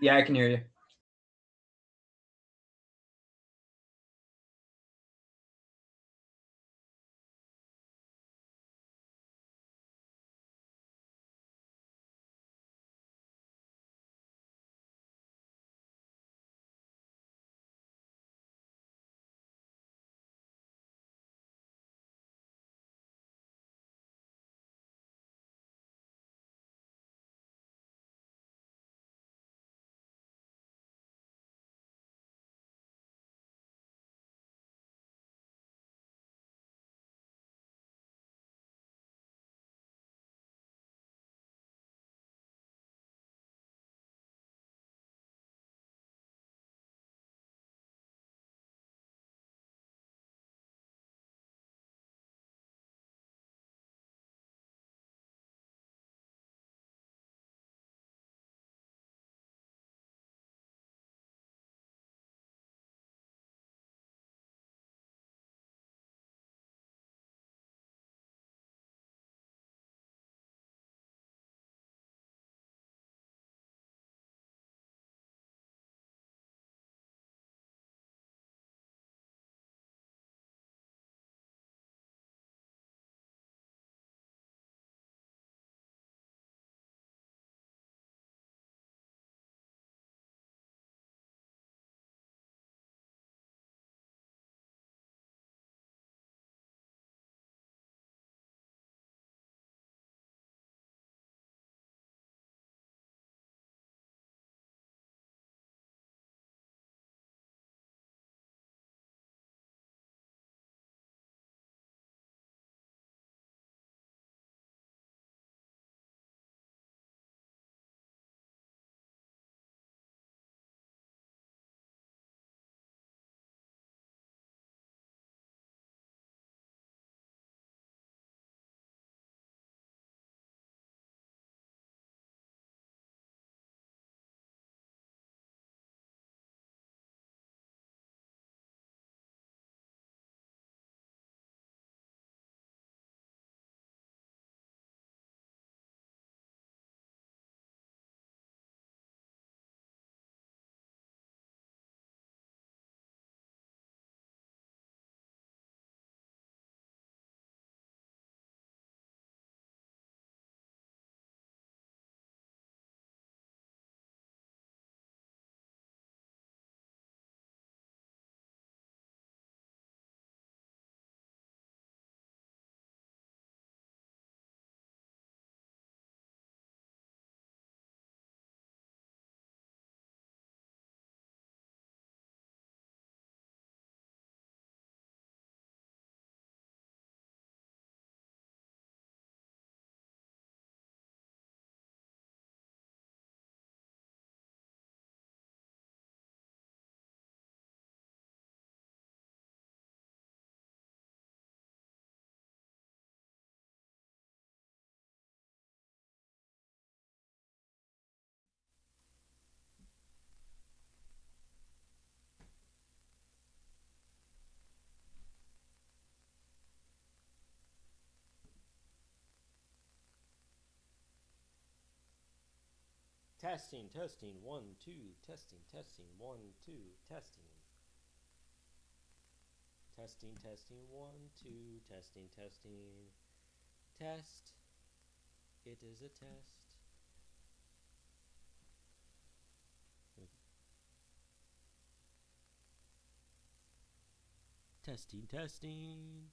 Yeah, I can hear you. Testing, testing, 1, 2, testing, testing, 1, 2, testing. Testing, testing, 1, 2, testing, testing. Test. It is a test. Testing, testing.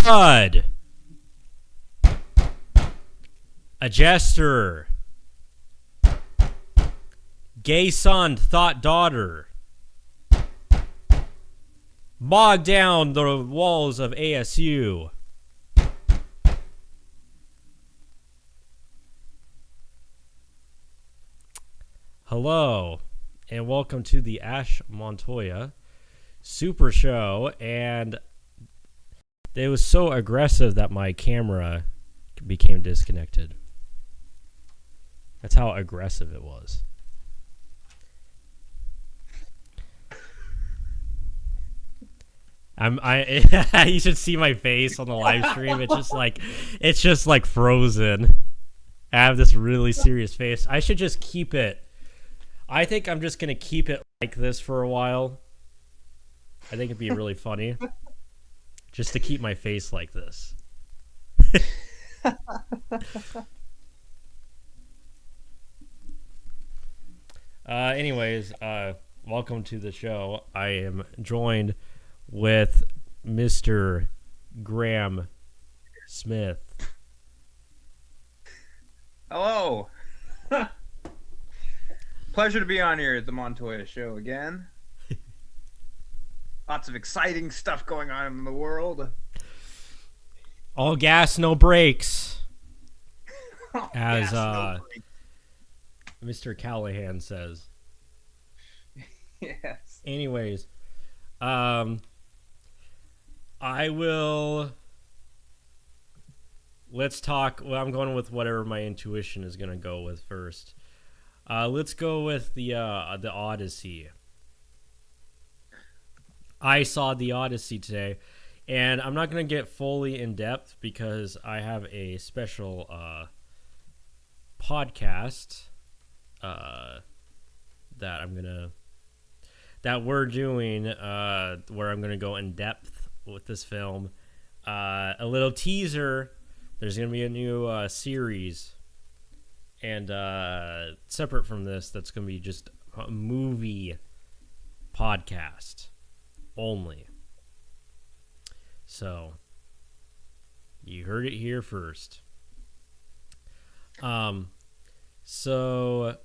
Bud, a jester, gay son, thought daughter, bog down the walls of ASU. Hello, and welcome to the Ash Montoya Super Show. And it was so aggressive that my camera became disconnected. That's how aggressive it was. You should see my face on the live stream. It's just like frozen. I have this really serious face. I should just keep it. I think I'm just gonna keep it like this for a while. I think it'd be really funny, just to keep my face like this. Anyways, welcome to the show. I am joined with Mr. Graham Smith. Hello. Pleasure to be on here at the Montoya show again. Lots of exciting stuff going on in the world. All gas, no brakes. As no Mr. Callahan says. Yes. Anyways, I will. Let's talk. Well, I'm going with whatever my intuition is going to go with first. Let's go with the Odyssey. I saw the Odyssey today, and I'm not going to get fully in depth because I have a special podcast that we're doing where I'm gonna go in depth with this film. A little teaser. There's gonna be a new series, and separate from this, that's gonna be just a movie podcast only. So you heard it here first. So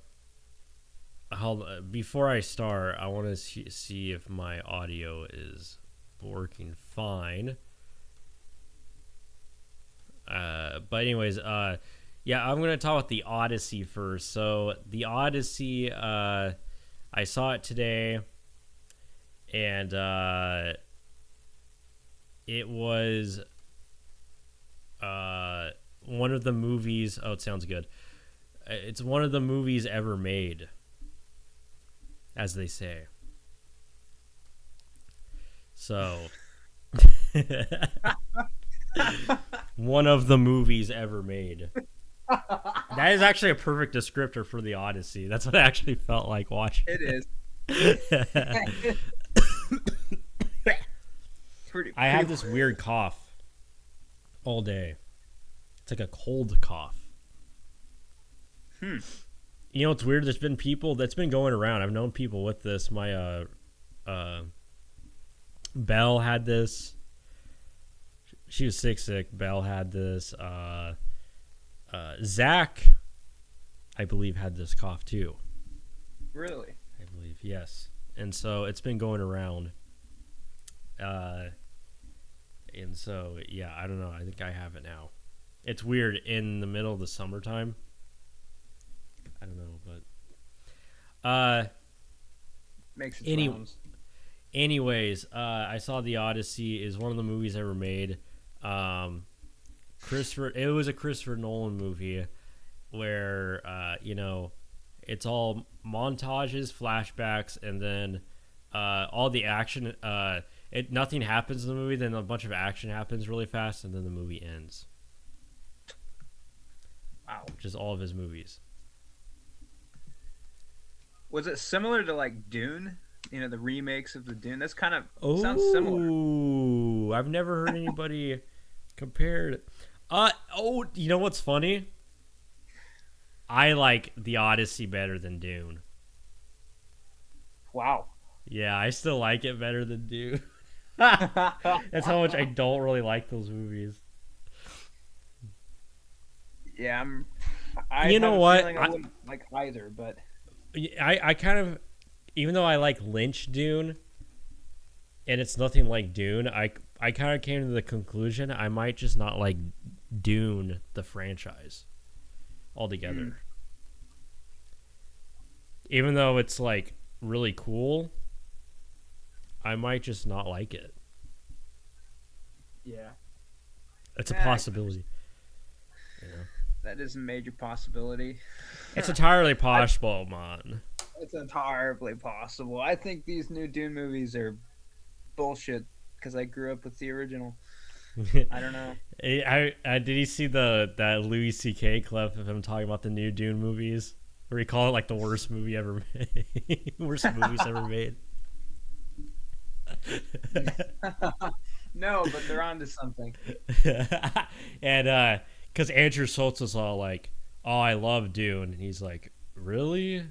before I start, I want to see if my audio is working fine. But anyways, yeah, I'm gonna talk about the Odyssey first. So the Odyssey, I saw it today, and it was one of the movies. Oh, it sounds good. It's one of the movies ever made, as they say. So, one of the movies ever made. That is actually a perfect descriptor for the Odyssey. That's what I actually felt like watching. It is. I have this weird cough all day. It's like a cold cough. You know, it's weird. There's been people that's been going around. I've known people with this. My Belle had this. She was sick. Belle had this. Zach, I believe, had this cough too. Really? I believe, yes. And so it's been going around. And so, yeah, I don't know. I think I have it now. It's weird in the middle of the summertime. I don't know, but makes its rounds. Anyways, I saw The Odyssey is one of the movies ever made. It was a Christopher Nolan movie where it's all montages, flashbacks, and then all the action. Nothing happens in the movie, then a bunch of action happens really fast, and then the movie ends. Wow. Which is all of his movies. Was it similar to like Dune? You know, the remakes of the Dune? That's kind of sounds similar. Ooh, I've never heard anybody compared. You know what's funny? I like The Odyssey better than Dune. Wow. Yeah, I still like it better than Dune. That's how much I don't really like those movies. Yeah, I You know have a what? feeling I wouldn't like either, but I kind of, even though I like Lynch Dune, and it's nothing like Dune, I kind of came to the conclusion I might just not like Dune the franchise altogether. mm, Even though it's like really cool, I might just not like it. yeah, It's a eh, possibility. You know? that is a major possibility. It's entirely I, possible, man. it's entirely possible. I think these new Dune movies are bullshit because I grew up with the original. I don't know. Did you see that Louis C.K. clip of him talking about the new Dune movies, where he called it like the worst movie ever made, worst movies ever made? No, but they're onto something. And because Andrew Schultz was all like, "Oh, I love Dune," and he's like, "Really?"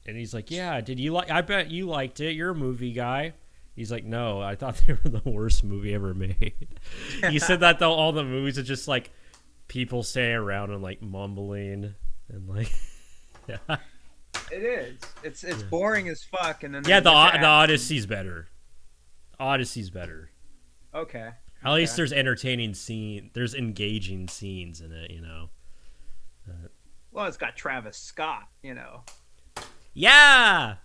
And he's like, "Yeah, did you like? I bet you liked it. You're a movie guy." He's like, "No, I thought they were the worst movie ever made." He said that though all the movies are just like people staying around and like mumbling and like, yeah, It is. It's yeah, boring as fuck, and then yeah. they get to The act. Odyssey's better. Odyssey's better. Okay. At least Okay. there's entertaining scene. There's engaging scenes in it. You know. Well, it's got Travis Scott. You know. Yeah,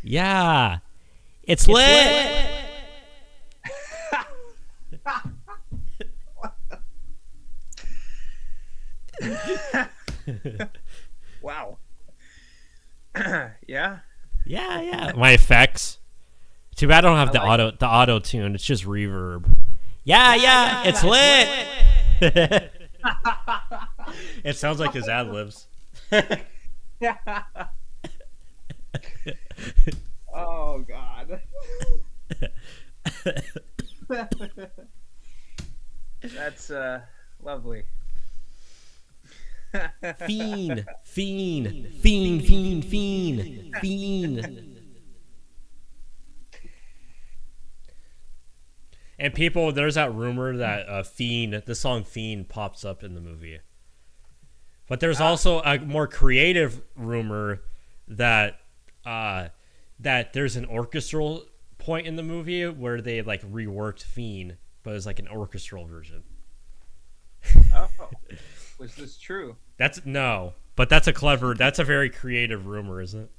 yeah. It's lit. Wow. Yeah. Yeah, yeah. My effects. Too bad I don't have I like. the auto tune. It's just reverb. Yeah, yeah. It's lit. It sounds like his ad libs. Yeah. Oh God. That's lovely. Fiend, fiend, fiend, fiend, fiend, fiend. And people, there's that rumor that Fiend, the song Fiend, pops up in the movie. But there's also a more creative rumor that that there's an orchestral point in the movie where they like reworked Fiend, but it's like an orchestral version. Oh, was this true? That's no, but that's a very creative rumor, isn't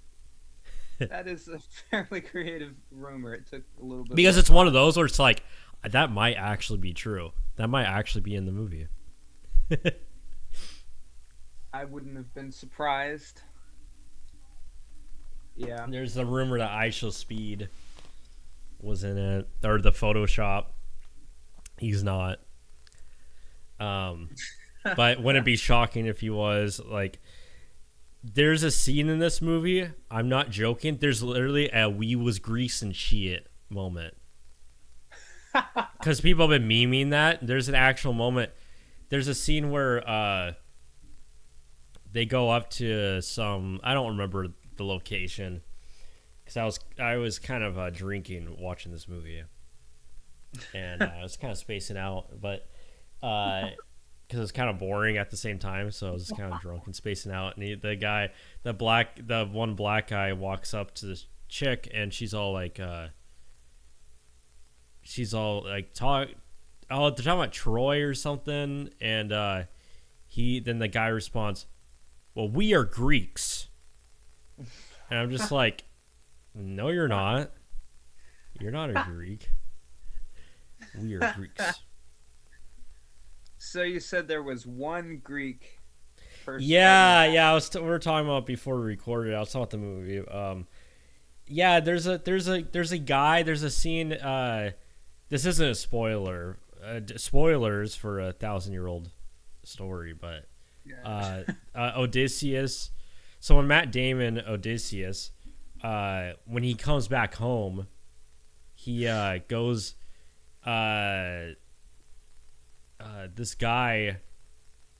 it? That is a fairly creative rumor. It took a little bit Because more it's one thought. of those where it's like that might actually be true. That might actually be in the movie. I wouldn't have been surprised. Yeah. There's the rumor that I Shall Speed was in it, or the Photoshop. He's not. But wouldn't it be shocking if he was? Like, there's a scene in this movie. I'm not joking. There's literally a "we was grease and shit" moment because people have been memeing that. There's an actual moment. There's a scene where they go up to some. I don't remember the location because I was kind of drinking watching this movie, and I was kind of spacing out, but because it's kind of boring at the same time, so I was kind of drunk and spacing out. And the one black guy walks up to this chick, and she's all like talk. Oh, they're talking about Troy or something, and then the guy responds, "Well, we are Greeks," and I'm just like, "No, you're not. You're not a Greek. We are Greeks." So you said there was one Greek person. Yeah, yeah. We were talking about before we recorded. I was talking about the movie. Yeah. There's a guy. There's a scene. This isn't a spoiler. Spoilers for 1,000-year-old story, but Yeah. Odysseus. So when Matt Damon Odysseus, when he comes back home, he goes. This guy,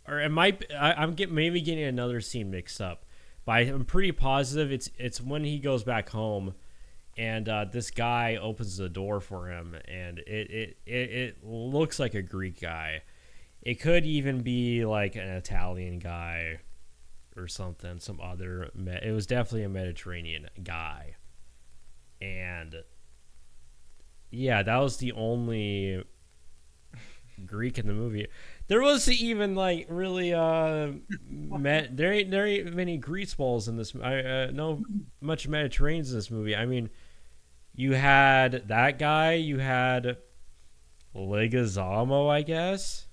or it might. Maybe getting another scene mixed up, but I'm pretty positive it's when he goes back home, and this guy opens the door for him, and it looks like a Greek guy. It could even be like an Italian guy or something, some other. It was definitely a Mediterranean guy, and yeah, that was the only Greek in the movie. There wasn't even like really there ain't many grease balls in this. No much Mediterraneans in this movie. I mean, you had that guy. You had Leguizamo, I guess,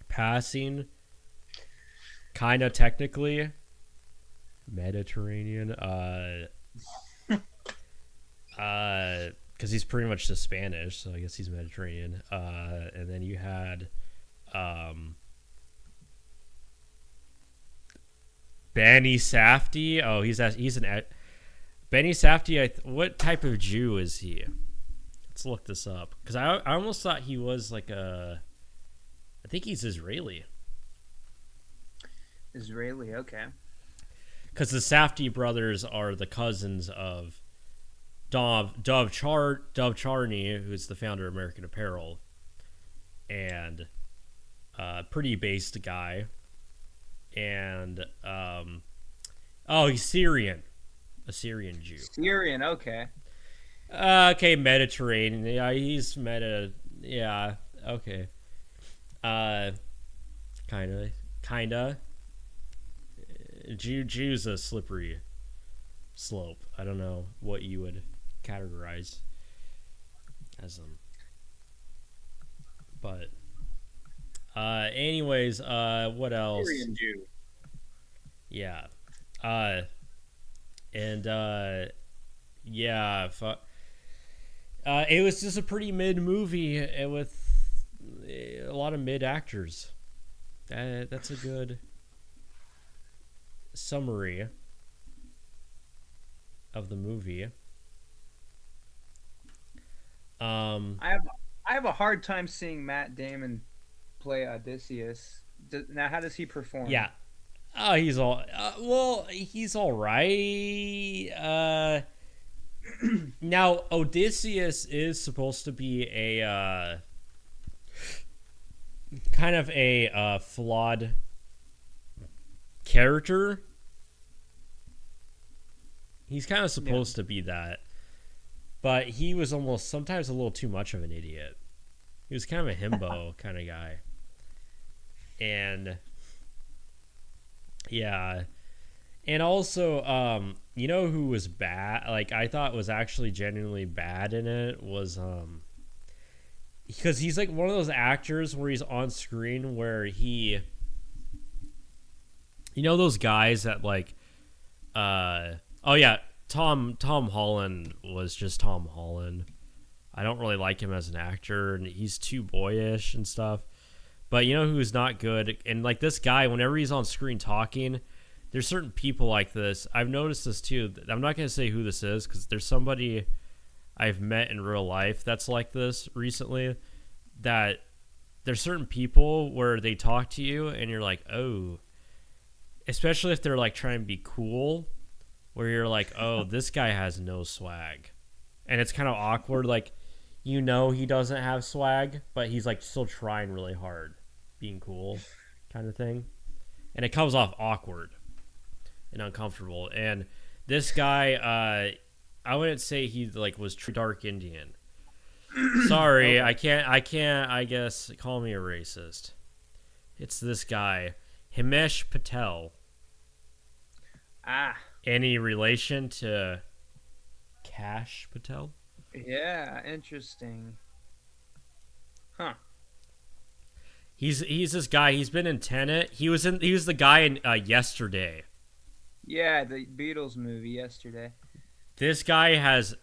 passing, kind of technically Mediterranean. Because he's pretty much just Spanish, so I guess he's Mediterranean. And then you had Benny Safdie. Oh, he's an Benny Safdie. What type of Jew is he? Let's look this up, because I almost thought he was like a. I think he's Israeli. Israeli, okay. Because the Safdie brothers are the cousins of Dov Charney, who's the founder of American Apparel, and pretty based guy. And he's Syrian, a Syrian Jew. Syrian, okay. Okay, Mediterranean. Yeah, he's Yeah, okay. Kinda. Jew's a slippery slope. I don't know what you would categorize as them. But anyways, what else? Syrian Jew. Yeah. Yeah, it was just a pretty mid movie with a lot of mid actors. That's a good summary of the movie. I have a hard time seeing Matt Damon play Odysseus. Now, how does he perform? Yeah. Oh, he's he's all right. Now, Odysseus is supposed to be a kind of a flawed character. He's kind of supposed to be that, but he was almost sometimes a little too much of an idiot. He was kind of a himbo kind of guy, and yeah, and also, you know who was bad? Like, I thought was actually genuinely bad in it was because he's like one of those actors where he's on screen where he, you know, those guys that like, oh yeah, Tom Holland was just Tom Holland. I don't really like him as an actor, and he's too boyish and stuff. But you know who's not good? And like this guy, whenever he's on screen talking, there's certain people like this. I've noticed this too. I'm not going to say who this is because there's somebody I've met in real life that's like this recently. That there's certain people where they talk to you and you're like, oh, especially if they're like trying to be cool, where you're like, oh, this guy has no swag. And it's kind of awkward. Like, you know, he doesn't have swag, but he's like still trying really hard, being cool kind of thing. And it comes off awkward and uncomfortable. And this guy, I wouldn't say he like was true dark Indian. Sorry, okay. I can't, I guess, call me a racist. It's this guy, Himesh Patel. Any relation to Kash Patel? Yeah, interesting. Huh. He's this guy. He's been in Tenet. He was the guy in Yesterday. Yeah, the Beatles movie Yesterday. This guy has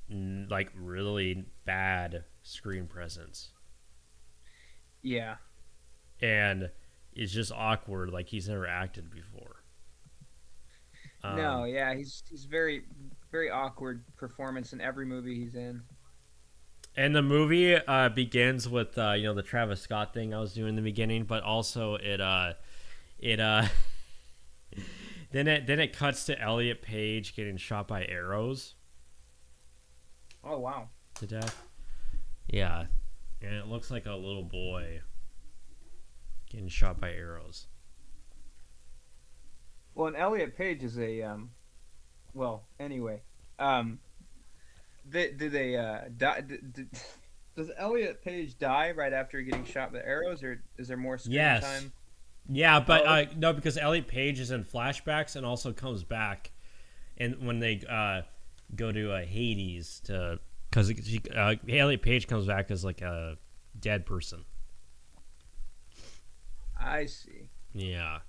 like really bad screen presence. Yeah. And it's just awkward, like he's never acted before. No, yeah, he's very, very awkward performance in every movie he's in. And the movie begins with the Travis Scott thing I was doing in the beginning, but also it Then it cuts to Elliot Page getting shot by arrows Oh wow. to death. Yeah, and it looks like a little boy getting shot by arrows. Well, and Elliot Page is a Well, anyway, um, did they die? Does Elliot Page die right after getting shot with arrows, or is there more screen Yes. time? Yeah, but Oh, no, because Elliot Page is in flashbacks and also comes back, and when they go to Hades to because Elliot Page comes back as like a dead person. I see. Yeah,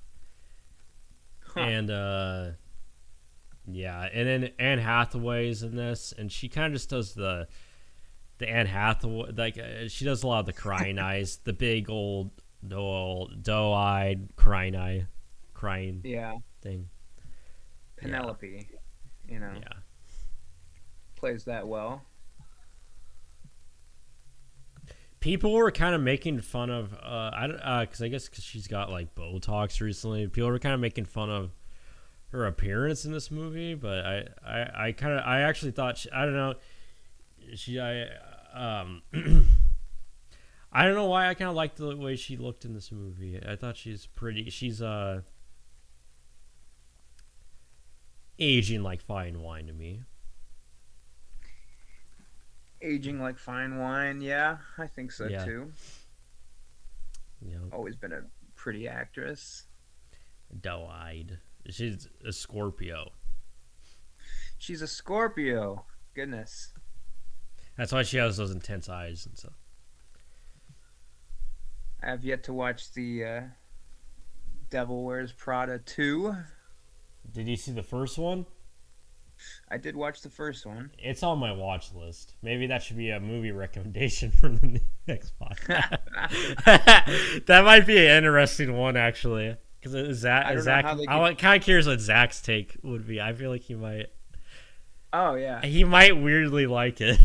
Huh. and yeah, and then Anne Hathaway's in this, and she kind of just does the Anne Hathaway like she does a lot of the crying eyes, the big old doe-eyed crying Yeah, thing. Yeah, Penelope, you know, yeah. plays that well. People were kind of making fun of I don't because I guess because she's got like Botox recently. People were kind of making fun of her appearance in this movie, but I actually thought I don't know um I don't know why I kind of liked the way she looked in this movie. I thought she's pretty. She's aging like fine wine to me. Aging like fine wine. Yeah, I think so Yeah, too. you know, Always been a pretty actress. doe-eyed. She's a Scorpio. She's a Scorpio. Goodness. That's why she has those intense eyes and stuff. I have yet to watch the Devil Wears Prada 2. Did you see the first one? I did watch the first one. It's on my watch list. Maybe that should be a movie recommendation for the next podcast. That might be an interesting one, actually. Because I don't know how they could... I'm kind of curious what Zach's take would be. I feel like Oh, yeah. he might weirdly like it.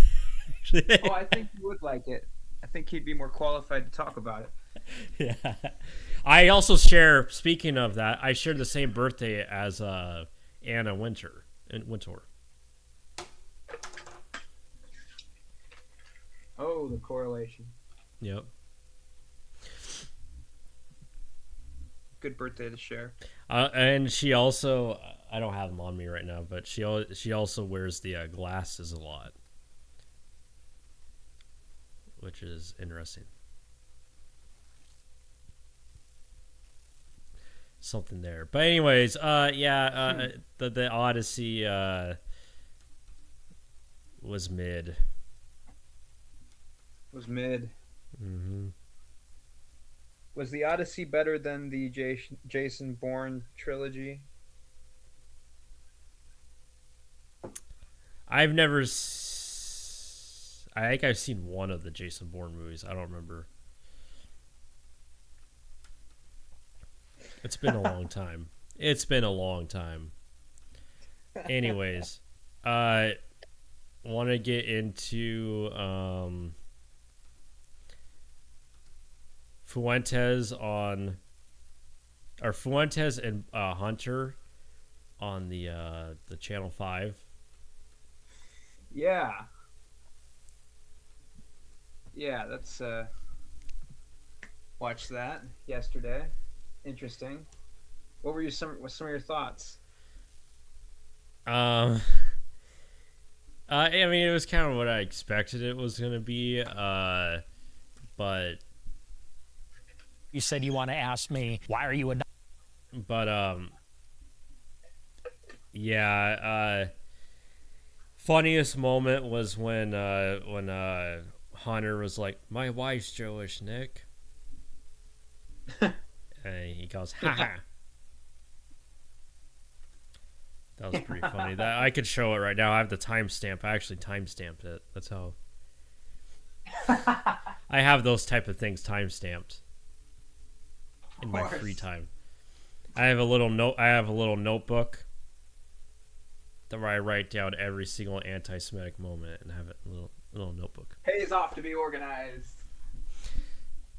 Oh, I think he would like it. I think he'd be more qualified to talk about it. Yeah. I also share. Speaking of that, I share the same birthday as Anna Wintour. Oh, the correlation. Yep. Good birthday to share. And she also, I don't have them on me right now, but she also wears the glasses a lot, which is interesting. Something there, but anyways, yeah, the Odyssey was mid. Was mid. Mm-hmm. Was the Odyssey better than the Jason Bourne trilogy? I've never. I think I've seen one of the Jason Bourne movies. I don't remember. It's been a long time. It's been a long time. Anyways, want to get into Fuentes and Hunter on the Channel 5. Yeah. Yeah, that's watched that yesterday. Interesting. What were some of your thoughts? I mean, it was kind of what I expected it was going to be, but You said you want to ask me, why are you a... but yeah, funniest moment was when Hunter was like, "My wife's Jewish, Nick," and he goes, "Ha." That was pretty funny. That I could show it right now. I have the timestamp. I actually timestamped it. That's how I have those type of things timestamped in my free time. I have a little notebook where I write down every single anti-Semitic moment and have it in a little notebook. Pays off to be organized.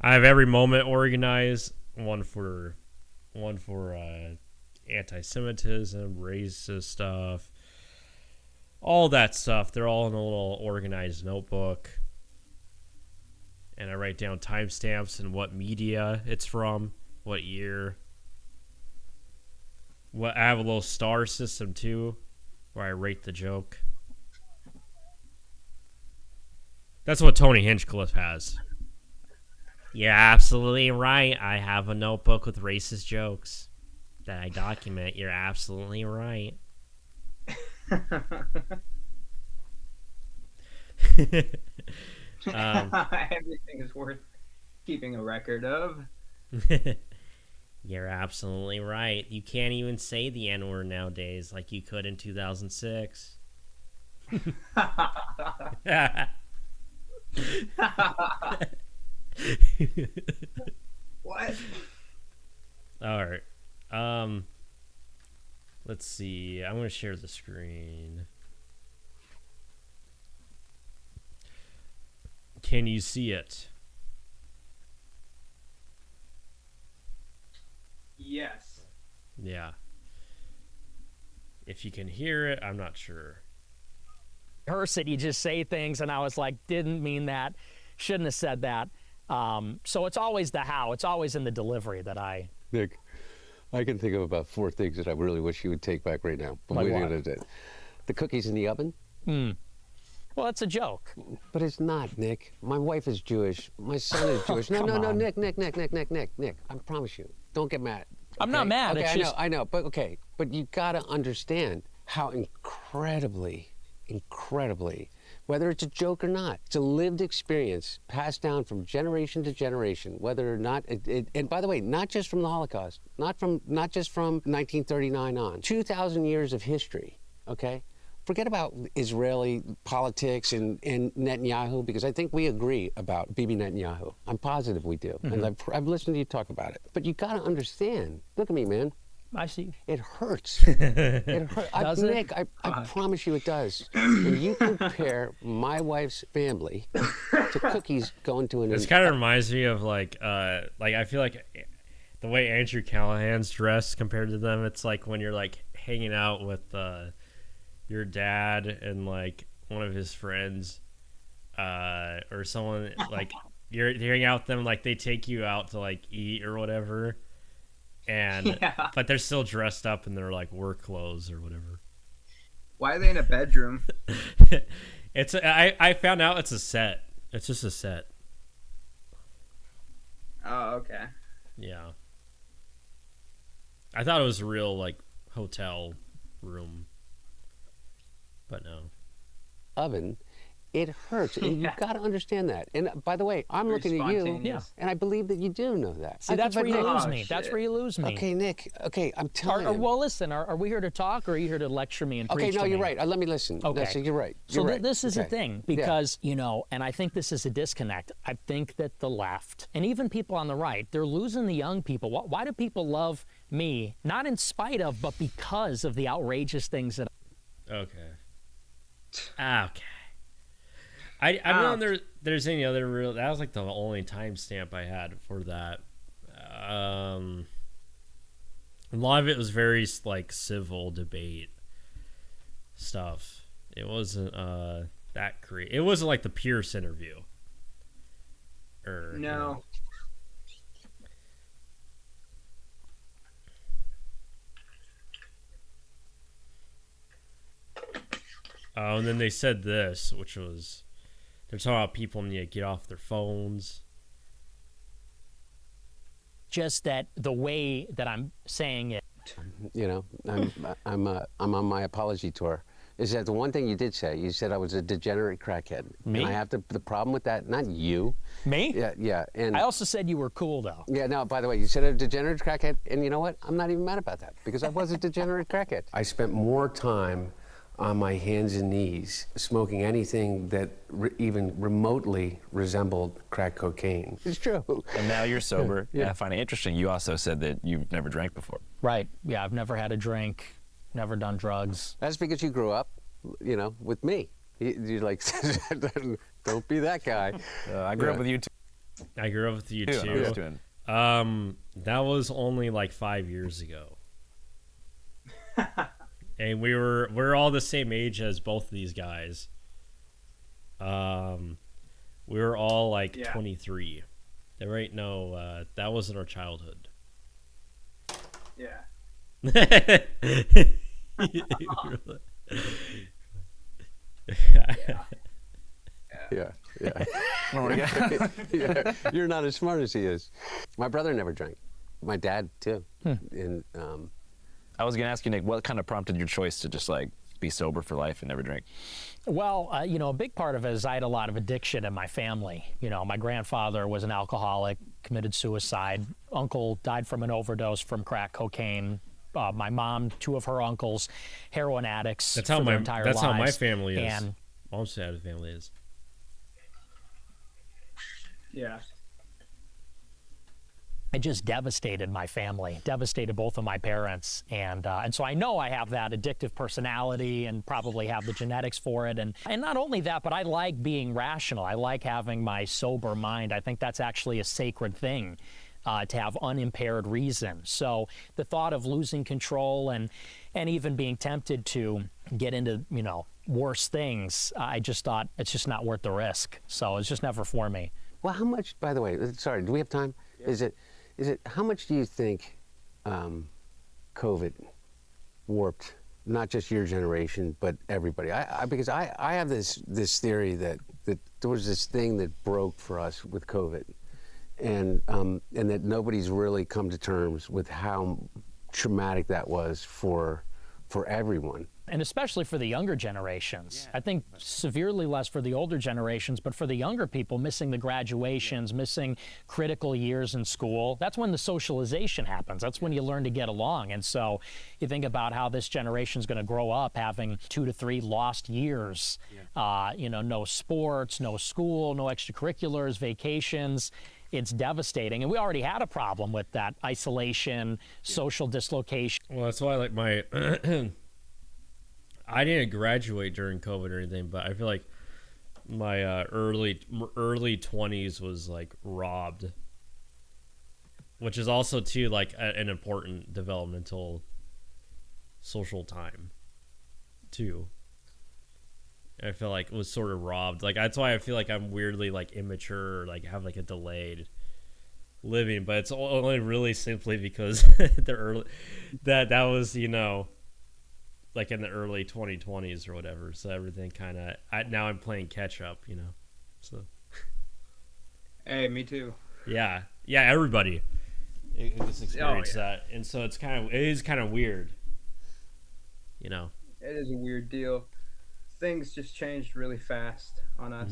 I have every moment organized. One for anti-Semitism, racist stuff, all that stuff. They're all in a little organized notebook. And I write down timestamps and what media it's from, what year. I have a little star system too, where I rate the joke. That's what Tony Hinchcliffe has. You're absolutely right. I have a notebook with racist jokes that I document. You're absolutely right. Everything is worth keeping a record of. You're absolutely right. You can't even say the N-word nowadays like you could in 2006. What? All right. Let's see. I'm going to share the screen. Can you see it? Yes. Yeah. If you can hear it, I'm not sure. Rehearse it, you just say things, and I was like, didn't mean that, shouldn't have said that. So it's always the how. It's always in the delivery that I... Nick, I can think of about 4 things that I really wish you would take back right now. But Like what are you what? gonna do? The cookies in the oven? Well, it's a joke. But it's not, Nick. My wife is Jewish. My son is Jewish. No, come no, no, on. Nick. I promise you. Don't get mad. I'm not okay? mad, Okay, it's I know. But okay. But you gotta understand how incredibly, whether it's a joke or not, it's a lived experience passed down from generation to generation, whether or not and by the way, not just from the Holocaust, not just from 1939 on, 2,000 years of history, okay? Forget about Israeli politics and Netanyahu, because I think we agree about Bibi Netanyahu. I'm positive we do. And I've listened to you talk about it. But you gotta understand, look at me, man. I see. It hurts. It hurts. Does it? Nick, I promise you it does. When you compare my wife's family to cookies going to an... This kind of reminds me of like I feel like the way Andrew Callahan's dressed compared to them. It's like when you're like hanging out with your dad and like one of his friends, or someone like you're hanging out with them, like they take you out to like eat or whatever, and but they're still dressed up in their like work clothes or whatever. Why are they in a bedroom? I found out it's a set. It's just a set. Oh, okay. Yeah. I thought it was a real like hotel room. But no. oven, it hurts. And you've got to understand that. And by the way, I'm Very looking at you, spontaneous. and I believe that you do know that. See, that's where you Nick, lose Oh, me. That's shit. where you lose me. Okay, Nick. Okay, I'm telling you. Well, listen, are we here to talk, or are you here to lecture me and Okay, preach no, to you're me? right. Let me listen. Okay. No, so you're right. So You're right. this is the Okay. thing, Yeah. because, you know, and I think this is a disconnect. I think that the left, and even people on the right, they're losing the young people. Why do people love me? Not in spite of, but because of the outrageous things that... Okay. Okay. I don't know if there's any other real... That was like the only timestamp I had for that. A lot of it was very like civil debate stuff. It wasn't that great. It wasn't like the Pierce interview. No. Oh, and then they said this, which was... They're talking about people need to get off their phones. Just that the way that I'm saying it. You know, I'm on my apology tour. Is that the one thing you did say? You said I was a degenerate crackhead. Me? And I have the problem with that. Not you. Me? Yeah. And I also said you were cool, though. yeah, no, by the way, you said a degenerate crackhead, and you know what? I'm not even mad about that, because I was a degenerate crackhead. I spent more time on my hands and knees smoking anything that even remotely resembled crack cocaine. It's true. And now you're sober. Yeah. And I find it interesting. You also said that you've never drank before. Right. Yeah, I've never had a drink, never done drugs. That's because you grew up, you know, with me. You're like, don't be that guy. I grew up with you too. I grew up with you I was too. doing. That was only like 5 years ago. and we're all the same age as both of these guys. We were all like 23. There ain't no that wasn't our childhood. Yeah. Yeah. Yeah. You're not as smart as he is. My brother never drank. My dad too. And I was gonna ask you, Nick, what kind of prompted your choice to just like be sober for life and never drink? Well, a big part of it is I had a lot of addiction in my family. My grandfather was an alcoholic, committed suicide. Uncle died from an overdose from crack cocaine. My mom, two of her uncles, heroin addicts. That's how their entire lives. how my family is. And Mom's side of the family is. Yeah. it just devastated my family, devastated both of my parents. And so I know I have that addictive personality and probably have the genetics for it. And not only that, but I like being rational. I like having my sober mind. I think that's actually a sacred thing. To have unimpaired reason. So the thought of losing control and even being tempted to get into, worse things, I just thought it's just not worth the risk. So it's just never for me. Well, how much, by the way, sorry, do we have time? Yeah. Is it, how much do you think COVID warped not just your generation, but everybody? Because I have this theory that there was this thing that broke for us with COVID. And that nobody's really come to terms with how traumatic that was for everyone. And especially for the younger generations. I think severely less for the older generations, but for the younger people, missing the graduations, missing critical years in school, that's when the socialization happens. That's when you learn to get along. And so you think about how this generation's going to grow up having 2 to 3 lost years. No sports, no school, no extracurriculars, vacations. It's devastating. And we already had a problem with that isolation, social dislocation. Well, that's why like my I didn't graduate during COVID or anything, but I feel like my early 20s was like robbed, which is also too like an important developmental social time too. I feel like it was sort of robbed. Like that's why I feel like I'm weirdly like immature or like have like a delayed living, but it's only really simply because the early that was like in the early 2020s or whatever. So everything kind of now I'm playing catch up, So Hey, me too. Yeah, everybody just experienced that, and so it is kind of weird, It is a weird deal. Things just changed really fast on us.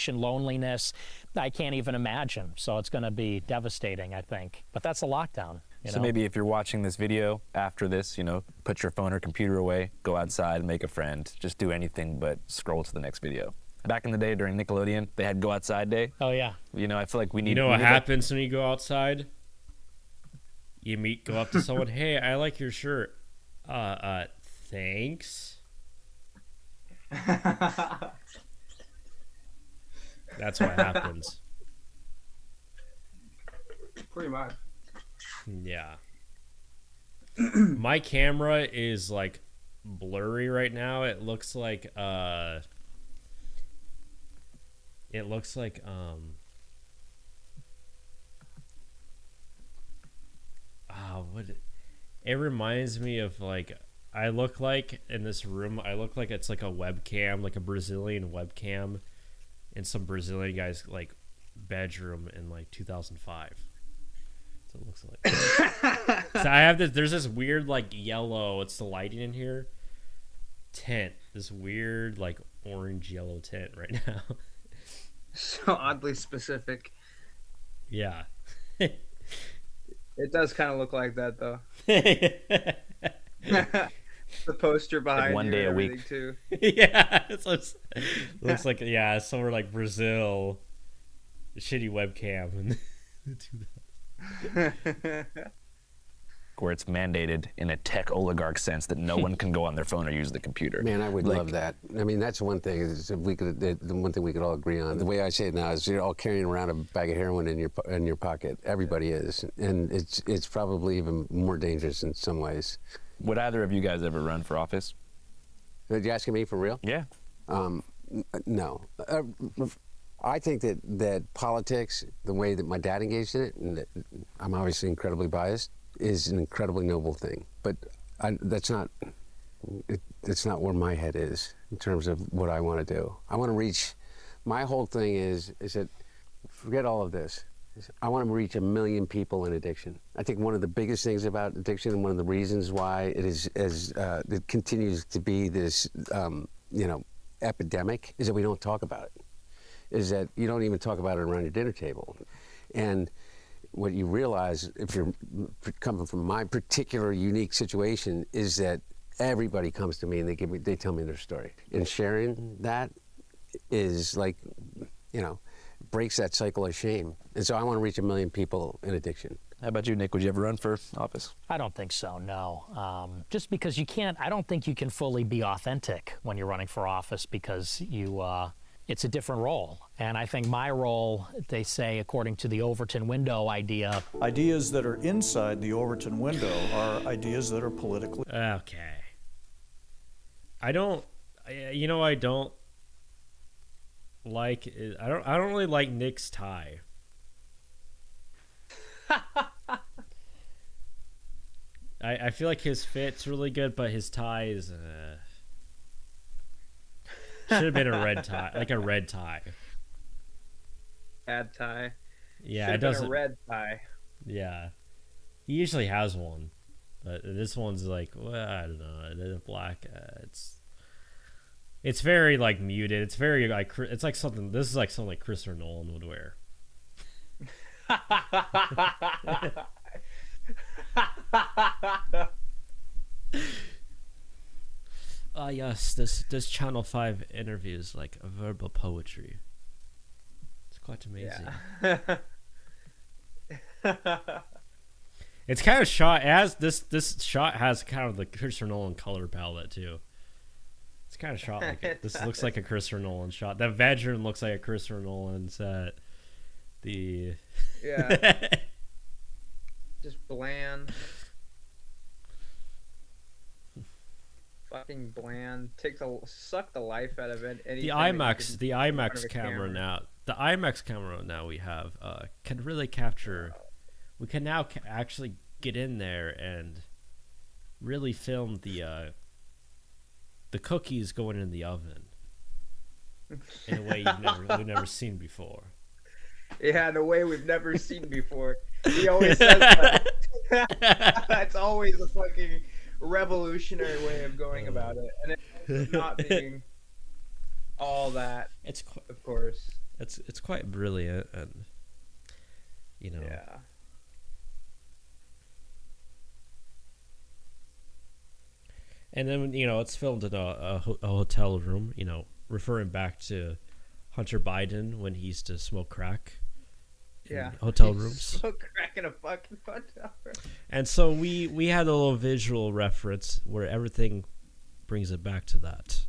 Loneliness, I can't even imagine. So it's going to be devastating, I think. But that's a lockdown. So maybe if you're watching this video after this, put your phone or computer away, go outside, make a friend, just do anything but scroll to the next video. Back in the day during Nickelodeon, they had Go Outside Day. Oh, yeah. I feel like we need... what happens when you go outside? You go up to someone, hey, I like your shirt. Thanks. That's what happens. Pretty much. Yeah. My camera is like blurry right now. It looks like it reminds me of like I look like in this room it's like a webcam, like a Brazilian webcam in some Brazilian guy's like bedroom in like 2005. So it looks like. So I have there's this weird like yellow, it's the lighting in here, tint, this weird like orange yellow tint right now. So oddly specific. Yeah. It does kind of look like that though. The poster behind like one you day and a week everything, too. Yeah, it looks like somewhere like Brazil, shitty webcam. where it's mandated in a tech oligarch sense that no one can go on their phone or use the computer. Man, I would love that. I mean, that's one thing. Is if we could, the one thing we could all agree on. The way I say it now is you're all carrying around a bag of heroin in your pocket. Everybody is, and it's probably even more dangerous in some ways. Would either of you guys ever run for office? Are you asking me for real? Yeah. No. I think that politics, the way that my dad engaged in it, and that I'm obviously incredibly biased, is an incredibly noble thing. But that's not where my head is in terms of what I want to do. I want to reach. My whole thing is that forget all of this. I want to reach 1 million people in addiction. I think one of the biggest things about addiction, and one of the reasons why it continues to be this epidemic, is that we don't talk about it. Is that you don't even talk about it around your dinner table. And what you realize, if you're coming from my particular unique situation, is that everybody comes to me and they tell me their story. And sharing that is like, breaks that cycle of shame. And so I want to reach 1 million people in addiction. How about you, Nick? Would you ever run for office? I don't think so, no. Just because I don't think you can fully be authentic when you're running for office, because it's a different role. And I think my role, they say, according to the Overton window idea. Ideas that are inside the Overton window are ideas that are politically. Okay. I don't like. I don't really like Nick's tie. I feel like his fit's really good, but his tie is should have been a red tie, like a red tie. Bad tie. Yeah, Should've it doesn't. been a red tie. Yeah, he usually has one, but this one's like, well, I don't know. It's black. It's very like muted. It's very like it's like something. This is like something like Christopher Nolan would wear. Yes, this Channel 5 interview is like a verbal poetry. It's quite amazing. Yeah. It's kind of shot as this shot has kind of the Christopher Nolan color palette too. It's kind of shot like it. This looks like a Christopher Nolan shot. That bedroom looks like a Christopher Nolan set. Yeah. Just bland. Fucking bland. Suck the life out of it. The IMAX camera now. The IMAX camera now we have can really capture. We can now actually get in there and really film the cookies going in the oven in a way we've never seen before. Yeah, in a way we've never seen before. He always says that. That's always a fucking revolutionary way of going about it, and it's not being all that. Of course. It's quite brilliant, and Yeah. And then it's filmed in a hotel room. Referring back to Hunter Biden when he used to smoke crack. In hotel rooms. Smoke crack in a fucking hotel room. And so we had a little visual reference where everything brings it back to that.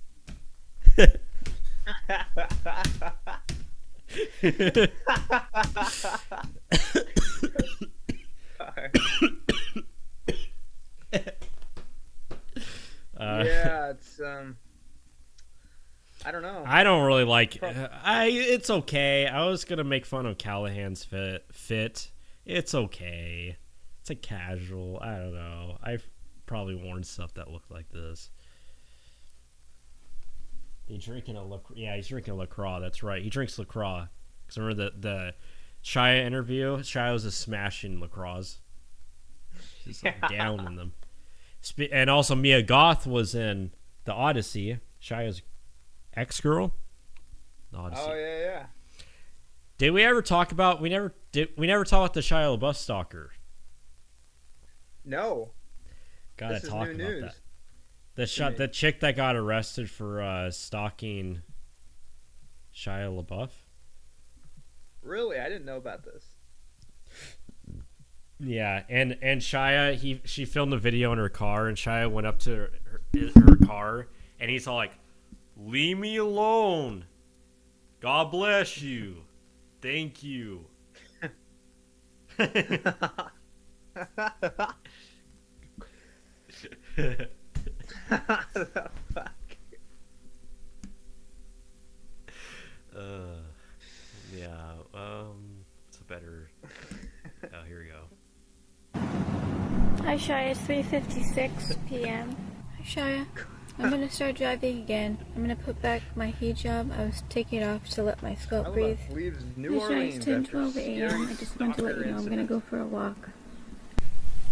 Yeah, it's I don't know. I don't really like it's okay. I was gonna make fun of Callahan's fit. It's okay. It's a casual. I don't know. I've probably worn stuff that looked like this. He's drinking he's drinking LaCroix. That's right. He drinks LaCroix. Because remember the Shia interview? Shia was just smashing LaCroix. Just like down in them. And also Mia Goth was in the Odyssey. Shia's ex-girl. The Odyssey. Oh yeah. Did we ever talk about we never talked about the Shia LaBeouf stalker? No. Gotta This talk is about new news. that. The chick that got arrested for stalking Shia LaBeouf. Really? I didn't know about this. Yeah, and Shia, she filmed the video in her car, and Shia went up to her car, and he's all like, "Leave me alone. God bless you. Thank you." Fuck. Yeah. It's a better. Oh, here we go. Hi Shia, it's 3:56 p.m. Hi Shia, I'm gonna start driving again. I'm gonna put back my hijab. I was taking it off to let my scalp breathe. Leaves Hi New Shia, Orleans it's after 10:12 a.m. scary I just wanted to let you know I'm stalker gonna incident. go for a walk.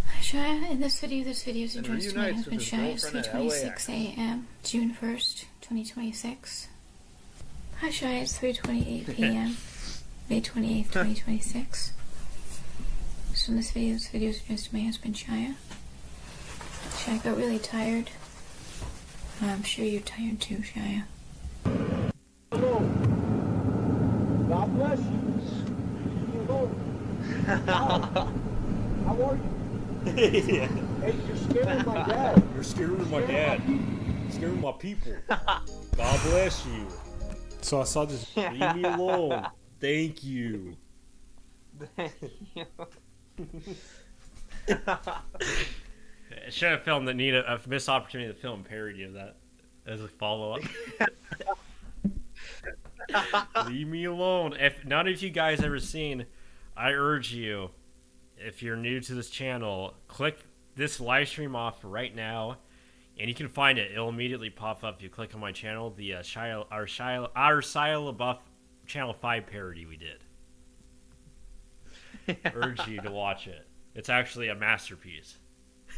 Hi Shia, in this video is And addressed to my reunites with husband his Shia. It's girlfriend at 3:26 a.m. June 1st, 2026. Hi Shia, it's 3:28 p.m. May 28th, 2026. So in this video is addressed to my husband Shia. Shia, I got really tired. I'm sure you're tired too, Shia. God bless you. How are you? Yeah. Hey, you're scaring my dad. You're scaring my dad. Scaring my people. God bless you. So I saw this. Leave me alone. Thank you. Should have filmed that. Need a missed opportunity to film a parody of that as a follow up. Leave me alone. If none of you guys ever seen, I urge you, if you're new to this channel, click this live stream off right now, and you can find it. It'll immediately pop up if you click on my channel. The Shia LaBeouf Channel 5 parody we did. Urge you to watch it. It's actually a masterpiece.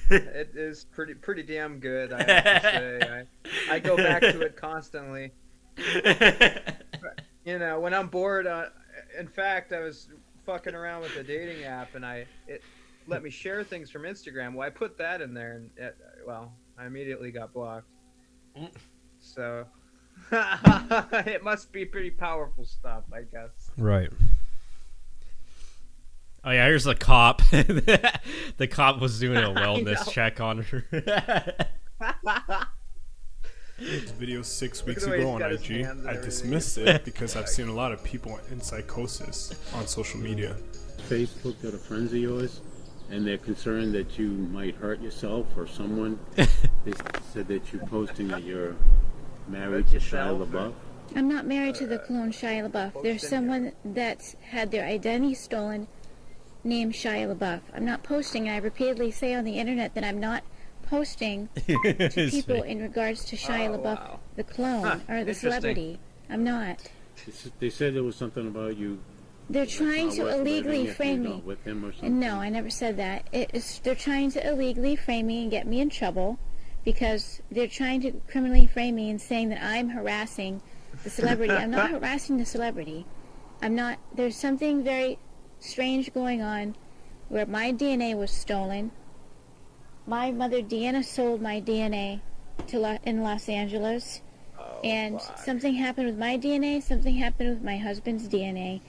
It is pretty damn good, I have to say. I go back to it constantly. You know, when I'm bored. In fact, I was fucking around with a dating app, and it let me share things from Instagram. Well, I put that in there, and I immediately got blocked. So it must be pretty powerful stuff, I guess. Right. Oh yeah, here's the cop. The cop was doing a wellness check on her. This video 6 Look weeks at the way ago he's on got his IG. hands and I everything. dismissed it because I've seen a lot of people in psychosis on social media. Facebook that are friends of yours, and they're concerned that you might hurt yourself or someone. They said that you're posting that you're married to Shia LaBeouf. I'm not married to the clone Shia LaBeouf. There's someone that's had their identity stolen named Shia LaBeouf. I'm not posting, and I repeatedly say on the internet that I'm not posting to people in regards to Shia LaBeouf, wow. the clone, or the Interesting. celebrity. I'm not. They said there was something about you. They're trying to worth living illegally if frame you're me. not with him or something. And no, I never said that. They're trying to illegally frame me and get me in trouble because they're trying to criminally frame me and saying that I'm harassing the celebrity. I'm not harassing the celebrity. I'm not. There's something very strange going on where my DNA was stolen. My mother Deanna sold my DNA in Los Angeles. And something happened with my DNA, something happened with my husband's DNA.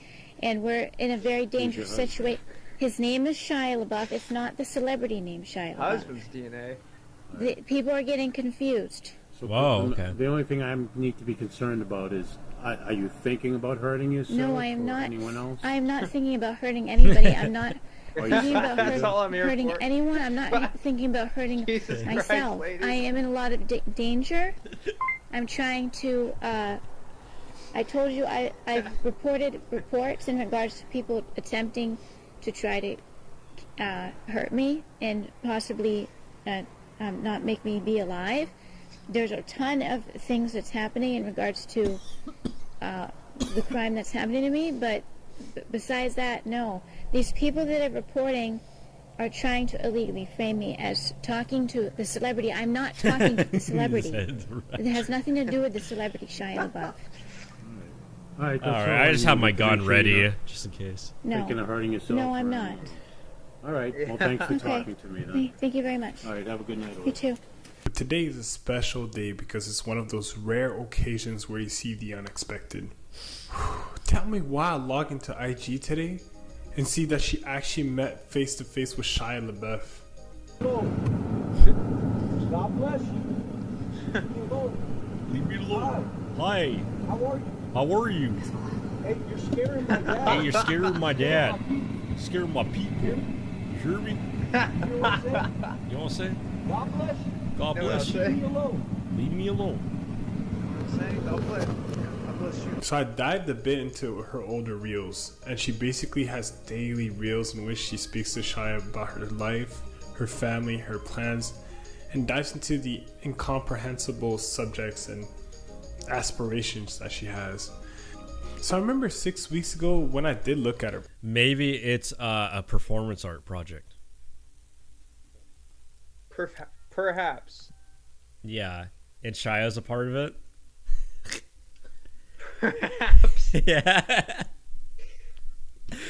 And we're in a very dangerous situation. His name is Shia LaBeouf. It's not the celebrity name Shia LaBeouf. Husband's DNA. People are getting confused. So Whoa, okay. The only thing I need to be concerned about is, are you thinking about hurting yourself? No, I am or not. Anyone else? I am not thinking about hurting anybody. I'm not thinking about That's all I'm here hurting for. anyone. I'm not thinking about hurting Jesus Christ, myself. ladies. I am in a lot of danger. I'm trying to. I told you I've reported reports in regards to people attempting to try to hurt me and possibly not make me be alive. There's a ton of things that's happening in regards to the crime that's happening to me, but besides that, no. These people that are reporting are trying to illegally frame me as talking to the celebrity. I'm not talking to the celebrity. It has nothing to do with the celebrity, Shia LaBeouf. All right, All right, I just have my gun Make sure you're ready, not just in case. Thinking No. of hurting yourself. No, I'm or not. anything. All right. Well, thanks for Okay. talking to me then. Thank you very much. All right. Have a good night. You Elizabeth. too. But today is a special day because it's one of those rare occasions where you see the unexpected. Tell me why I log into IG today and see that she actually met face to face with Shia LaBeouf. God bless you. Leave me alone. Leave me alone. Hi. How are you? How are you? Hey, you're scaring my dad. Hey, you're scaring my dad. You're scaring my people. You hear me? You know what I'm saying? You know what I'm saying? God bless you. God You know what bless I'm you. saying? Leave me alone. Leave me alone. I'm saying, God bless. God bless you. So I dived a bit into her older reels, and she basically has daily reels in which she speaks to Shia about her life, her family, her plans, and dives into the incomprehensible subjects and aspirations that she has. So I remember 6 weeks ago when I did look at her. Maybe it's a performance art project. Perhaps. Yeah, and Shia's a part of it. Perhaps. Yeah.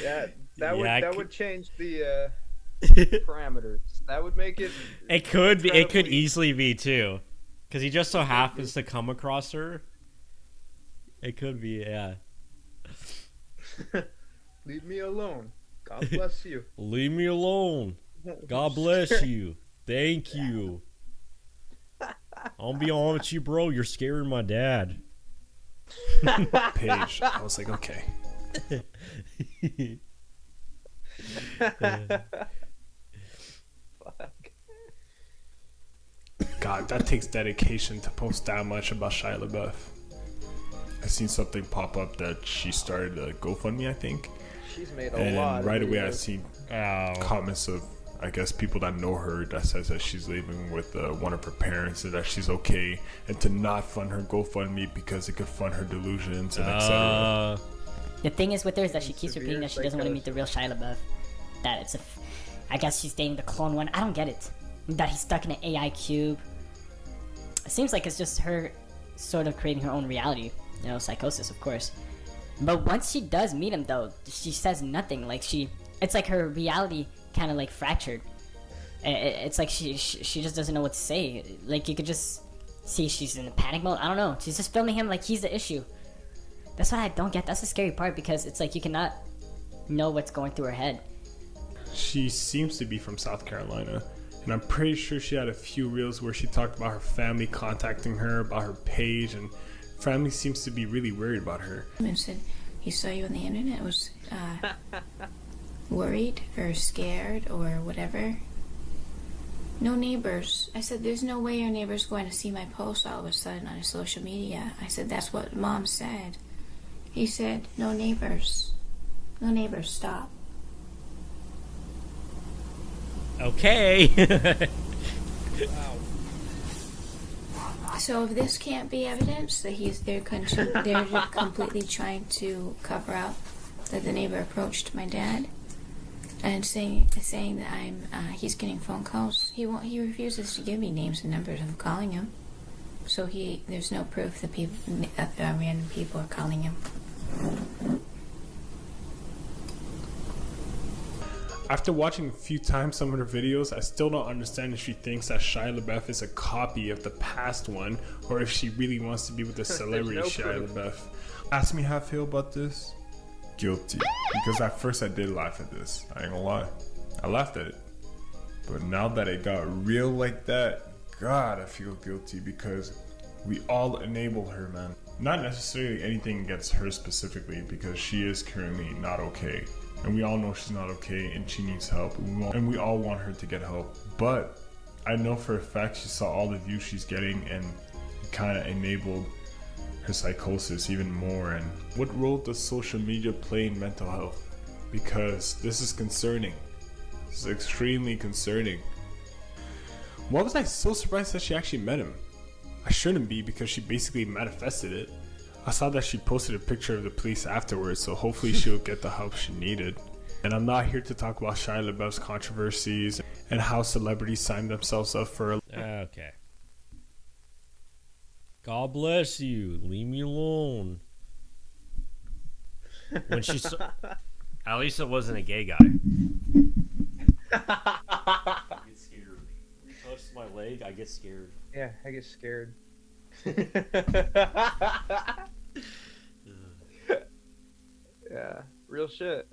Yeah, Yeah, that would change the parameters. That would make it. It could be. It could incredibly- easily be too, because he just so happens to come across her. It could be, yeah. Leave me alone. God bless you. Leave me alone. God bless you. Thank you. I'll be honest with you, bro. You're scaring my dad. Page. I was like, okay. Fuck. God, that takes dedication to post that much about Shia LaBeouf. I seen something pop up that she started a GoFundMe, I think. She's made a And lot. right of away I videos. seen Oh. comments of, I guess, people that know her that says that she's living with one of her parents and that she's okay, and to not fund her GoFundMe because it could fund her delusions and etc. The thing is with her is that she keeps Severe repeating that she doesn't want to meet the real Shia LaBeouf. That it's I guess she's dating the clone one. I don't get it. That he's stuck in an AI cube. It seems like it's just her sort of creating her own reality. You know, psychosis, of course. But once she does meet him, though, she says nothing. Like it's like her reality kind of like fractured. It's like she just doesn't know what to say. Like you could just see she's in a panic mode. I don't know. She's just filming him like he's the issue. That's what I don't get. That's the scary part because it's like you cannot know what's going through her head. She seems to be from South Carolina, and I'm pretty sure she had a few reels where she talked about her family contacting her about her page, and family seems to be really worried about her. And said he saw you on the internet, was worried or scared or whatever. No neighbors. I said, there's no way your neighbor's going to see my post all of a sudden on his social media. I said, that's what mom said. He said, no neighbors. No neighbors, stop. Okay. So if this can't be evidence that they're completely trying to cover up that the neighbor approached my dad and saying that he's getting phone calls. He refuses to give me names and numbers of calling him. So there's no proof that random people are calling him. After watching a few times some of her videos, I still don't understand if she thinks that Shia LaBeouf is a copy of the past one, or if she really wants to be with the celebrity no Shia proof. LaBeouf. Ask me how I feel about this. Guilty. Because at first I did laugh at this. I ain't gonna lie. I laughed at it. But now that it got real like that, God, I feel guilty because we all enable her, man. Not necessarily anything against her specifically, because she is currently not okay. And we all know she's not okay and she needs help. And we all want her to get help. But I know for a fact she saw all the views she's getting and kind of enabled her psychosis even more. And what role does social media play in mental health? Because this is concerning. This is extremely concerning. Why was I so surprised that she actually met him? I shouldn't be, because she basically manifested it. I saw that she posted a picture of the police afterwards, so hopefully she'll get the help she needed. And I'm not here to talk about Shia LaBeouf's controversies and how celebrities sign themselves up for Okay. God bless you. Leave me alone. When she saw, at least it wasn't a gay guy. I get scared. You touch my leg, I get scared. Yeah, I get scared. Yeah, real shit.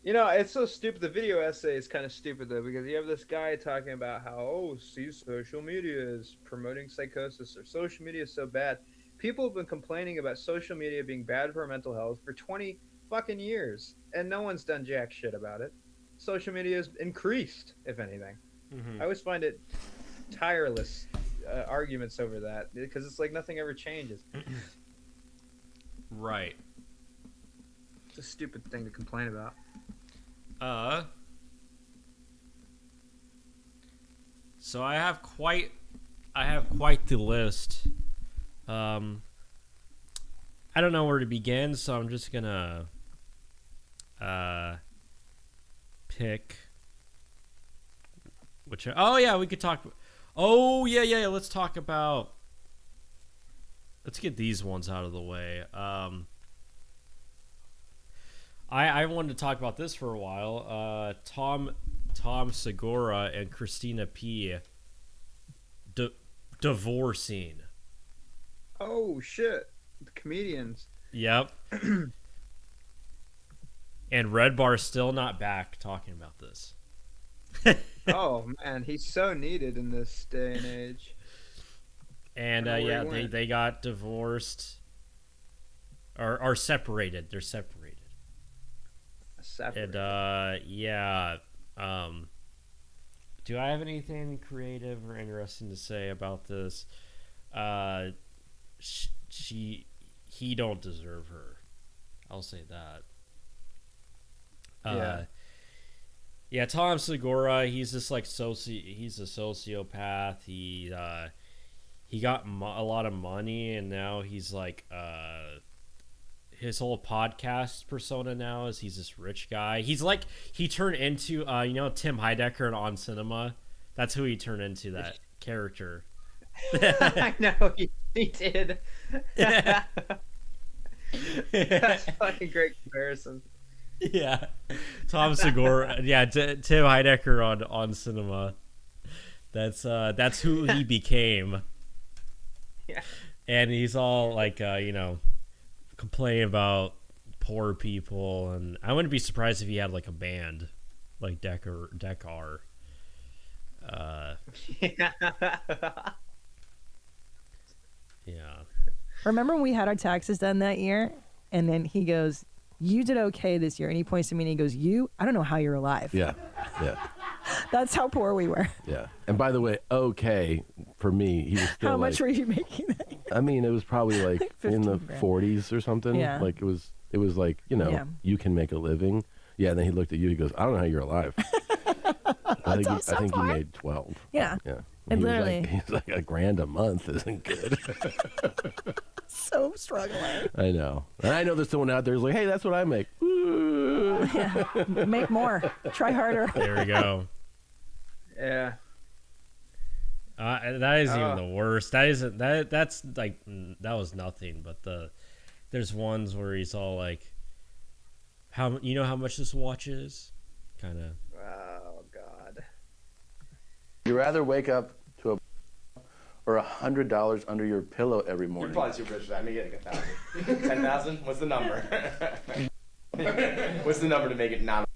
You know, it's so stupid. The video essay is kind of stupid though, because you have this guy talking about how, oh, see, social media is promoting psychosis, or social media is so bad. People have been complaining about social media being bad for our mental health for 20 fucking years, and no one's done jack shit about it. Social media has increased, if anything. I always find it tireless arguments over that, because it's like nothing ever changes. Right. It's a stupid thing to complain about. So I have quite the list. I don't know where to begin, so I'm just gonna pick which. Oh yeah, we could talk. Oh yeah. Let's talk about. Let's get these ones out of the way. I wanted to talk about this for a while. Tom Segura and Christina P. divorcing. Oh shit! The comedians. Yep. And Red Bar's still not back talking about this. Oh man, he's so needed in this day and age. And yeah, they got divorced or separated. They're separated. And yeah, do I have anything creative or interesting to say about this? He don't deserve her. I'll say that. Yeah, Tom Segura, he's just like he's a sociopath. He got a lot of money, and now he's like his whole podcast persona now is he's this rich guy. He's like, he turned into you know, Tim Heidecker on Cinema. That's who he turned into, that character. I know he did. That's a fucking great comparison. Yeah, Tom Segura. Yeah, Tim Heidecker on Cinema. That's who he became. Yeah, and he's all like, you know, complaining about poor people, and I wouldn't be surprised if he had like a band, like Deckar. Yeah. Remember when we had our taxes done that year, and then he goes, "You did okay this year," and he points to me and he goes, "You? I don't know how you're alive." Yeah. That's how poor we were. Yeah. And by the way, okay, for me, he was still How much like, were you making that year? I mean, it was probably like in the 40s or something. Yeah. Like it was like, you know, Yeah. you can make a living. Yeah. And then he looked at you. He goes, "I don't know how you're alive." I think he made 12. Yeah. Yeah. And he was literally, he's like $1,000 a month isn't good. so struggling. I know. And I know there's someone out there who's like, "Hey, that's what I make." Yeah. Make more. Try harder. There we go. Yeah. That isn't even the worst. That's like, that was nothing. But there's ones where he's all like, "How you know how much this watch is?" Kind of. Oh God. You rather wake up to a or $100 under your pillow every morning? You're probably too rich for that. I'm getting 1,000. 10,000? What's the number? What's the number to make it not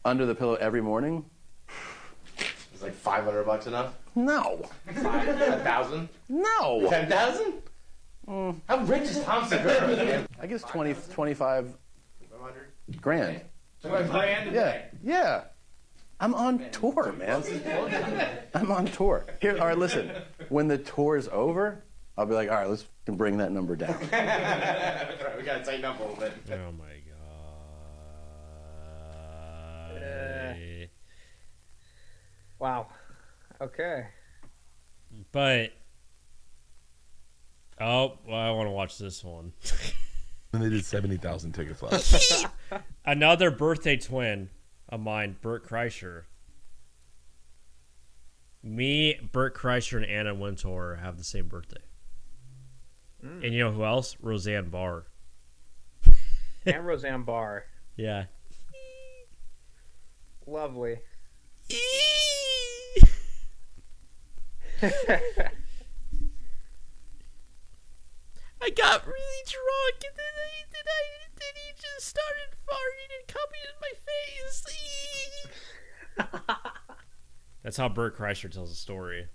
Under the pillow every morning? It's like $500 enough? No. 1,000? No. 10,000? How rich is Tom Segura? I guess 25 grand. 25 grand a Yeah. day. Yeah. I'm on tour, man. I'm on tour. Here, all right, listen. When the tour's over, I'll be like, all right, let's bring that number down. That's right, we gotta tighten up a little bit. Oh my god. Wow. Okay. But I want to watch this one. And they did 70,000 tickets last. Another birthday twin of mine, Bert Kreischer. Me, Bert Kreischer, and Anna Wintour have the same birthday. And you know who else? Roseanne Barr. And Roseanne Barr. Yeah. Lovely. I got really drunk and then then he just started farting and coming in my face. That's how Bert Kreischer tells a story.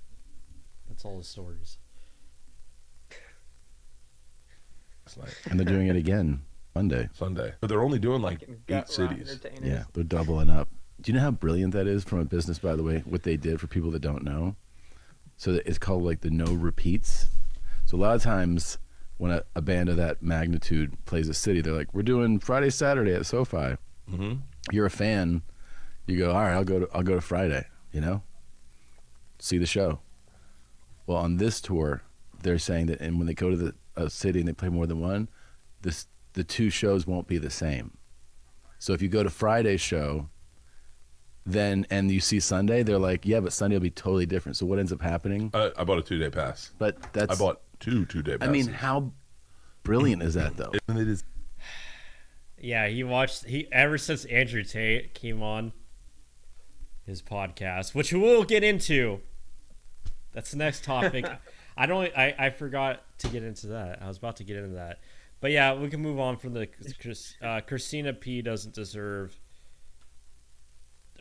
That's all his stories. And they're doing it again Monday. Sunday. But they're only doing like 8 cities. Yeah, they're doubling up. Do you know how brilliant that is from a business, by the way, what they did for people that don't know? So it's called like the no repeats. So a lot of times when a band of that magnitude plays a city, they're like, we're doing Friday, Saturday at SoFi. Mm-hmm. You're a fan. You go, all right, I'll go to Friday, you know, see the show. Well, on this tour, they're saying that, and when they go to a city and they play more than one, the two shows won't be the same. So if you go to Friday's show, and you see Sunday, they're like, yeah, but Sunday will be totally different. So what ends up happening? I bought a 2-day pass. But I bought two 2-day passes. I mean, how brilliant is that, though? And it is. Yeah, ever since Andrew Tate came on his podcast, which we'll get into. That's the next topic. I forgot to get into that. I was about to get into that. But yeah, we can move on from the Christina P doesn't deserve,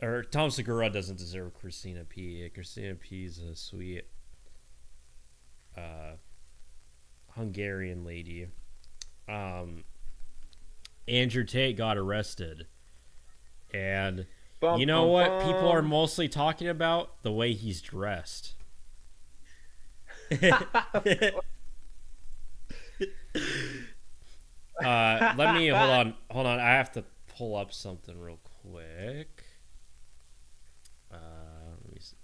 or Tom Segura doesn't deserve Christina P. Christina P is a sweet Hungarian lady. Andrew Tate got arrested. And you know what people are mostly talking about? The way he's dressed. Let me hold on. I have to pull up something real quick. Let me see.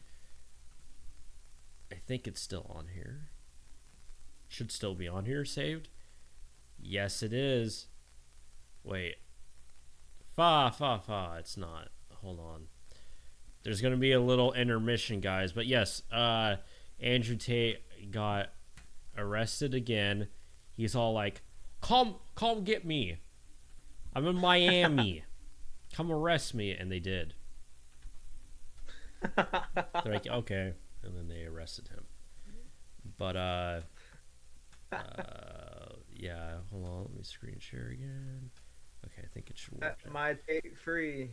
I think it's still on here. Should still be on here, saved. Yes, it is. Wait. It's not. Hold on. There's gonna be a little intermission, guys. But yes, Andrew Tate got arrested again. He's all like, come get me. I'm in Miami. Come arrest me. And they did. They're like, okay. And then they arrested him. But, yeah, hold on. Let me screen share again. Okay, I think it should work. Set my Tate free.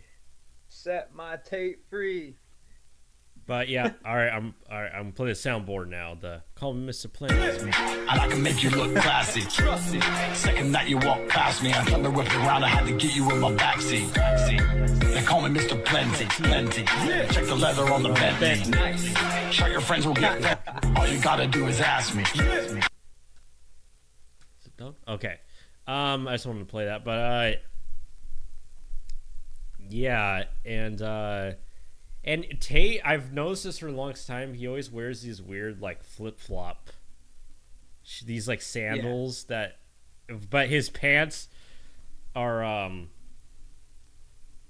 Set my Tate free. But yeah, all right. I'm playing the soundboard now. The call me Mr. Planet. And I can make you look classy. Trust it. Second night you walk past me, I come to whip you around. I had to get you in my backseat. They call me Mr. Plenty. Check the leather on the Bentley. Sure your friends will get that. All you gotta do is ask me. Is it done? Okay. I just wanted to play that, but yeah, and Tate, I've noticed this for the longest time. He always wears these weird, like, flip-flop, these, like, sandals that, but his pants are,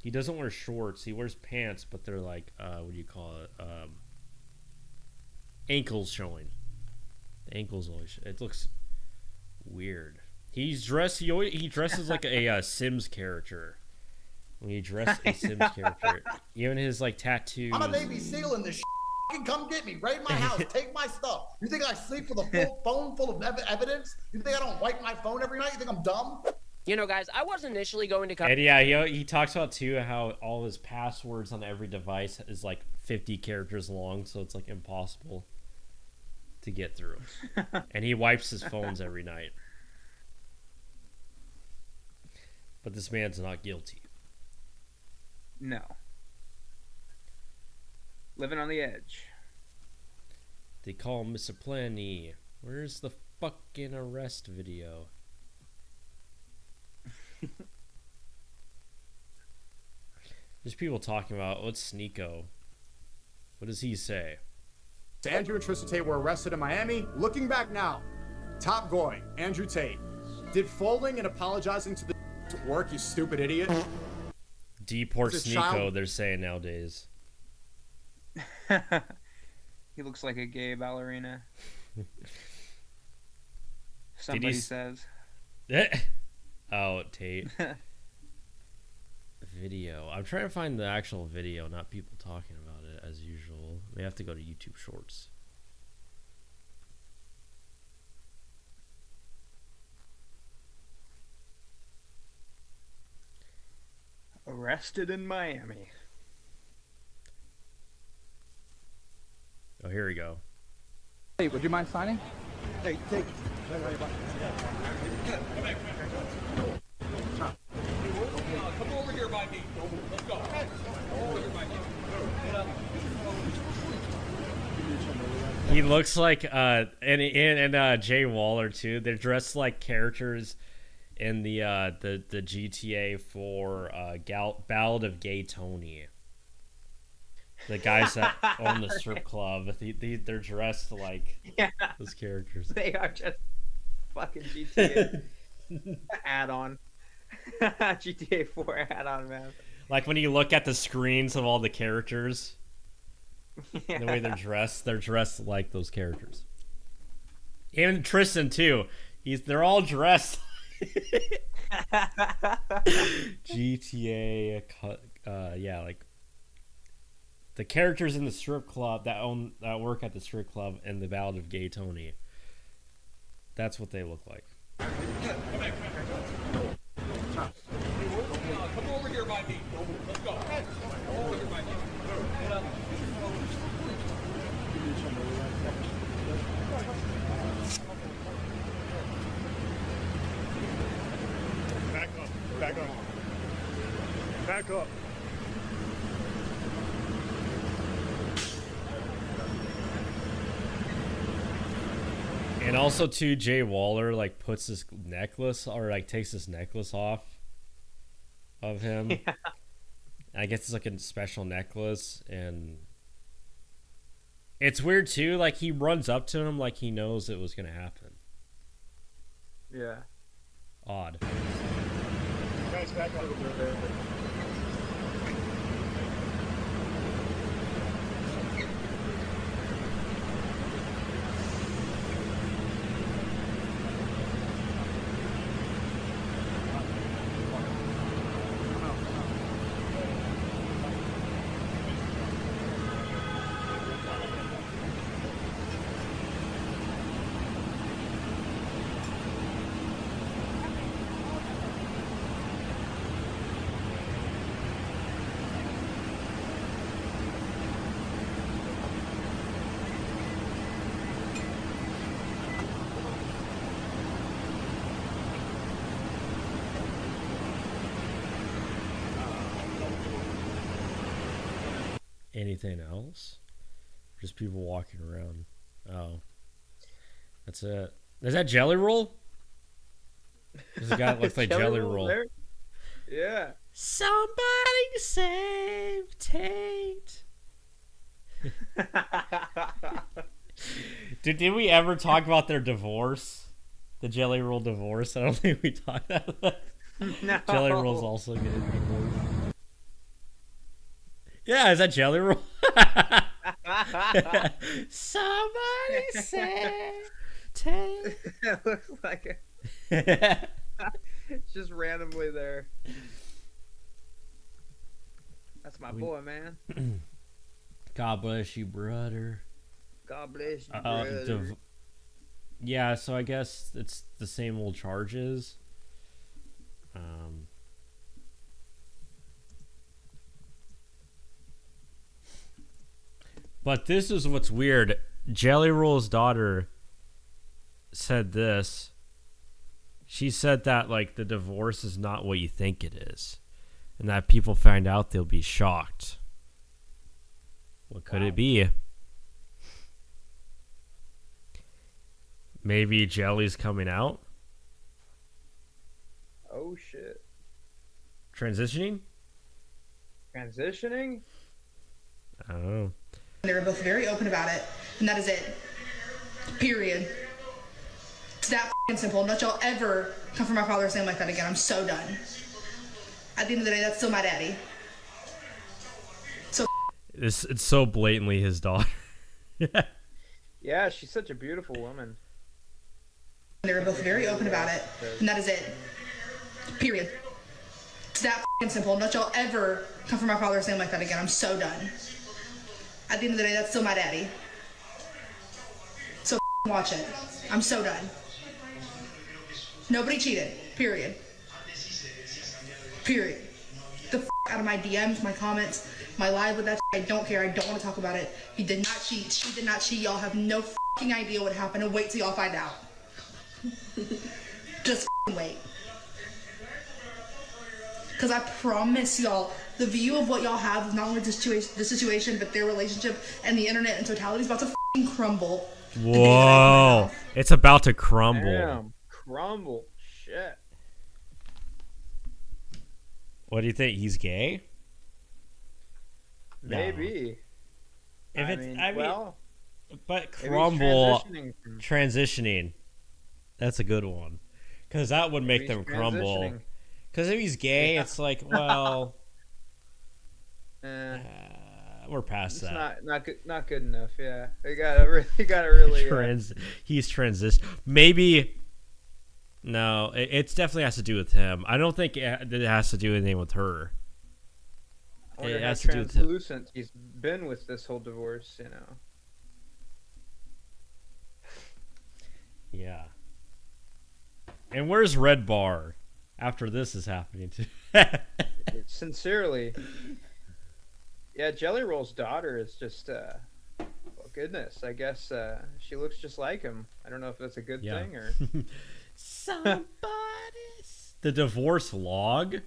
he doesn't wear shorts. He wears pants, but they're, like, what do you call it? Ankles showing. The ankles always, it looks weird. He dresses like a Sims character. When you dress a Sims character, even his like tattoos. I'm a Navy SEAL in this shit. Come get me. Raid my house. Take my stuff. You think I sleep with a full phone full of evidence? You think I don't wipe my phone every night? You think I'm dumb? You know, guys, I was initially going to come. And yeah, he talks about too how all his passwords on every device is like 50 characters long, so it's like impossible to get through. And he wipes his phones every night. But this man's not guilty. No. Living on the edge. They call him Mr. Plenty. Where's the fucking arrest video? There's people talking about, what's Sneeko? What does he say? Andrew and Tristan Tate were arrested in Miami. Looking back now, top going, Andrew Tate. Did folding and apologizing to the work, you stupid idiot? Deport Sneeko, they're saying nowadays. He looks like a gay ballerina. Somebody says. Oh, Tate. Video. I'm trying to find the actual video, not people talking about it as usual. We have to go to YouTube Shorts. Arrested in Miami. Oh, here we go. Hey, would you mind signing? Hey, take. Come over here by me. Let's go. Come over here by me. He looks like and Jay Waller too. They're dressed like characters in the GTA 4 Ballad of Gay Tony. The guys that own the strip club, they're dressed like those characters. They are just fucking GTA add-on. GTA 4 add-on, man. Like when you look at the screens of all the characters, the way they're dressed like those characters. And Tristan too. They're all dressed. GTA, yeah, like the characters in the strip club that work at the strip club and the Ballad of Gay Tony. That's what they look like. Come over here by me. Let's go. Come over here by me. Back up. Back up. Back up. And also too, Jay Waller like puts his necklace or like takes his necklace off of him. Yeah. I guess it's like a special necklace, and it's weird too. Like he runs up to him like he knows it was gonna happen. Yeah. Odd. Guys, back up. Anything else? Just people walking around. Oh, that's it. Is that Jelly Roll? There's a guy that looks like Jelly Roll. There? Yeah. Somebody save Tate. Did we ever talk about their divorce? The Jelly Roll divorce? I don't think we talked about that. No. Jelly Roll's also getting divorced. Yeah, is that Jelly Roll? Somebody say Tate. It looks like it. It's just randomly there. That's my boy, man. God bless you, brother. God bless you, brother. Yeah, so I guess it's the same old charges. But this is what's weird. Jelly Roll's daughter said this. She said that like the divorce is not what you think it is, and that people find out they'll be shocked. What could it be? Maybe Jelly's coming out? Oh shit. Transitioning? Transitioning? I don't know. They were both very open about it, and that is it. Period. It's that f***ing simple. Don't y'all ever come for my father's name like that again. I'm so done. At the end of the day, that's still my daddy. So it's so blatantly his daughter. Yeah, she's such a beautiful woman. They were both very open about it, and that is it. Period. It's that f***ing simple. Don't y'all ever come for my father's name like that again. I'm so done. At the end of the day, that's still my daddy. So watch it. I'm so done. Nobody cheated. Period. Period. The out of my DMs, my comments, my live with that I don't care. I don't want to talk about it. He did not cheat. She did not cheat. Y'all have no idea what happened, and wait till y'all find out. Just wait. Because I promise y'all, the view of what y'all have is not only the situation, but their relationship and the internet in totality is about to crumble. Whoa. It's about to crumble. Damn. Crumble. Shit. What do you think? He's gay? Maybe. No. If it's, well, but crumble, transitioning. That's a good one. Because that would make them crumble. Because if he's gay, it's like, well, we're past that. Not good enough. Yeah, you gotta really. He's transition. Maybe. No, it definitely has to do with him. I don't think it has to do anything with her. It has to do with him. He's been with this whole divorce, you know. Yeah. And where's Red Bar after this is happening too? Sincerely. Yeah, Jelly Roll's daughter is just well, goodness. I guess she looks just like him. I don't know if that's a good thing or somebody's the divorce vlog.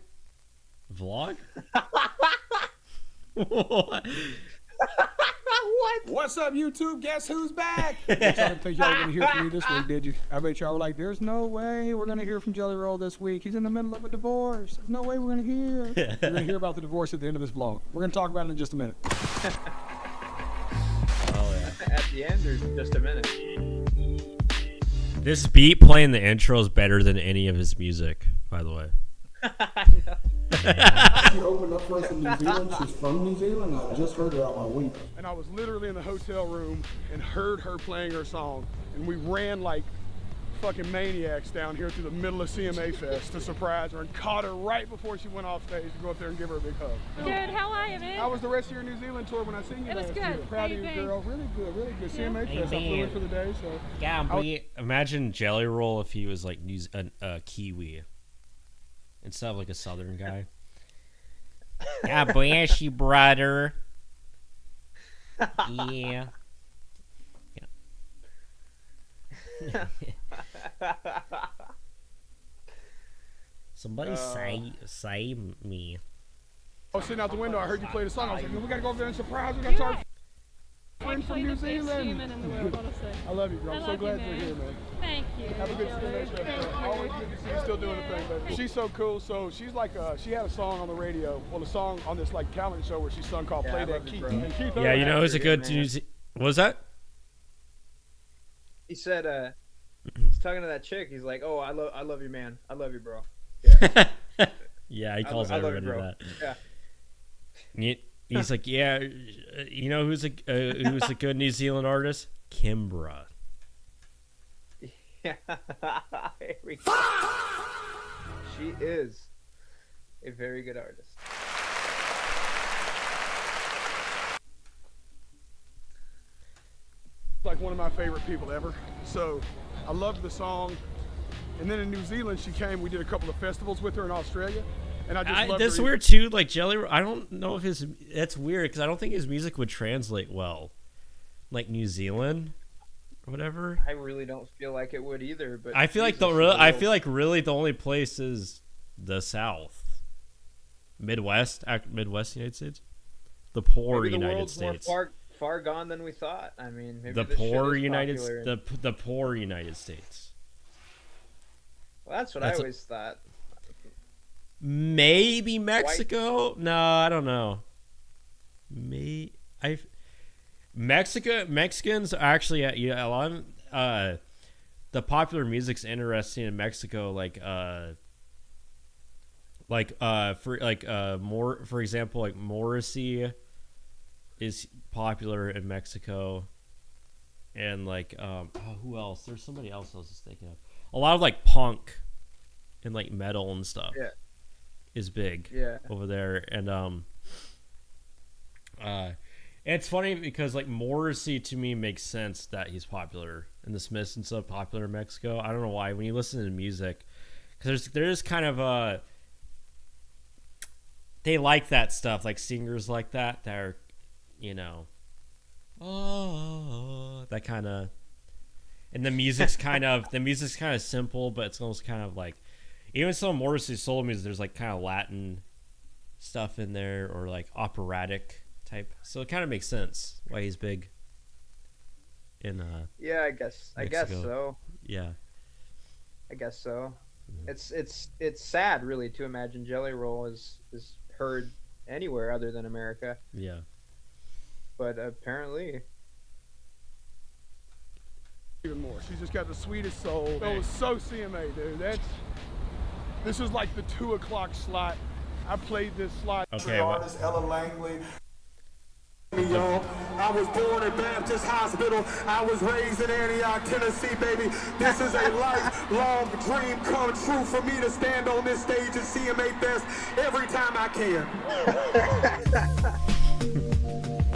What? What? What's up, YouTube? Guess who's back? I didn't think y'all were gonna hear from me this week, did you? I bet y'all were like, "There's no way we're gonna hear from Jelly Roll this week. He's in the middle of a divorce. There's no way we're gonna hear." We're gonna hear about the divorce at the end of this vlog. We're gonna talk about it in just a minute. Oh yeah. At the end, or just a minute. This beat playing the intro is better than any of his music, by the way. She opened up for us in New Zealand. She's from New Zealand. I just heard her out my week. And I was literally in the hotel room and heard her playing her song. And we ran like fucking maniacs down here through the middle of CMA Fest to surprise her and caught her right before she went off stage to go up there and give her a big hug. Good, how are you, man? How was the rest of your New Zealand tour when I seen you It was last good. year? Proud of you, Thank girl. Really good, really good. CMA Hey, Fest. I flew man. in for the day, so. Yeah, but imagine Jelly Roll if he was like Kiwi instead of like a Southern guy. God bless you, brother. Yeah. Somebody say me. I was sitting out the window. I heard you play the song. I was like, we gotta go over there and surprise. We gotta talk. Friend from New Zealand. I love you, girl. I'm so glad you're here, man. Thank you. Have a good CMA. Always good to see you still doing the thing, baby. She's so cool. So she's like, she had a song on the radio. Well, a song on this like calendar show where she sung called "Play That Keith." Yeah, you know who's a good What was that? He said, he's talking to that chick. He's like, "Oh, I love you, man. I love you, bro." Yeah, yeah, he calls everybody that. Yeah. He's like, yeah, you know who's a good New Zealand artist? Kimbra. Yeah, here we go. She is a very good artist. Like one of my favorite people ever. So I loved the song. And then in New Zealand, she came. We did a couple of festivals with her in Australia. And I just loved that's her. weird too. Like Jelly, I don't know if that's weird because I don't think his music would translate well, like New Zealand, or whatever. I really don't feel like it would either. But I feel like really the only place is the South, Midwest United States, the poor maybe the United world's States. More far gone than we thought. I mean, maybe the poor United States. Well, that's what I always thought. Maybe Mexico? No, I don't know. Mexicans actually, a lot of the popular music's interesting in Mexico. For example, like Morrissey is popular in Mexico, and who else? There's somebody else I was just thinking of. A lot of like punk and like metal and stuff. Yeah. Is big over there, and it's funny because like Morrissey to me makes sense that he's popular and the Smiths and stuff popular in Mexico. I don't know why when you listen to music, because there's kind of they like that stuff, like singers like that are, you know, that kind of, and the music's kind of simple, but it's almost kind of like, even some Morrissey soul music, there's like kind of Latin stuff in there, or like operatic type, so it kind of makes sense why he's big in yeah, I guess so. Yeah, I guess so. It's sad, really, to imagine Jelly Roll is heard anywhere other than America. Yeah. But apparently, even more. She's just got the sweetest soul. That was so CMA, dude. This is like the 2 o'clock slot. I played this slot. Okay. Artist Ella Langley. I was born at Baptist Hospital. I was raised in Antioch, Tennessee, baby. This is a lifelong dream come true for me to stand on this stage at CMA Fest every time I can.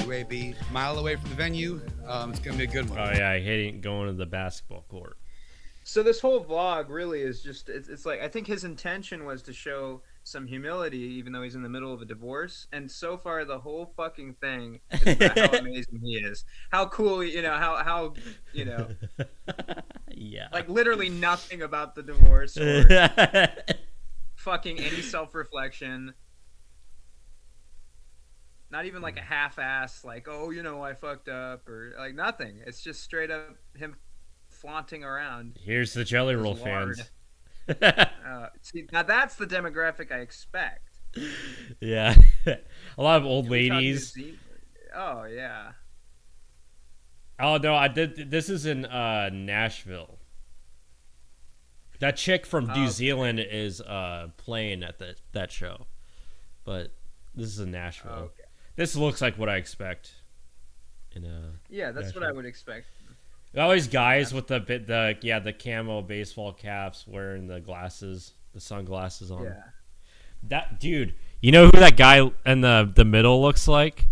UAB, mile away from the venue. It's gonna be a good one. Oh yeah, I hate going to the basketball court. So this whole vlog really is just, it's like, I think his intention was to show some humility, even though he's in the middle of a divorce. And so far, the whole fucking thing is about how amazing he is. How cool, you know, how you know. Yeah. Like literally nothing about the divorce or fucking any self-reflection. Not even like a half-ass, like, oh, you know, I fucked up, or like nothing. It's just straight up him flaunting around. Here's the Jelly Roll fans. See, now that's the demographic I expect. Yeah. A lot of old ladies. Oh, yeah. Oh, no, I did. This is in Nashville. That chick from New Zealand is playing at that show. But this is in Nashville. Okay. This looks like what I expect. Yeah, that's Nashville. what I would expect. Always guys with the camo baseball caps, wearing the glasses, the sunglasses on. Yeah. That dude, you know who that guy in the middle looks like?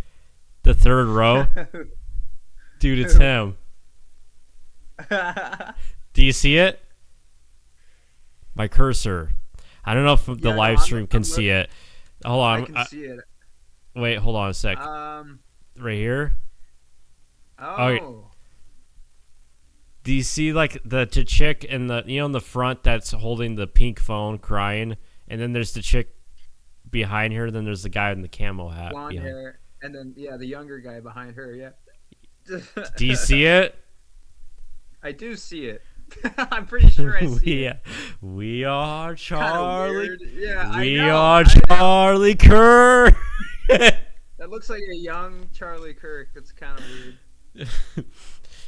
The third row? Dude, it's him. Do you see it? My cursor. I don't know if the live stream can see it. Hold on. I can see it. Wait, hold on a sec. Right here? Oh. Do you see like the chick in the in the front that's holding the pink phone crying, and then there's the chick behind her, then there's the guy in the camo hat. Blonde hair, and then the younger guy behind her, yeah. Do you see it? I do see it. I'm pretty sure I see it. We are Charlie. Yeah, we I know. are Charlie Kirk. That looks like a young Charlie Kirk. That's kind of weird.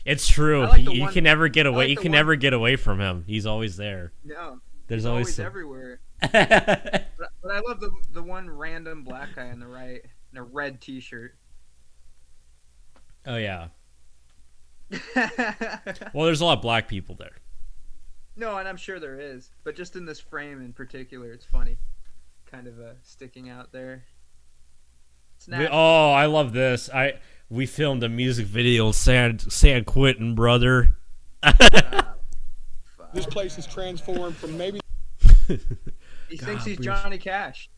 It's true. Like he can never get away. You can never get away from him. He's always there. No, there's he's always everywhere. but I love the one random black guy on the right in a red T-shirt. Oh yeah. Well, there's a lot of black people there. No, and I'm sure there is, but just in this frame in particular, it's funny, kind of sticking out there. I love this. We filmed a music video in San Quentin, brother. This place is transformed from maybe. He thinks he's Johnny Cash.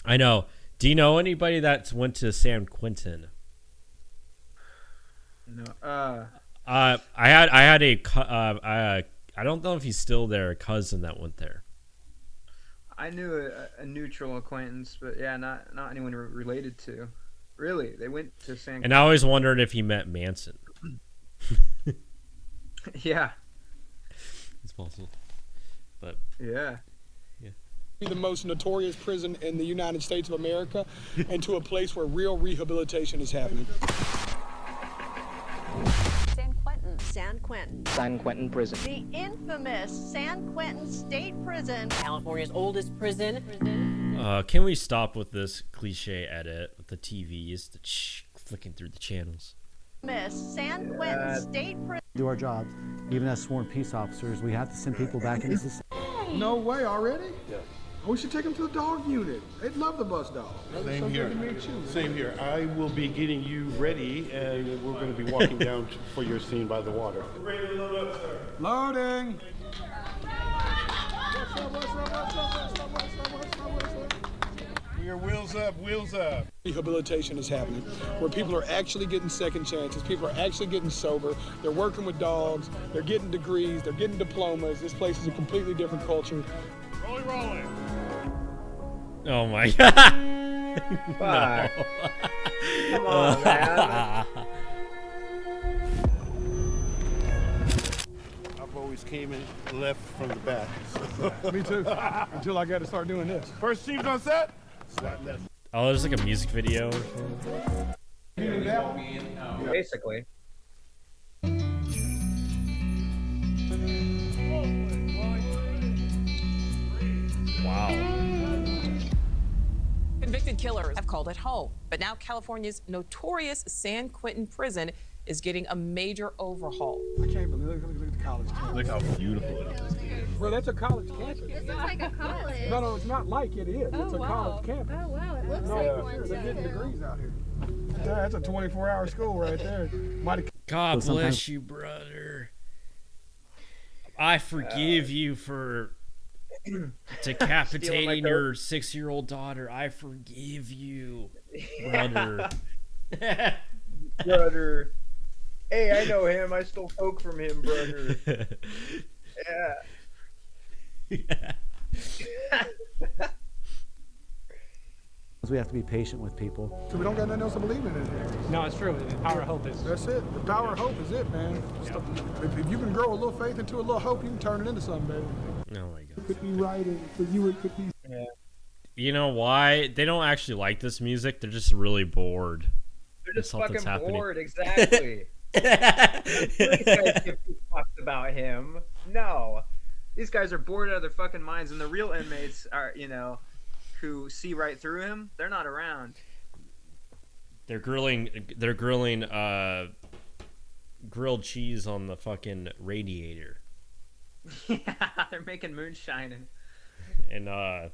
I know. Do you know anybody that went to San Quentin? No. I had I don't know if he's still there. A cousin that went there. I knew a neutral acquaintance, but yeah, not anyone related to. Really, they went to San Quentin. And I always wondered if he met Manson. Yeah. It's possible. But yeah. The most notorious prison in the United States of America, and to a place where real rehabilitation is happening. San Quentin. San Quentin Prison. The infamous San Quentin State Prison. California's oldest prison. Can we stop with this cliche edit with the TVs, flicking through the channels? Miss San Quentin State Prison. Do our job. Even as sworn peace officers, we have to send people back into society. No way, already? Yeah. We should take them to the dog unit. They'd love the bus dog. Same here. Same here. I will be getting you ready, and we're going to be walking down for your scene by the water. Ready to load up, sir. Loading. We are wheels up, wheels up. Rehabilitation is happening, where people are actually getting second chances. People are actually getting sober. They're working with dogs. They're getting degrees. They're getting diplomas. This place is a completely different culture. Rolling, rolling. Oh my god. Fuck. No. Come on, man. I've always came in left from the back. Me too. Until I got to start doing this. First team's on set. Oh, there's like a music video. Basically. Wow. Convicted killers have called it home, but now California's notorious San Quentin prison is getting a major overhaul. I can't believe look at the college campus. Look how beautiful it is. Bro, that's a college campus. This is like a college. No, it's not like it is. It's a college campus. Oh, wow. It looks No, like one. they're getting degrees out here. Yeah, that's a 24-hour school right there. God bless you, brother. I forgive you for decapitating your 6-year-old daughter. I forgive you, brother. Brother. Hey, I know him. I stole coke from him, brother. Yeah. We have to be patient with people. So we don't got nothing else to believe in here. No, it's true. The power of hope is. That's it. The power of hope is it, man. If you can grow a little faith into a little hope, you can turn it into something, baby. Oh my god. It could be writing for you. It could be. Yeah. You know why? They don't actually like this music. They're just really bored. They're just Something's fucking happening. bored, exactly. These guys give two fucks about him. No. These guys are bored out of their fucking minds, and the real inmates are, who see right through him, they're not around. They're grilling grilled cheese on the fucking radiator. Yeah, they're making moonshine and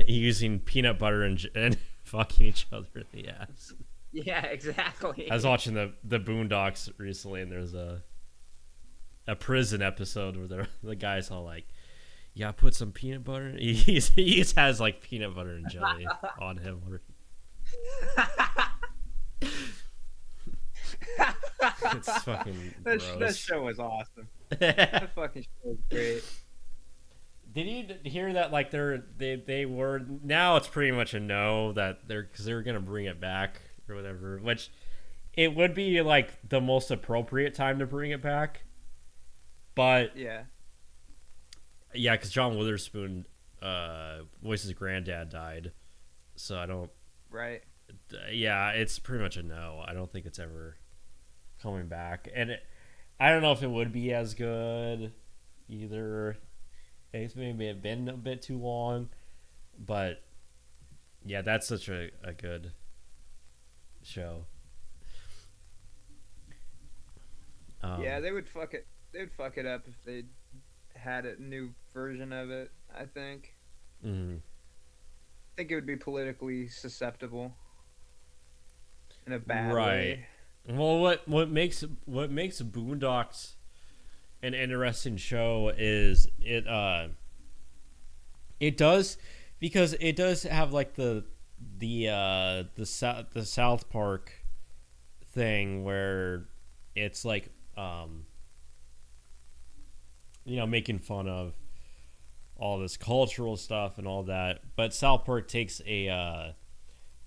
using peanut butter and fucking each other in the ass. Yeah, exactly. I was watching the Boondocks recently, and there's a prison episode where the guy's all like, "Yeah, put some peanut butter." He just has like peanut butter and jelly on him. It's fucking gross. That show was awesome. That fucking show was great. Did you hear that? Like they were now. It's pretty much a no that because they're gonna bring it back or whatever. Which it would be like the most appropriate time to bring it back. But yeah, because John Witherspoon voices granddad died, so I don't. Right. Yeah, it's pretty much a no. I don't think it's ever coming back, and I don't know if it would be as good either. It's maybe been a bit too long, but yeah, that's such a good show. Yeah, they would fuck it. They would fuck it up if they had a new version of it. I think. Mm-hmm. I think it would be politically susceptible in a bad right. way. Well, what makes Boondocks an interesting show is it does because it does have like the South Park thing where it's like making fun of all this cultural stuff and all that, but South Park takes a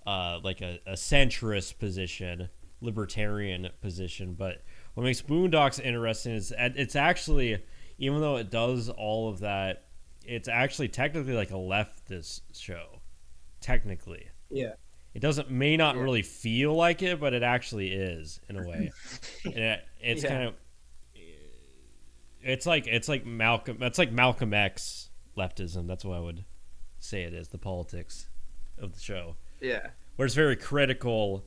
centrist position, libertarian position. But what makes Boondocks interesting is it's actually, even though it does all of that, it's actually technically like a leftist show. Technically, yeah. It may not really feel like it, but it actually is in a way. And it's kind of it's like Malcolm X leftism. That's what I would say it is, the politics of the show. Yeah. Where it's very critical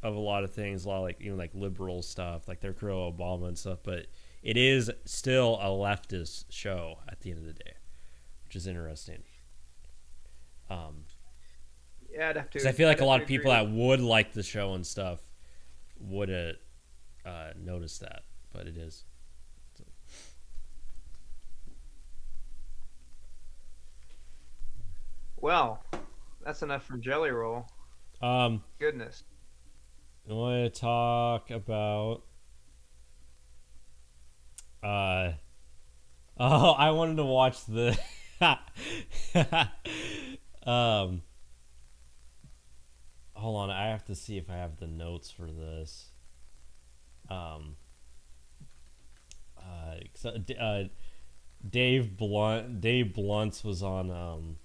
of a lot of things, a lot of like liberal stuff, like they're critical of Obama and stuff, but it is still a leftist show at the end of the day, which is interesting. Yeah, I'd have to. Because I feel like a lot of people that would like the show and stuff wouldn't notice that, but it is. So. Well, that's enough from Jelly Roll. Goodness. I want to talk about. Oh, I wanted to watch the. Hold on, I have to see if I have the notes for this. Dave Blunt's was on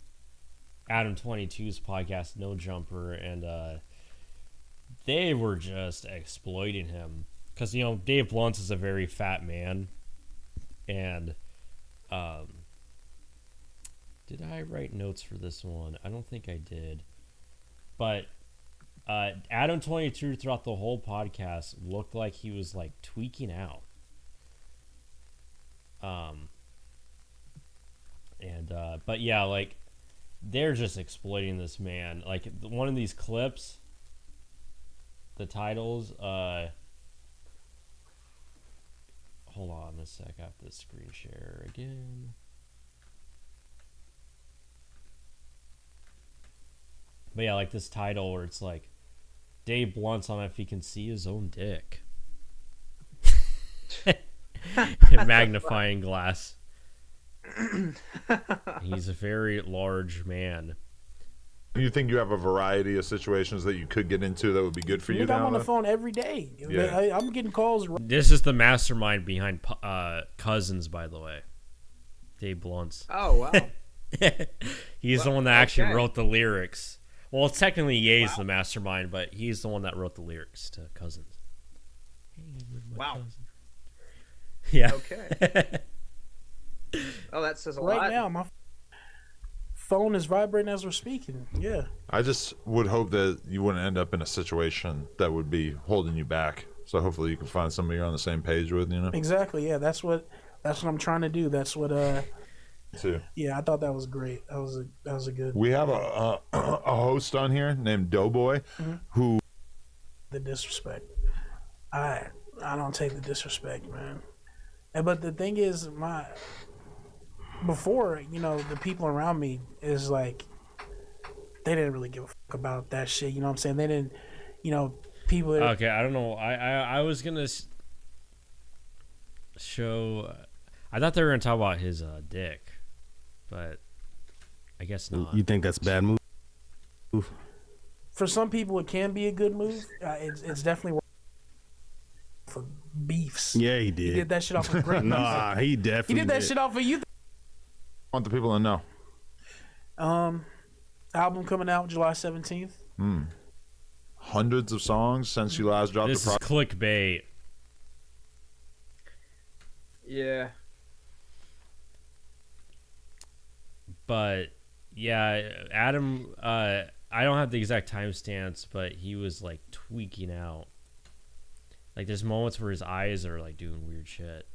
Adam 22's podcast No Jumper, and they were just exploiting him because Dave Blunt is a very fat man, and did I write notes for this one? I don't think I did, but Adam 22 throughout the whole podcast looked like he was like tweaking out. But yeah, like they're just exploiting this man. Like one of these clips, the titles, hold on a sec, I have to screen share again. But yeah, like this title where it's like Dave Blunt's on if he can see his own dick. Magnifying glass. He's a very large man. You think you have a variety of situations that you could get into that would be good for you? I'm on the phone every day. Yeah. I'm getting calls. This is the mastermind behind Cousins, by the way. Dave Blunt's. Oh, wow. He's the one that actually wrote the lyrics. Well, technically Ye's the mastermind, but he's the one that wrote the lyrics to Cousins. Wow. Cousin. Yeah. Okay. Oh, that says a lot. Right now, my phone is vibrating as we're speaking. Yeah. I just would hope that you wouldn't end up in a situation that would be holding you back. So hopefully you can find somebody you're on the same page with, Exactly. Yeah, that's what I'm trying to do. That's what too. Yeah, I thought that was great. That was a good. We have a host on here named Doughboy who the disrespect. I don't take the disrespect, man. But the thing is, before, the people around me is like, they didn't really give a fuck about that shit. You know what I'm saying? They didn't, people. Okay, I don't know. I was gonna show. I thought they were gonna talk about his dick, but I guess not. You think that's a bad move? For some people, it can be a good move. It's definitely for beefs. Yeah, he did. He did that shit off of great music. Nah, he definitely He did that shit off of you. I want the people to know. Album coming out July 17th. Hundreds of songs since you last dropped this the is clickbait. Yeah. But yeah, Adam, I don't have the exact timestamps, but he was like tweaking out. Like there's moments where his eyes are like doing weird shit.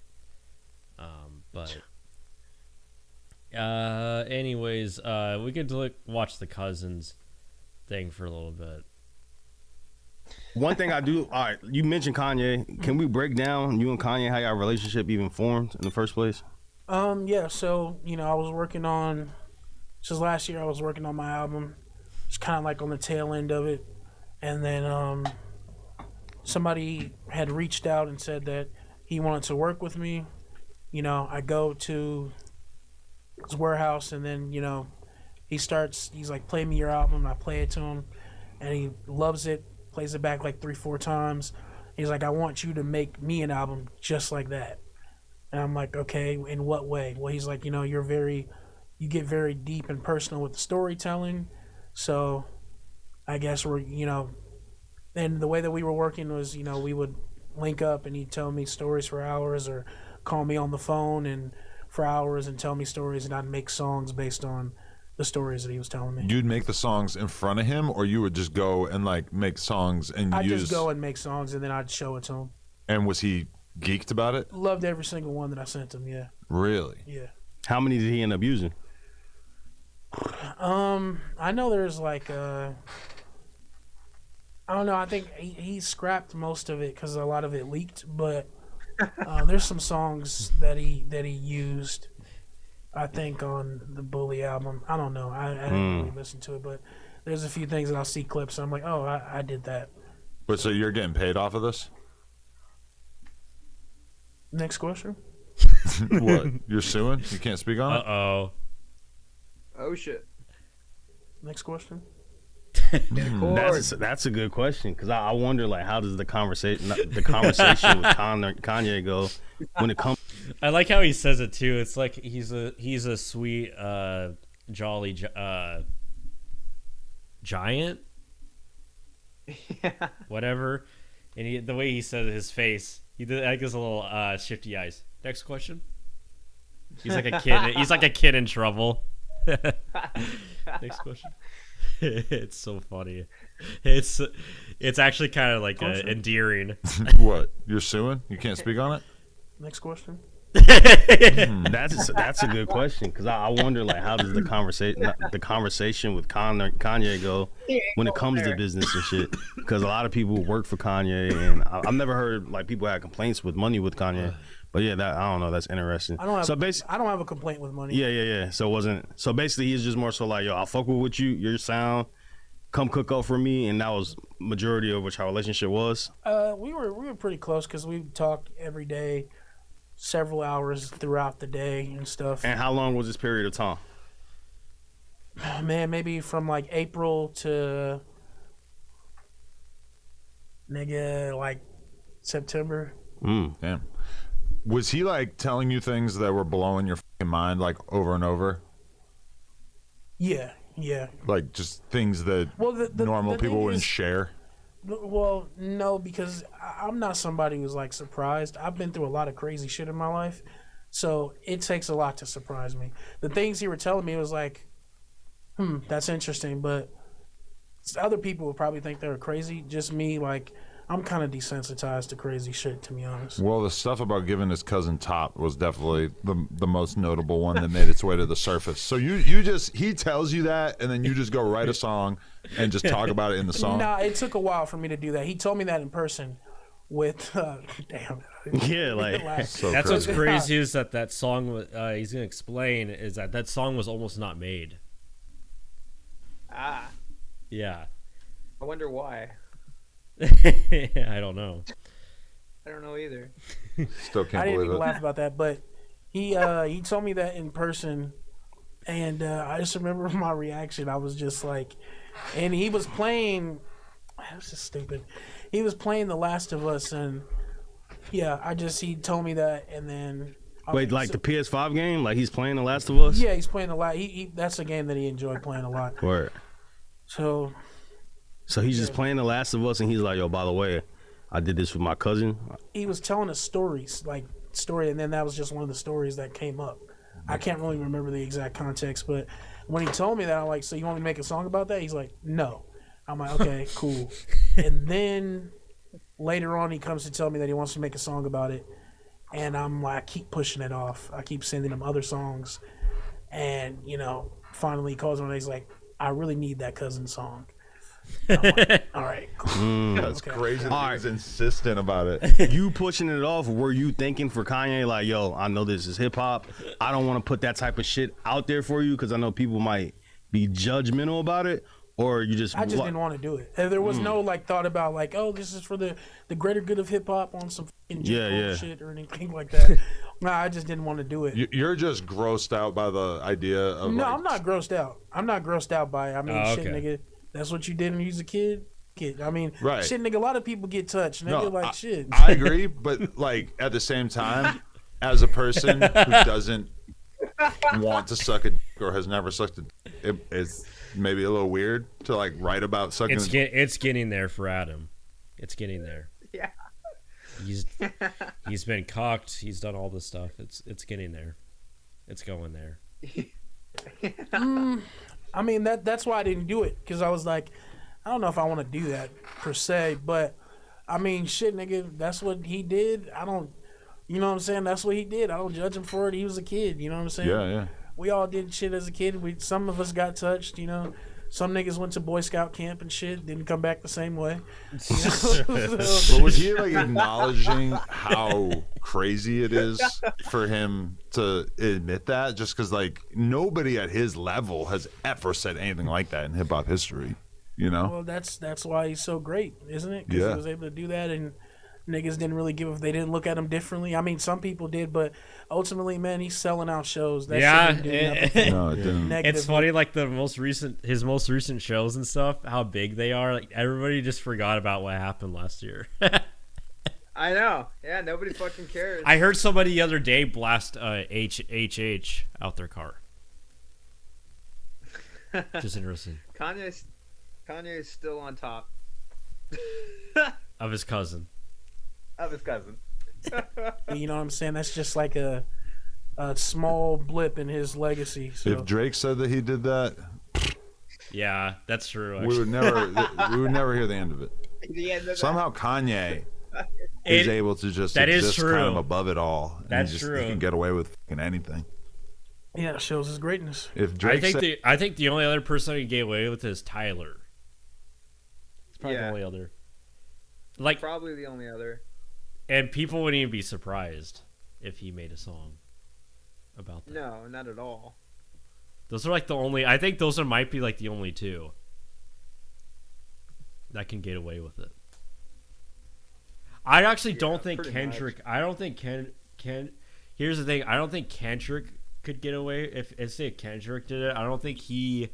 Anyways, we could watch the Cousins thing for a little bit. One thing I do, all right, you mentioned Kanye. Can we break down you and Kanye, how your relationship even formed in the first place? Yeah, so, I was working on, just last year I was working on my album. It's kind of like on the tail end of it. And then somebody had reached out and said that he wanted to work with me. I go to his warehouse and then, he's like, play me your album. And I play it to him and he loves it, plays it back like 3-4 times. He's like, I want you to make me an album just like that. And I'm like, okay, in what way? Well, he's like, you get very deep and personal with the storytelling. So I guess and the way that we were working was, we would link up and he'd tell me stories for hours or call me on the phone and for hours and tell me stories, and I'd make songs based on the stories that he was telling me. You'd make the songs in front of him, or you would just go and like make songs and I'd just go and make songs and then I'd show it to him. And was he geeked about it? Loved every single one that I sent him, yeah. Really? Yeah. How many did he end up using? I know there's like I don't know. I think he scrapped most of it because a lot of it leaked. But there's some songs that he used. I think on the Bully album. I don't know. I didn't really listen to it, but there's a few things that I'll see clips. And I'm like, oh, I did that. But so you're getting paid off of this? Next question. What? You're suing? You can't speak on it? Uh-oh. Oh, shit. Next question. That's a good question because I wonder like how does the conversation with Kanye go when it comes. I like how he says it too. It's like he's a sweet jolly giant, yeah, whatever. And the way he says it, his face, he did like his little shifty eyes. Next question. He's like a kid. He's like a kid in trouble. Next question. It's so funny. It's actually kind of like endearing. What? You're suing? You can't speak on it? Next question. That's a good question because I wonder like how does the conversation with Kanye go when it comes to business and shit, because a lot of people work for Kanye and I've never heard like people had complaints with money with Kanye, but yeah, that I don't know, that's interesting. I don't have a complaint with money. Yeah. So basically he's just more so like, yo, I'll fuck with you, your sound, come cook up for me, and that was majority of which our relationship was. We were pretty close because we talked every day, several hours throughout the day and stuff. And how long was this period of time? Man, maybe from like April to like September. Damn. Was he like telling you things that were blowing your fucking mind like over and over? Yeah. Like just things that normal people wouldn't share? Well, no, because I'm not somebody who's like surprised. I've been through a lot of crazy shit in my life, so it takes a lot to surprise me. The things he were telling me was like, that's interesting, but other people would probably think they were crazy. Just me, like, I'm kind of desensitized to crazy shit, to be honest. Well, the stuff about giving his cousin top was definitely the most notable one that made its way to the surface. So he tells you that, and then you just go write a song and just talk about it in the song? Nah, it took a while for me to do that. He told me that in person with, damn. Yeah, like, that's what's crazy is that song, he's going to explain, is that song was almost not made. Ah. Yeah. I wonder why. I don't know. I don't know either. Still can't I didn't believe even it. laugh about that, but he told me that in person, and I just remember my reaction. I was just like, and he was playing. That was just stupid. He was playing The Last of Us, and yeah, he told me that, and then. Wait, like the PS5 game? Like he's playing The Last of Us? Yeah, he's playing a lot. That's a game that he enjoyed playing a lot. Word. So he's just playing The Last of Us, and he's like, yo, by the way, I did this with my cousin. He was telling us stories, and then that was just one of the stories that came up. I can't really remember the exact context, but when he told me that, I'm like, so you want me to make a song about that? He's like, no. I'm like, okay, cool. And then later on, he comes to tell me that he wants to make a song about it, and I'm like, I keep pushing it off. I keep sending him other songs, and finally he calls me and he's like, I really need that cousin song. I'm like, all right, cool. That's crazy. All He's insistent about it. You pushing it off, were you thinking for Kanye, like, yo, I know this is hip hop. I don't want to put that type of shit out there for you because I know people might be judgmental about it? Or you just... I just didn't want to do it. There was no thought about like, oh, this is for the greater good of hip hop on some fucking shit or anything like that. No, I just didn't want to do it. You're just grossed out by the idea of... No, I'm not grossed out. I'm not grossed out by it. I mean, shit, okay. nigga, that's what you did when you was a kid. I mean, Right. shit, nigga, a lot of people get touched. Nigga, No, shit. I agree, but like at the same time, as a person who doesn't want to suck a dick or has never sucked a dick, it's maybe a little weird to like write about sucking a dick. It's getting there for Adam. It's getting there. Yeah. He's been cocked. He's done all this stuff. It's getting there. It's going there. I mean, that's why I didn't do it, because I was like, I don't know if I want to do that per se, but I mean, shit, nigga, that's what he did. I don't, you know what I'm saying? That's what he did. I don't judge him for it. He was a kid, you know what I'm saying? Yeah. We all did shit as a kid. Some of us got touched, Some niggas went to Boy Scout camp and shit, didn't come back the same way. But was he like acknowledging how crazy it is for him to admit that, just because like nobody at his level has ever said anything like that in hip hop history, you know? Well, that's why he's so great, isn't it? Because Yeah. he was able to do that, and niggas didn't really give. They didn't look at him differently. I mean, some people did, but ultimately, man, he's selling out shows. That shit didn't do nothing. No, it didn't. It's funny, like his most recent shows and stuff, how big they are. Like everybody just forgot about what happened last year. I know. Yeah, nobody fucking cares. I heard somebody the other day blast HHH out their car. Just interesting. Kanye's still on top Of his cousin. of his cousin. You know what I'm saying? That's just like a small blip in his legacy. So. If Drake said that he did that, Yeah, that's true. we would never hear the end of it. The end of Somehow Kanye is able to just that is exist true. kind of above it all. And That's he true. He can get away with fucking anything. Yeah, it shows his greatness. If Drake I think the only other person I can get away with is Tyler. It's probably the Yeah. only other. Like, Probably the only other. and people wouldn't even be surprised if he made a song about that. No, not at all. Those are like the only. I think those might be like the only two that can get away with it. I actually don't think pretty Kendrick. I don't think Ken. Here's the thing. I don't think Kendrick could get away if say Kendrick did it. I don't think he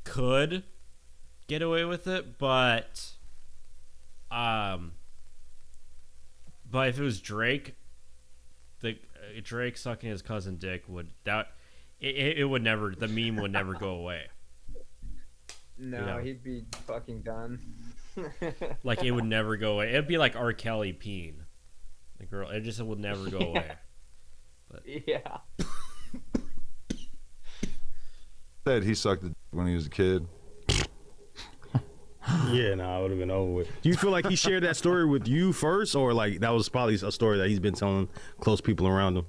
could get away with it. But if it was Drake, Drake sucking his cousin dick it would never. The meme would never go away. No, You know. he'd be fucking done. Like it would never go away. It'd be like R. Kelly peeing. The girl, it would never go away. But Yeah. said he sucked it when he was a kid. Yeah, nah, it would have been over with. Do you feel like he shared that story with you first, or like that was probably a story that he's been telling close people around him?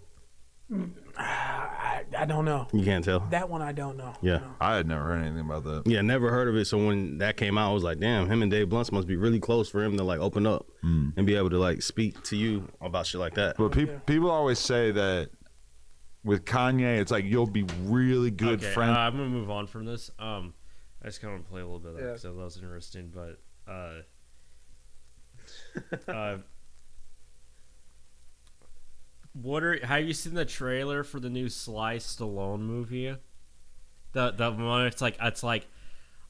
I don't know. You can't tell. That one I don't know. Yeah, I had never heard anything about that. Yeah, never heard of it. So when that came out, I was like, damn, him and Dave Blunts must be really close for him to like open up and be able to like speak to you about shit like that. But people always say that with Kanye, it's like you'll be really good okay, friends. I'm gonna move on from this. I just kind of want to play a little bit of that Yeah. because that was interesting. But have you seen the trailer for the new Sly Stallone movie? The one it's like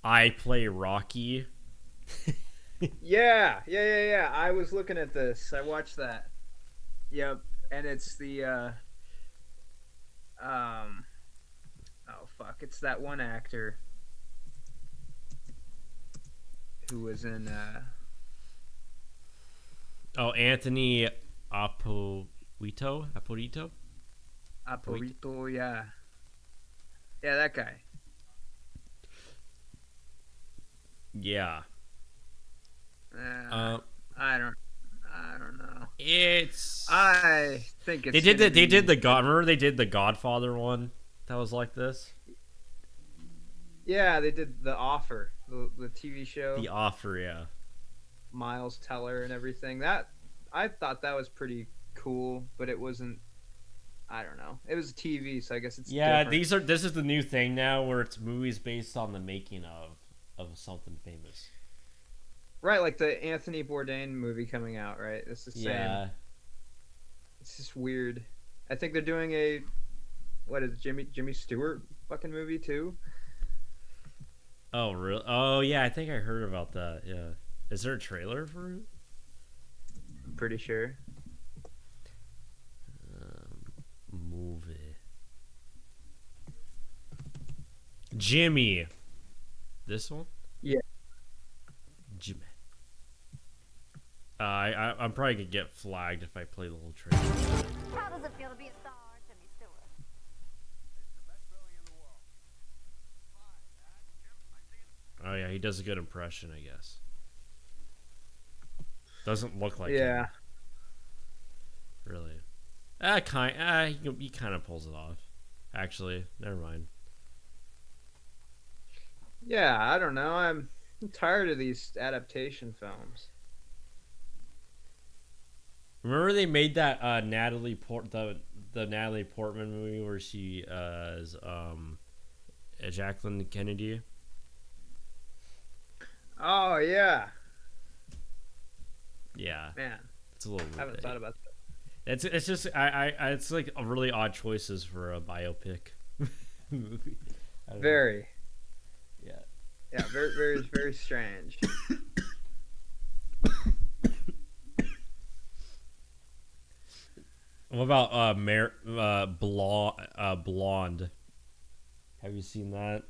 I play Rocky. Yeah. I was looking at this. I watched that. Yep, and it's the oh fuck, it's that one actor who was in Anthony Apolito. Apolito, yeah. Yeah, that guy. Yeah. I don't know. It's. I think it's. Remember they did the Godfather one that was like this. Yeah, they did The Offer, the TV show. The Offer, yeah. Miles Teller and everything. That I thought that was pretty cool, but it wasn't. I don't know. It was TV, so I guess it's different. This is the new thing now where it's movies based on the making of something famous. Right, like the Anthony Bourdain movie coming out, right? It's the same. Yeah. It's just weird. I think they're doing Jimmy Stewart fucking movie too. Oh really? Oh yeah, I think I heard about that. Yeah. Is there a trailer for it? I'm pretty sure. Movie. Jimmy. This one? Yeah. Jimmy. I'm probably gonna get flagged if I play the whole trailer. How does it feel to be a star, Jimmy Stewart? Oh yeah, he does a good impression, I guess. Doesn't look like Yeah. him. Really. He kind of pulls it off. Actually, never mind. Yeah, I don't know. I'm tired of these adaptation films. Remember they made that the Natalie Portman movie where she is Jacqueline Kennedy. Oh yeah. Yeah. Man. It's a little weird. I haven't thought about that. It's just it's like a really odd choices for a biopic movie. Very. Yeah. Yeah, very very very strange. What about Blonde? Have you seen that?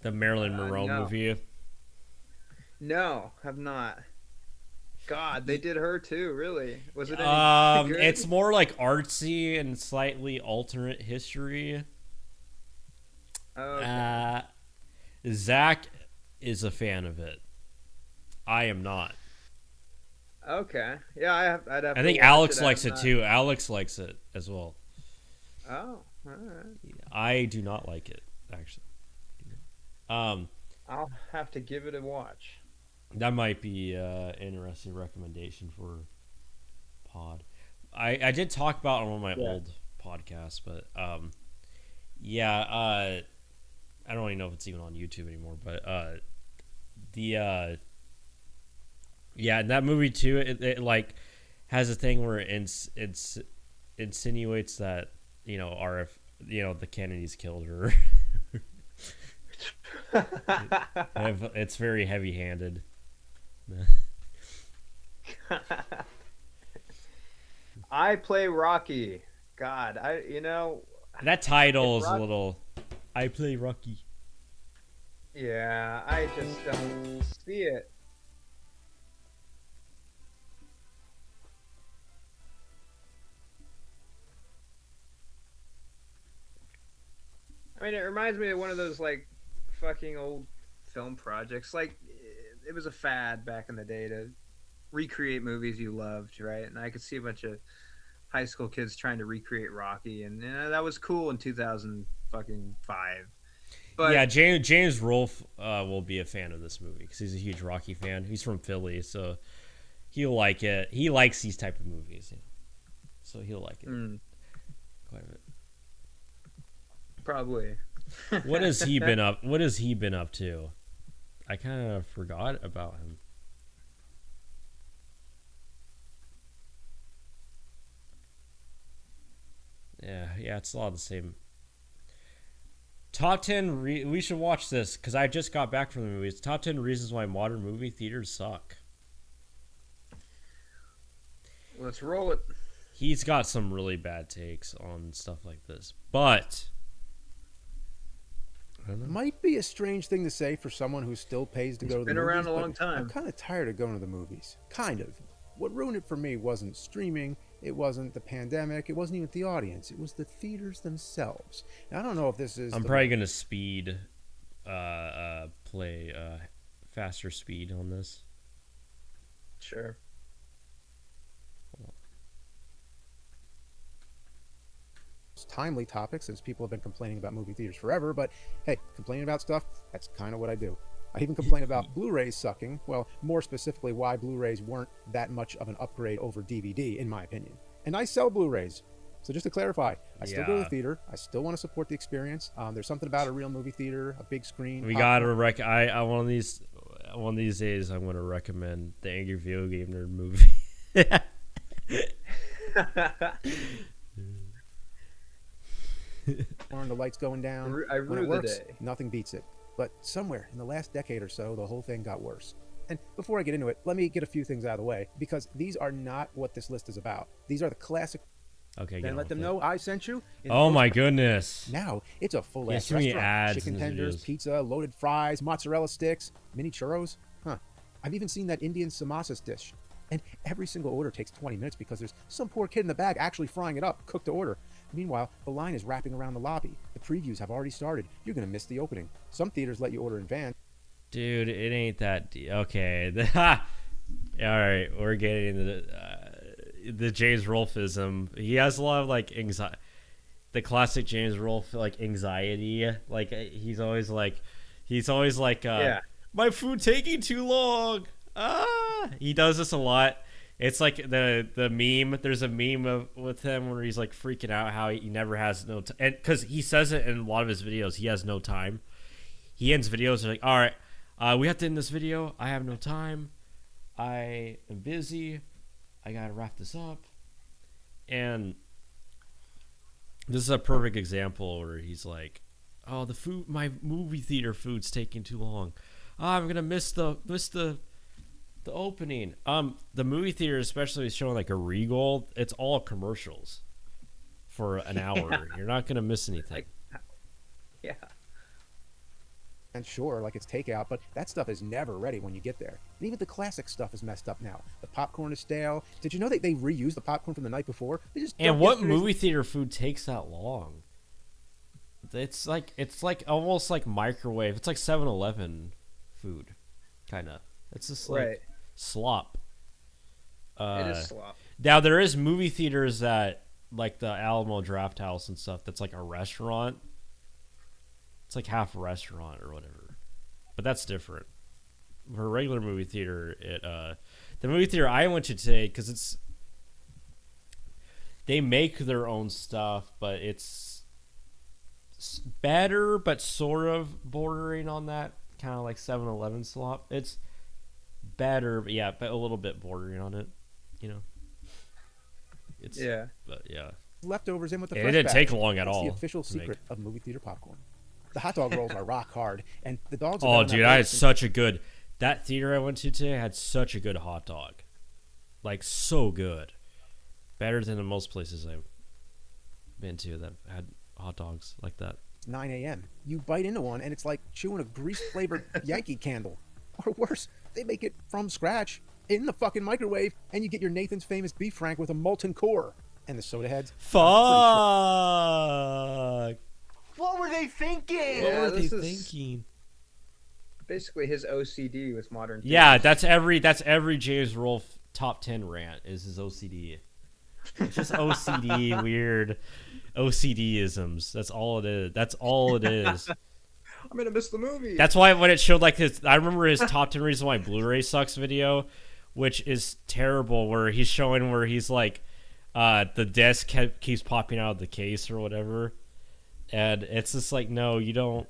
The Marilyn Monroe no. movie. No, have not. God, they did her too. Really? Was it any good? It's more like artsy and slightly alternate history. Okay. Zach is a fan of it. I am not. Okay. Yeah, I'd have. I think Alex likes it too. Alex likes it as well. Oh, all right. I do not like it actually. I'll have to give it a watch. That might be an interesting recommendation for pod. I did talk about it on one of my old podcasts, but I don't even know if it's even on YouTube anymore. But in that movie too, it like has a thing where it insinuates that the Kennedys killed her. It's very heavy-handed. I play Rocky. God, that title is a little. I play Rocky. Yeah, I just don't see it. I mean, it reminds me of one of those like fucking old film projects. Like, it was a fad back in the day to recreate movies you loved, right? And I could see a bunch of high school kids trying to recreate Rocky, and that was cool in 2005. But yeah, James Rolfe will be a fan of this movie because he's a huge Rocky fan. He's from Philly, so he'll like it. He likes these type of movies, so he'll like it quite a bit. Probably. What has he been up? What has he been up to? I kind of forgot about him. Yeah, it's a lot of the same. Top 10. We should watch this because I just got back from the movies. Top 10 reasons why modern movie theaters suck. Let's roll it. He's got some really bad takes on stuff like this, but might be a strange thing to say for someone who still pays to go to the movies. Been around a long time. I'm kind of tired of going to the movies. Kind of. What ruined it for me wasn't streaming. It wasn't the pandemic. It wasn't even the audience. It was the theaters themselves. Now, I don't know if this is. I'm probably gonna speed, play faster speed on this. Sure. Timely topic since people have been complaining about movie theaters forever, but hey, complaining about stuff, that's kind of what I do. I even complain about Blu-rays sucking. Well, more specifically, why Blu-rays weren't that much of an upgrade over DVD, in my opinion. And I sell Blu-rays. So just to clarify, I still go to the theater. I still want to support the experience. There's something about a real movie theater, a big screen. We gotta I one of these days I'm gonna recommend the Angry Video Game Nerd movie. The lights going down. I when it rue works, the day. nothing beats it. But somewhere in the last decade or so, the whole thing got worse. And before I get into it, let me get a few things out of the way, because these are not what this list is about. These are the classic. Okay, then let them know I sent you. Oh my goodness! Now it's a full ass so many restaurant. ads Chicken in tenders, videos. pizza, loaded fries, mozzarella sticks, mini churros. Huh. I've even seen that Indian samosas dish. And every single order takes 20 minutes because there's some poor kid in the back actually frying it up, cooked to order. Meanwhile, the line is wrapping around the lobby. The previews have already started. You're going to miss the opening. Some theaters let you order in advance. Dude, it ain't that okay. All right, we're getting into the James Rolfism. He has a lot of like anxiety, the classic James Rolfe like anxiety. Like he's always like, yeah, my food taking too long. He does this a lot. It's like the meme. There's a meme with him where he's like freaking out how he never has no time, and because he says it in a lot of his videos, he has no time. He ends videos like, "All right, we have to end this video. I have no time. I am busy. I gotta wrap this up." And this is a perfect example where he's like, "Oh, the food, my movie theater food's taking too long. Oh, I'm gonna miss the opening." The movie theater, especially, is showing like a Regal. It's all commercials for an hour. You're not gonna miss anything. Yeah. And sure, like it's takeout, but that stuff is never ready when you get there. And even the classic stuff is messed up now. The popcorn is stale. Did you know that they reuse the popcorn from the night before? They just And what movie theater food takes that long? It's like almost like microwave. It's like 7-Eleven food, kind of. It's just like slop. It is slop. Now there is movie theaters that like the Alamo Draft House and stuff. That's like a restaurant. It's like half a restaurant or whatever, but that's different. For a regular movie theater, the movie theater I went to today, because they make their own stuff, but it's better, but sort of bordering on that kind of like 7-Eleven slop. It's better, but yeah, but a little bit bordering on it, you know. It's but yeah. Leftovers in with the It fresh didn't batch. take long at That's all the official to make. secret of movie theater popcorn. The hot dog rolls are rock hard, and the dogs. Oh, dude, I had such a good. That theater I went to today had such a good hot dog, like so good, better than in most places I've been to that had hot dogs like that. 9 a.m. You bite into one, and it's like chewing a grease-flavored Yankee candle. Or worse, they make it from scratch in the fucking microwave, and you get your Nathan's Famous Beef Frank with a molten core. And the soda heads. Fuck. What were they thinking? What were they thinking? Basically, his OCD with modern. Yeah, that's every James Rolfe top 10 rant is his OCD. It's just OCD, weird OCD-isms. That's all it is. That's all it is. I'm gonna miss the movie. That's why when it showed like his, I remember his top 10 reasons why Blu-ray sucks video, which is terrible, where he's showing where he's like, the disc keeps popping out of the case or whatever, and it's just like, no, you don't.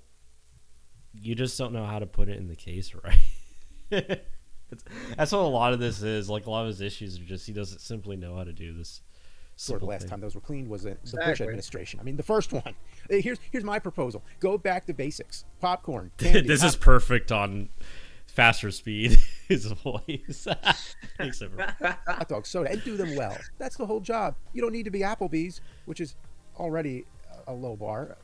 You just don't know how to put it in the case right. That's what a lot of this is. Like a lot of his issues are just he doesn't simply know how to do this. Sort of the last time those were cleaned was the Bush administration. I mean, the first one. Here's my proposal. Go back to basics. Popcorn, candy. This is perfect on faster speed. His voice. Hot dog, soda, and do them well. That's the whole job. You don't need to be Applebee's, which is already a low bar.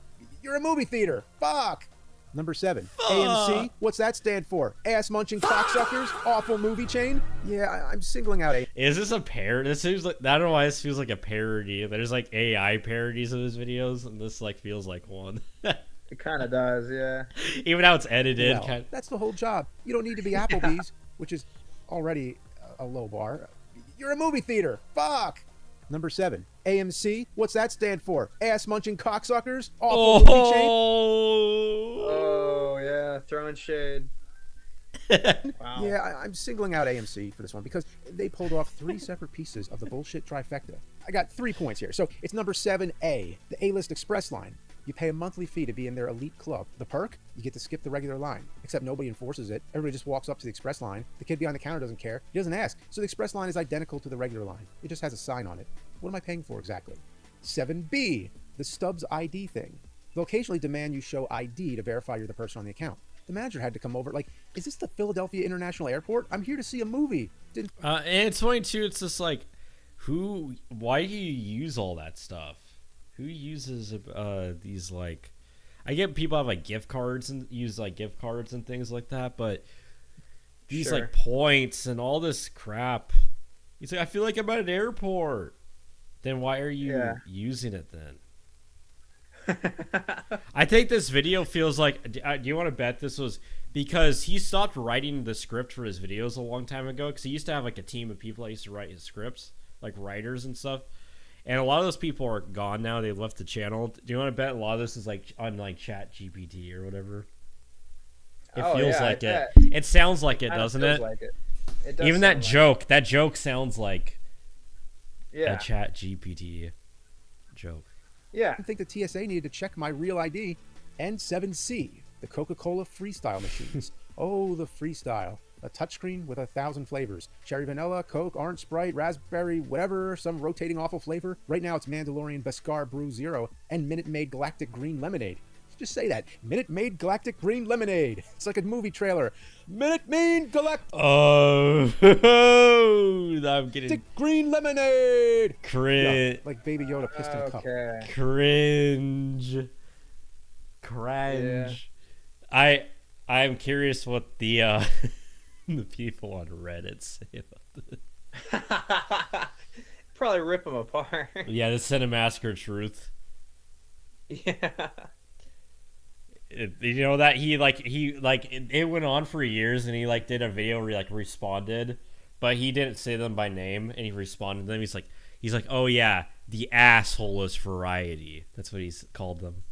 You're a movie theater. Fuck. Number 7, AMC. What's that stand for? Ass munching cocksuckers? Awful movie chain? Yeah, I'm singling out Is this a parody? This seems like, I don't know why this feels like a parody. There's like AI parodies of his videos, and this like feels like one. It kind of does, yeah. Even how it's edited. Well, that's the whole job. You don't need to be Applebee's, which is already a low bar. You're a movie theater. Fuck. Number 7, AMC. What's that stand for? Ass munching cocksuckers? Awful movie chain? Oh, yeah. Throwing shade. Wow. Yeah, I'm singling out AMC for this one because they pulled off 3 separate pieces of the bullshit trifecta. I got 3 points here. So it's number 7A, the A-List Express line. You pay a monthly fee to be in their elite club. The perk? You get to skip the regular line. Except nobody enforces it. Everybody just walks up to the express line. The kid behind the counter doesn't care. He doesn't ask. So the express line is identical to the regular line. It just has a sign on it. What am I paying for exactly? 7B, the Stubbs ID thing. They'll occasionally demand you show ID to verify you're the person on the account. The manager had to come over. Like, is this the Philadelphia International Airport? I'm here to see a movie. And it's funny too. It's just like, why do you use all that stuff? Who uses these, like, I get people have like gift cards and use like gift cards and things like that, but these like points and all this crap. He's like, I feel like I'm at an airport. Then why are you using it then? I think this video feels like, do you want to bet this was because he stopped writing the script for his videos a long time ago, because he used to have like a team of people that used to write his scripts, like writers and stuff. And a lot of those people are gone now. They left the channel. Do you want to bet a lot of this is like on like Chat GPT or whatever? It feels like it. It sounds like it, doesn't it? Like it. It does Even sound that joke sounds like Yeah. a Chat GPT joke. Yeah. I think the TSA needed to check my real ID. N7C, the Coca-Cola Freestyle machines. Oh, the Freestyle. A touchscreen with 1,000 flavors. Cherry vanilla, Coke, orange Sprite, raspberry, whatever, some rotating awful flavor. Right now it's Mandalorian Beskar Brew Zero and Minute Maid Galactic Green Lemonade. Just say that. Minute Maid Galactic Green Lemonade. It's like a movie trailer. Minute Maid Galactic Oh, I'm getting Green Lemonade. cringe. Yeah, like Baby Yoda pissed in a cup. Cringe. I'm curious what the the people on Reddit say about this. Probably rip them apart. Yeah, the Cinemassacre truth. Yeah. You know that he it went on for years, and he like did a video where he like responded, but he didn't say them by name, and he responded to them. He's like, oh yeah, the assholeless variety. That's what he's called them.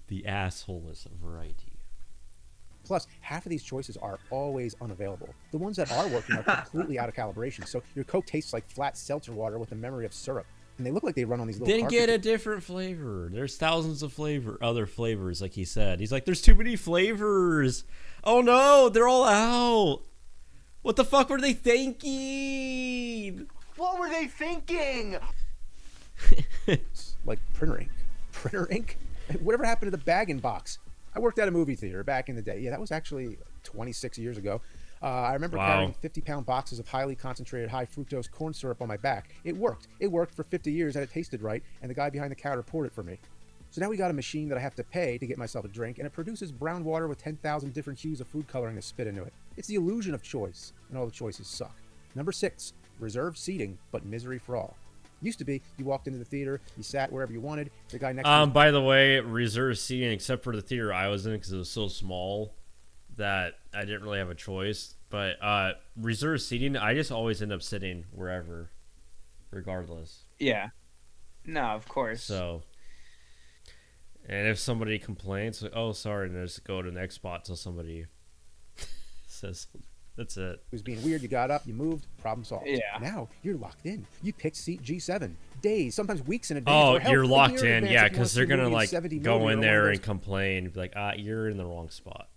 The assholeless variety. Plus, half of these choices are always unavailable. The ones that are working are completely out of calibration, so your Coke tastes like flat seltzer water with a memory of syrup. And they look like they run on these little Then get a different flavor. There's thousands of other flavors, like he said. He's like, there's too many flavors. Oh no, they're all out. What the fuck were they thinking? What were they thinking? Like printer ink. Printer ink? Whatever happened to the bag-in-box? I worked at a movie theater back in the day. Yeah, that was actually 26 years ago. I remember carrying 50-pound boxes of highly concentrated, high-fructose corn syrup on my back. It worked. It worked for 50 years, and it tasted right, and the guy behind the counter poured it for me. So now we got a machine that I have to pay to get myself a drink, and it produces brown water with 10,000 different hues of food coloring to spit into it. It's the illusion of choice, and all the choices suck. Number 6, reserved seating, but misery for all. Used to be, you walked into the theater, you sat wherever you wanted, the guy next to you... By the way, reserved seating, except for the theater I was in, because it was so small that I didn't really have a choice. But reserved seating, I just always end up sitting wherever, regardless. Yeah. No, of course. So, and if somebody complains, like, oh, sorry, and just go to the next spot till somebody says, that's it. It was being weird, you got up, you moved, problem solved. Yeah. Now, you're locked in. You picked seat G7. Days, sometimes weeks in advance. Oh, you're locked in, yeah, because they're going to, like, go in there and complain, be like, you're in the wrong spot.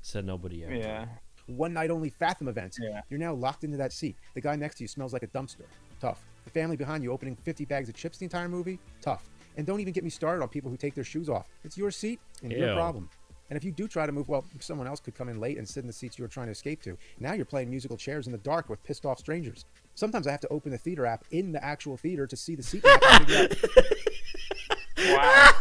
Said nobody ever. Yeah. One night only Fathom events. Yeah. You're now locked into that seat. The guy next to you smells like a dumpster. Tough. The family behind you opening 50 bags of chips the entire movie. Tough. And don't even get me started on people who take their shoes off. It's your seat and your Ew. problem. And if you do try to move, well, someone else could come in late and sit in the seats you were trying to escape to. Now you're playing musical chairs in the dark with pissed off strangers. Sometimes I have to open the theater app in the actual theater to see the seat map and figure out.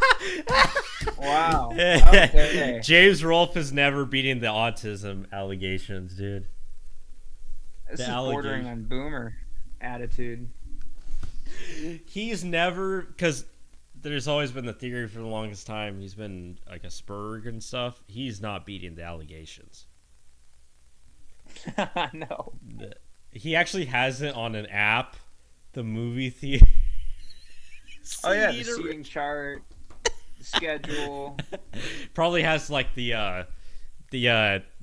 Wow. Okay. James Rolfe is never beating the autism allegations, dude. This is bordering on boomer attitude. He's never, because there's always been the theory for the longest time, he's been like a Spurg and stuff. He's not beating the allegations. No. He actually has it on an app, the movie theater. Oh yeah, the seating chart, the schedule. Probably has like the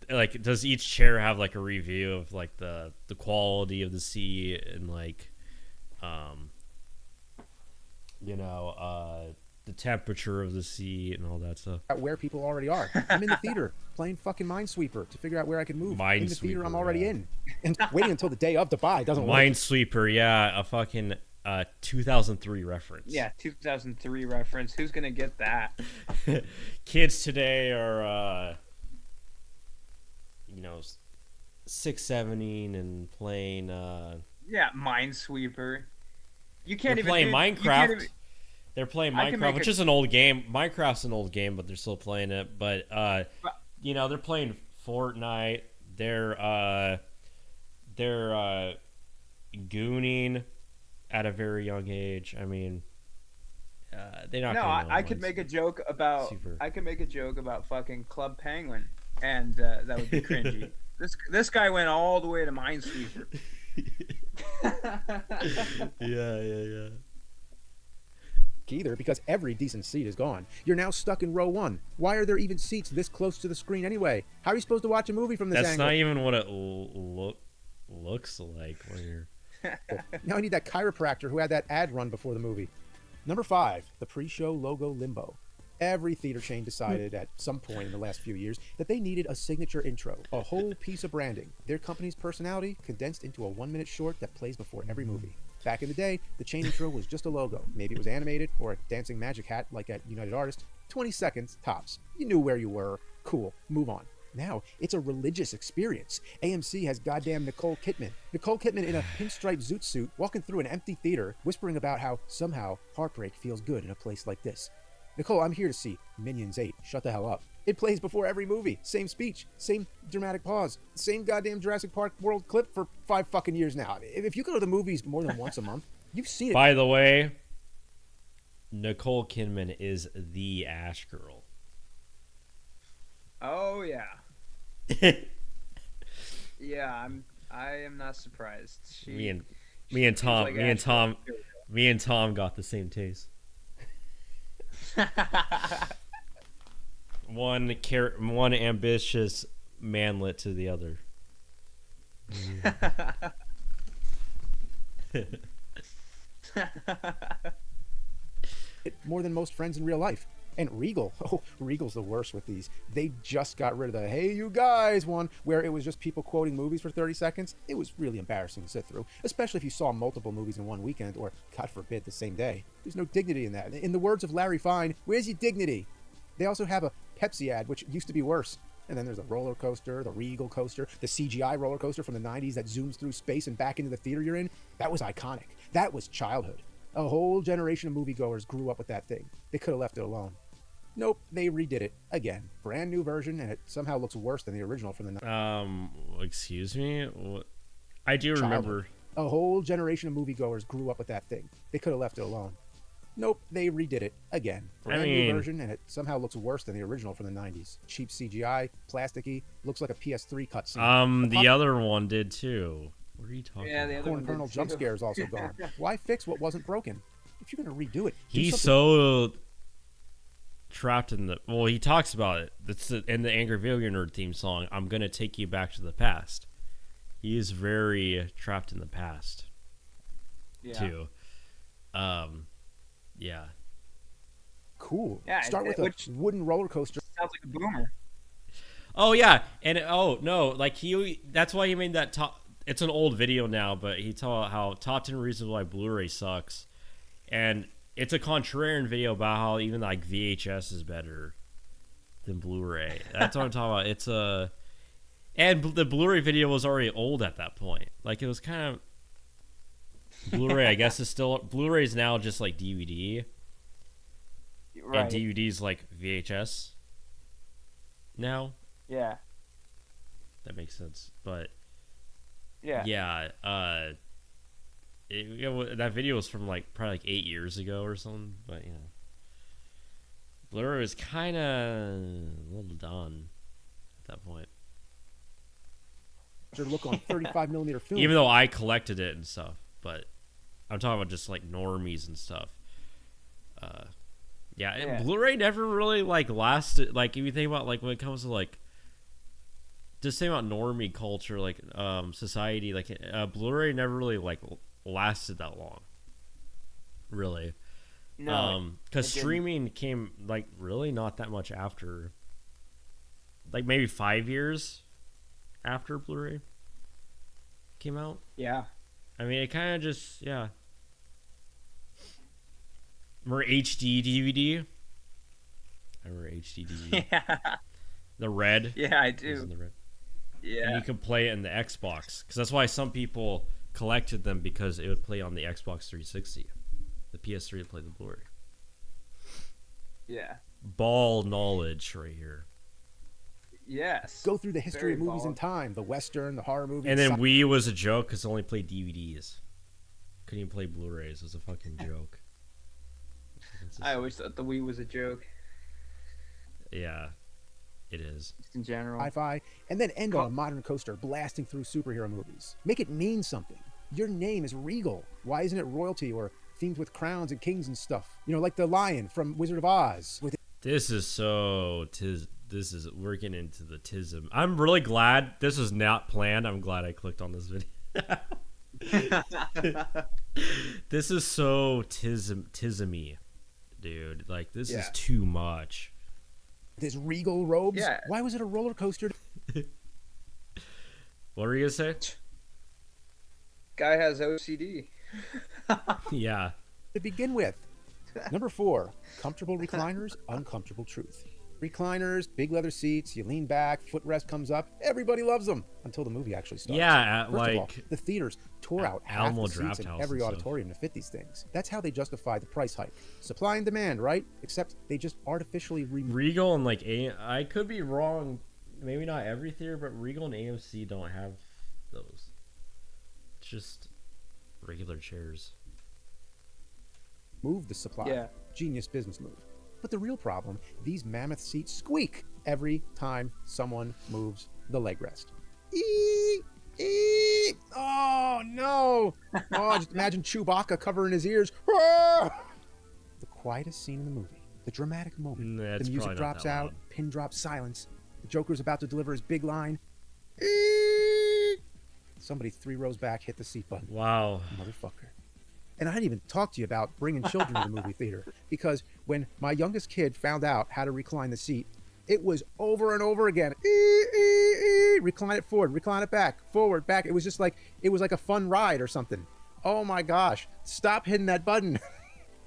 like, does each chair have like a review of like the quality of the seat and like the temperature of the seat and all that stuff. Where people already are. I'm in the theater playing fucking Minesweeper to figure out where I can move. In the theater I'm already in. And waiting until the day of to buy doesn't work. Minesweeper, yeah, a fucking 2003 reference. Yeah, 2003 reference. Who's gonna get that? Kids today are 6-7ing and playing Yeah, Minesweeper. You can't they're even playing do, Minecraft. They're playing I can Minecraft, make which is an old game. Minecraft's an old game, but they're still playing it. But they're playing Fortnite. They're gooning at a very young age. I mean, they're not. No, gonna know I could make a joke about. I could make a joke about fucking Club Penguin, and that would be cringy. This guy went all the way to Minesweeper. Yeah. either because every decent seat is gone. You're now stuck in row 1. Why are there even seats this close to the screen anyway? How are you supposed to watch a movie from this That's angle? not even what it looks like when you're... Now I need that chiropractor who had that ad run before the movie. Number 5, the pre-show logo limbo. Every theater chain decided at some point in the last few years that they needed a signature intro, a whole piece of branding, their company's personality condensed into a 1-minute short that plays before every movie. Back in the day, the chain intro was just a logo. Maybe it was animated or a dancing magic hat like at United Artists. 20 seconds, tops. You knew where you were. Cool. Move on. Now, it's a religious experience. AMC has goddamn Nicole Kidman. Nicole Kidman in a pinstripe zoot suit walking through an empty theater whispering about how somehow heartbreak feels good in a place like this. Nicole, I'm here to see Minions 8. Shut the hell up. It plays before every movie. Same speech. Same dramatic pause. Same goddamn Jurassic Park World clip for 5 fucking years now. If you go to the movies more than once a month, you've seen it. By the way, Nicole Kidman is the Ash Girl. Oh yeah. Yeah, I am not surprised. Me and Tom got the same taste. One ambitious manlet to the other. More than most friends in real life. And Regal, Regal's the worst with these. They just got rid of the "Hey you guys" one, where it was just people quoting movies for 30 seconds. It was really embarrassing to sit through, especially if you saw multiple movies in one weekend, or, God forbid, the same day. There's no dignity in that. In the words of Larry Fine, where's your dignity? They also have a Pepsi ad, which used to be worse. And then there's a roller coaster, the Regal coaster, the CGI roller coaster from the 90s that zooms through space and back into the theater you're in. That was iconic. That was childhood. A whole generation of moviegoers grew up with that thing. They could have left it alone. Nope, they redid it again. Brand new version, and it somehow looks worse than the original from the 90s. Excuse me? What? I do remember. A whole generation of moviegoers grew up with that thing. They could have left it alone. Nope, they redid it again. Brand new version, and it somehow looks worse than the original from the 90s. Cheap CGI, plasticky, looks like a PS3 cutscene. The other one did too. What are you talking about? The Corn Kernel jump scare is also gone. Why fix what wasn't broken? If you're going to redo it, he's so trapped in the... Well, he talks about it. That's in the Angry Video Nerd theme song, "I'm going to take you back to the past." He is very trapped in the past. Yeah. Too. Yeah. Cool. Yeah, Start with a wooden roller coaster. Sounds like a boomer. Oh, yeah. And, like, that's why he made that top... It's an old video now, but he taught how top 10 reasons why Blu-ray sucks. And it's a contrarian video about how even like VHS is better than Blu-ray. That's what I'm talking about. It's a, and the Blu-ray video was already old at that point. Like it was kind of Blu-ray. I guess is still Blu-ray is now just like DVD, right. And DVD's like VHS now. Yeah, that makes sense. But yeah. That video was from like probably like 8 years ago or something, but yeah, Blur was kind of a little done at that point. Look on 35mm film. Even though I collected it and stuff, but I'm talking about just like normies and stuff. And Blu-ray never really like lasted. Like if you think about like when it comes to like just think about normie culture, like society, like Blu-ray never really like lasted that long, really. No, because streaming came like really not that much after, like maybe 5 years after Blu-ray came out. Yeah, I mean it kind of just Remember HD DVD? I remember HD DVD. Yeah, the red. Yeah, I do. The red. Yeah, and you could play it in the Xbox because that's why some people collected them, because it would play on the Xbox 360. The PS3 would play the Blu-ray. Yeah. Ball knowledge right here. Yes. Go through the history of movies in time, the Western, the horror movies. And then Wii was a joke because it only played DVDs. Couldn't even play Blu-rays. It was a fucking joke. I always thought the Wii was a joke. Yeah, it is. Just in general. Hi-fi, and then end on a modern coaster blasting through superhero movies. Make it mean something. Your name is Regal. Why isn't it royalty or themed with crowns and kings and stuff. You know, like the lion from Wizard of Oz. This is we're getting into the tism. I'm really glad this was not planned. I'm glad I clicked on this video. This is so tismy, dude. Like, this is too much. His regal robes. Yeah. Why was it a roller coaster? What were you gonna say? Guy has OCD. Yeah. To begin with. Number 4, comfortable recliners, uncomfortable truth. Recliners, big leather seats, you lean back, footrest comes up. Everybody loves them until the movie actually starts. Yeah, First of all, the theaters tore out half Alamo the seats Draft in House every and stuff. auditorium to fit these things. That's how they justify the price hike. Supply and demand, right? Except they just artificially Regal and like I could be wrong. Maybe not every theater, but Regal and AMC don't have those. It's just regular chairs. move the supply. Yeah. Genius business move. But the real problem, these mammoth seats squeak every time someone moves the leg rest. Eee! Eee! Oh, no! Oh, just imagine Chewbacca covering his ears. Ah! The quietest scene in the movie. The dramatic moment. The music drops out, pin drop silence. The Joker's about to deliver his big line. Eee! Somebody 3 rows back hit the seat button. Wow. Motherfucker. And I didn't even talk to you about bringing children to the movie theater, because when my youngest kid found out how to recline the seat, it was over and over again. Recline it forward, recline it back, forward, back. It was just like, it was like a fun ride or something. Oh my gosh. Stop hitting that button.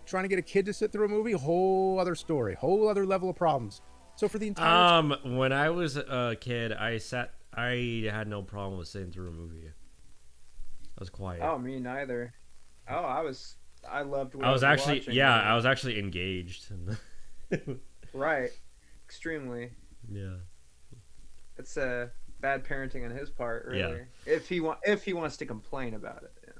Trying to get a kid to sit through a movie, whole other story, whole other level of problems. So for the entire when I was a kid, I had no problem with sitting through a movie. I was quiet. Oh, me neither. Oh, I loved what I was actually watching. yeah, I was actually engaged. Right. Extremely. Yeah. It's bad parenting on his part, really. Yeah. If he wants to complain about it, you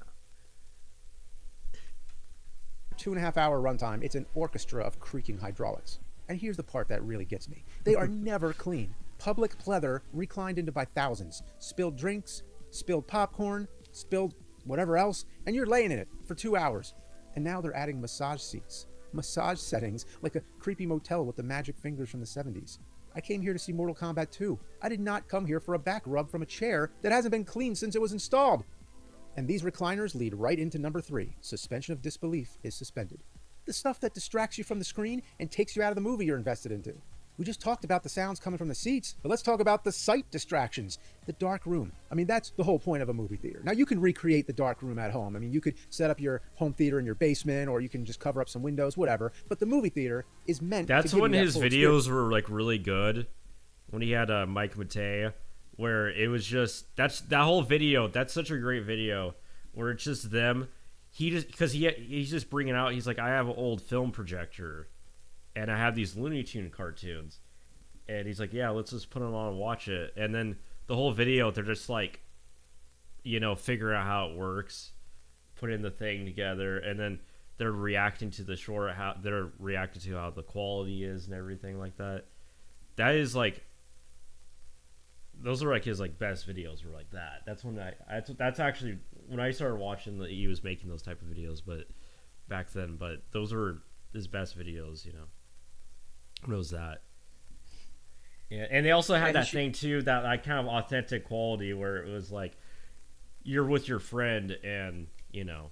know. 2.5 hour runtime, it's an orchestra of creaking hydraulics. And here's the part that really gets me. They are never clean. Public pleather reclined into by thousands. Spilled drinks, spilled popcorn, spilled whatever else, and you're laying in it for 2 hours. And now they're adding massage seats. Massage settings like a creepy motel with the magic fingers from the 70s. I came here to see Mortal Kombat 2. I did not come here for a back rub from a chair that hasn't been cleaned since it was installed. And these recliners lead right into number 3. Suspension of disbelief is suspended. The stuff that distracts you from the screen and takes you out of the movie you're invested into. We just talked about the sounds coming from the seats, but let's talk about the sight distractions. The dark room. I mean, that's the whole point of a movie theater. Now, you can recreate the dark room at home. I mean, you could set up your home theater in your basement, or you can just cover up some windows, whatever. But the movie theater is meant to give when you that his full videos experience. were like really good. When he had Mike Matei, where it was just that whole video. That's such a great video where it's just them. He's just bringing out. He's like, I have an old film projector, and I have these Looney Tune cartoons. And he's like, yeah, let's just put it on and watch it. And then the whole video, they're just like, figuring out how it works, putting the thing together, and then they're reacting to the short, how they're reacting to how the quality is and everything like that. That is like, those are like his like best videos were like that. That's when that's actually when I started watching he was making those type of videos, but back then. But those were his best videos, When it was that. Yeah, and they also had that thing too, that like kind of authentic quality where it was like you're with your friend and you're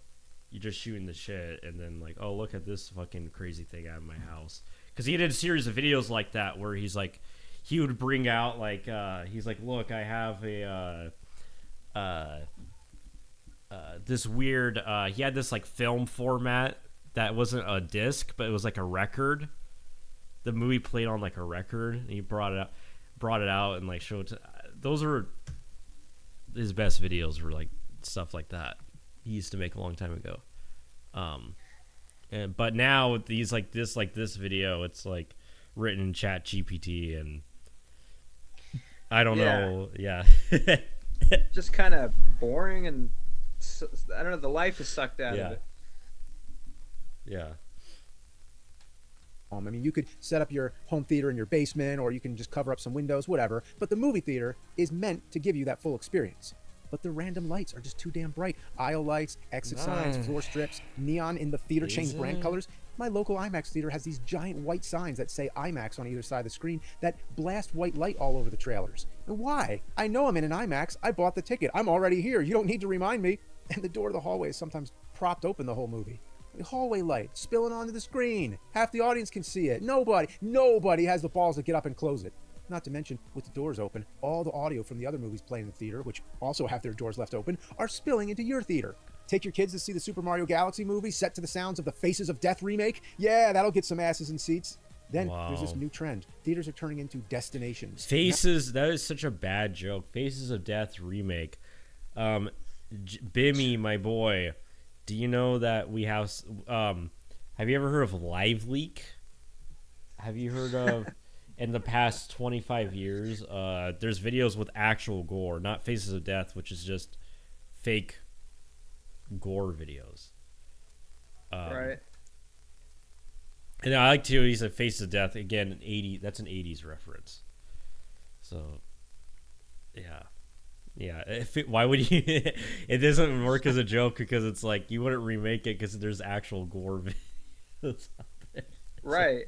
just shooting the shit, and then like, oh, look at this fucking crazy thing out of my house. Because he did a series of videos like that where he's like, he would bring out like he's like, look, I have this weird he had this like film format that wasn't a disc, but it was like a record. The movie played on like a record, and he brought it out and like showed it those were his best videos, were like stuff like that he used to make a long time ago. But now with these like this video, it's like written in Chat GPT, and I don't know. Yeah. Just kind of boring, and I don't know, the life is sucked out of it. Yeah. I mean, you could set up your home theater in your basement, or you can just cover up some windows, whatever. But the movie theater is meant to give you that full experience. but the random lights are just too damn bright. Aisle lights, exit signs, floor strips, neon in the theater change brand colors. My local IMAX theater has these giant white signs that say IMAX on either side of the screen that blast white light all over the trailers. And why? I know I'm in an IMAX. I bought the ticket. I'm already here. You don't need to remind me. And the door to the hallway is sometimes propped open the whole movie. The hallway light spilling onto the screen. Half the audience can see it. Nobody has the balls to get up and close it. Not to mention, with the doors open, all the audio from the other movies playing in the theater, which also have their doors left open, are spilling into your theater. Take your kids to see the Super Mario Galaxy movie set to the sounds of the Faces of Death remake? Yeah, that'll get some asses in seats. Then there's this new trend. Theaters are turning into destinations. Faces, that is such a bad joke. Faces of Death remake. Bimmy, my boy, do you know that we have you ever heard of Live Leak? Have you heard of in the past 25 years, there's videos with actual gore, not Faces of Death, which is just fake gore videos. Right. And I like to use a Faces of Death again. That's an 80s reference. So, yeah. Why would you? It doesn't work as a joke because it's like you wouldn't remake it because there's actual gore videos out there. Right.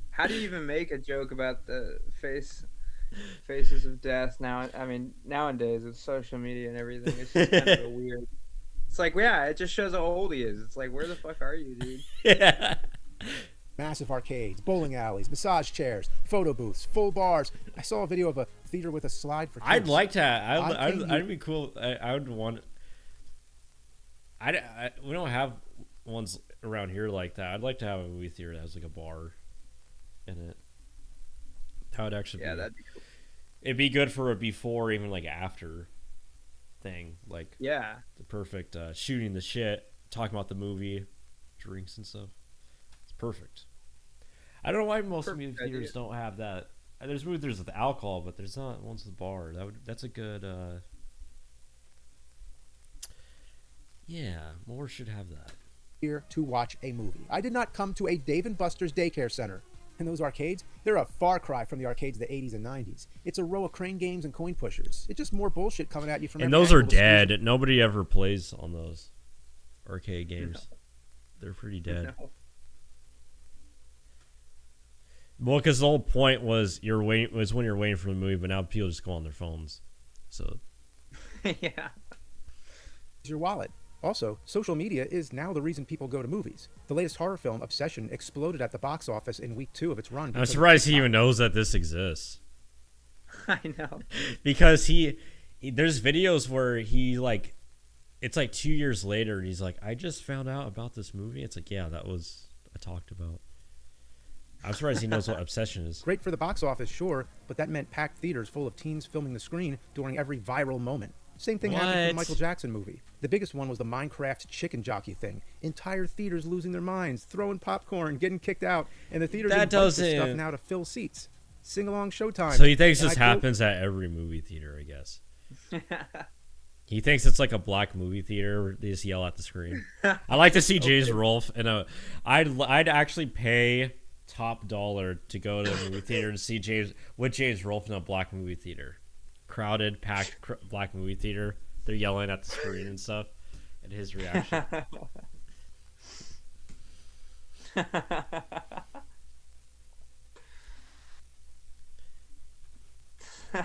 How do you even make a joke about the Faces of Death now? I mean, nowadays with social media and everything, it's just kind of weird. It's like, yeah, it just shows how old he is. It's like, where the fuck are you, dude? Yeah. Massive arcades, bowling alleys, massage chairs, photo booths, full bars. I saw a video of a theater with a slide for kids. I'd like to. I'd be cool. I would want. We don't have ones around here like that. I'd like to have a movie theater that has like a bar in it. That would actually that'd be cool. It'd be good for a before, even like after thing. Like the perfect shooting the shit, talking about the movie, drinks and stuff. It's perfect. I don't know why most movie theaters don't have that. There's movie theaters with alcohol, but there's not ones with the bar. That's a good. More should have that. Here to watch a movie. I did not come to a Dave & Buster's daycare center. And those arcades, they're a far cry from the arcades of the 80s and 90s. It's a row of crane games and coin pushers. It's just more bullshit coming at you from. And those are dead. Nobody ever plays on those arcade games. No. They're pretty dead. No. Well, because the whole point was when you're waiting for the movie, but now people just go on their phones. So, yeah. Your wallet. Also, social media is now the reason people go to movies. The latest horror film, Obsession, exploded at the box office in week 2 of its run. I'm surprised he even knows that this exists. I know. Because there's videos where he like, it's like 2 years later, and he's like, I just found out about this movie. It's like, yeah, that was I talked about. I'm surprised he knows what Obsession is. Great for the box office, sure, but that meant packed theaters full of teens filming the screen during every viral moment. Same thing happened for the Michael Jackson movie. The biggest one was the Minecraft chicken jockey thing. Entire theaters losing their minds, throwing popcorn, getting kicked out, and the theaters invite this stuff now to fill seats. Sing-along showtime. So he thinks this happens at every movie theater, I guess. He thinks it's like a black movie theater where they just yell at the screen. I like to see James Rolfe, and I'd actually pay top dollar to go to a movie theater and see James Rolfe in a black movie theater. Crowded, packed black movie theater. They're yelling at the screen and stuff, and his reaction.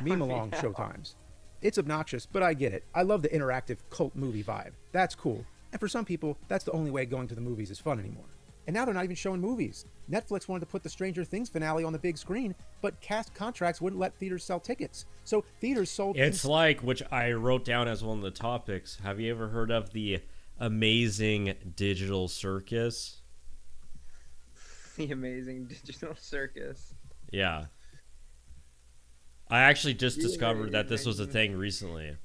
Meme-along showtimes. It's obnoxious, but I get it. I love the interactive cult movie vibe. That's cool. And for some people, that's the only way going to the movies is fun anymore. And now they're not even showing movies. Netflix wanted to put the Stranger Things finale on the big screen, but cast contracts wouldn't let theaters sell tickets. So theaters sold... It's like, which I wrote down as one of the topics. Have you ever heard of the amazing digital circus? The amazing digital circus. Yeah. I actually just discovered that this was a thing recently.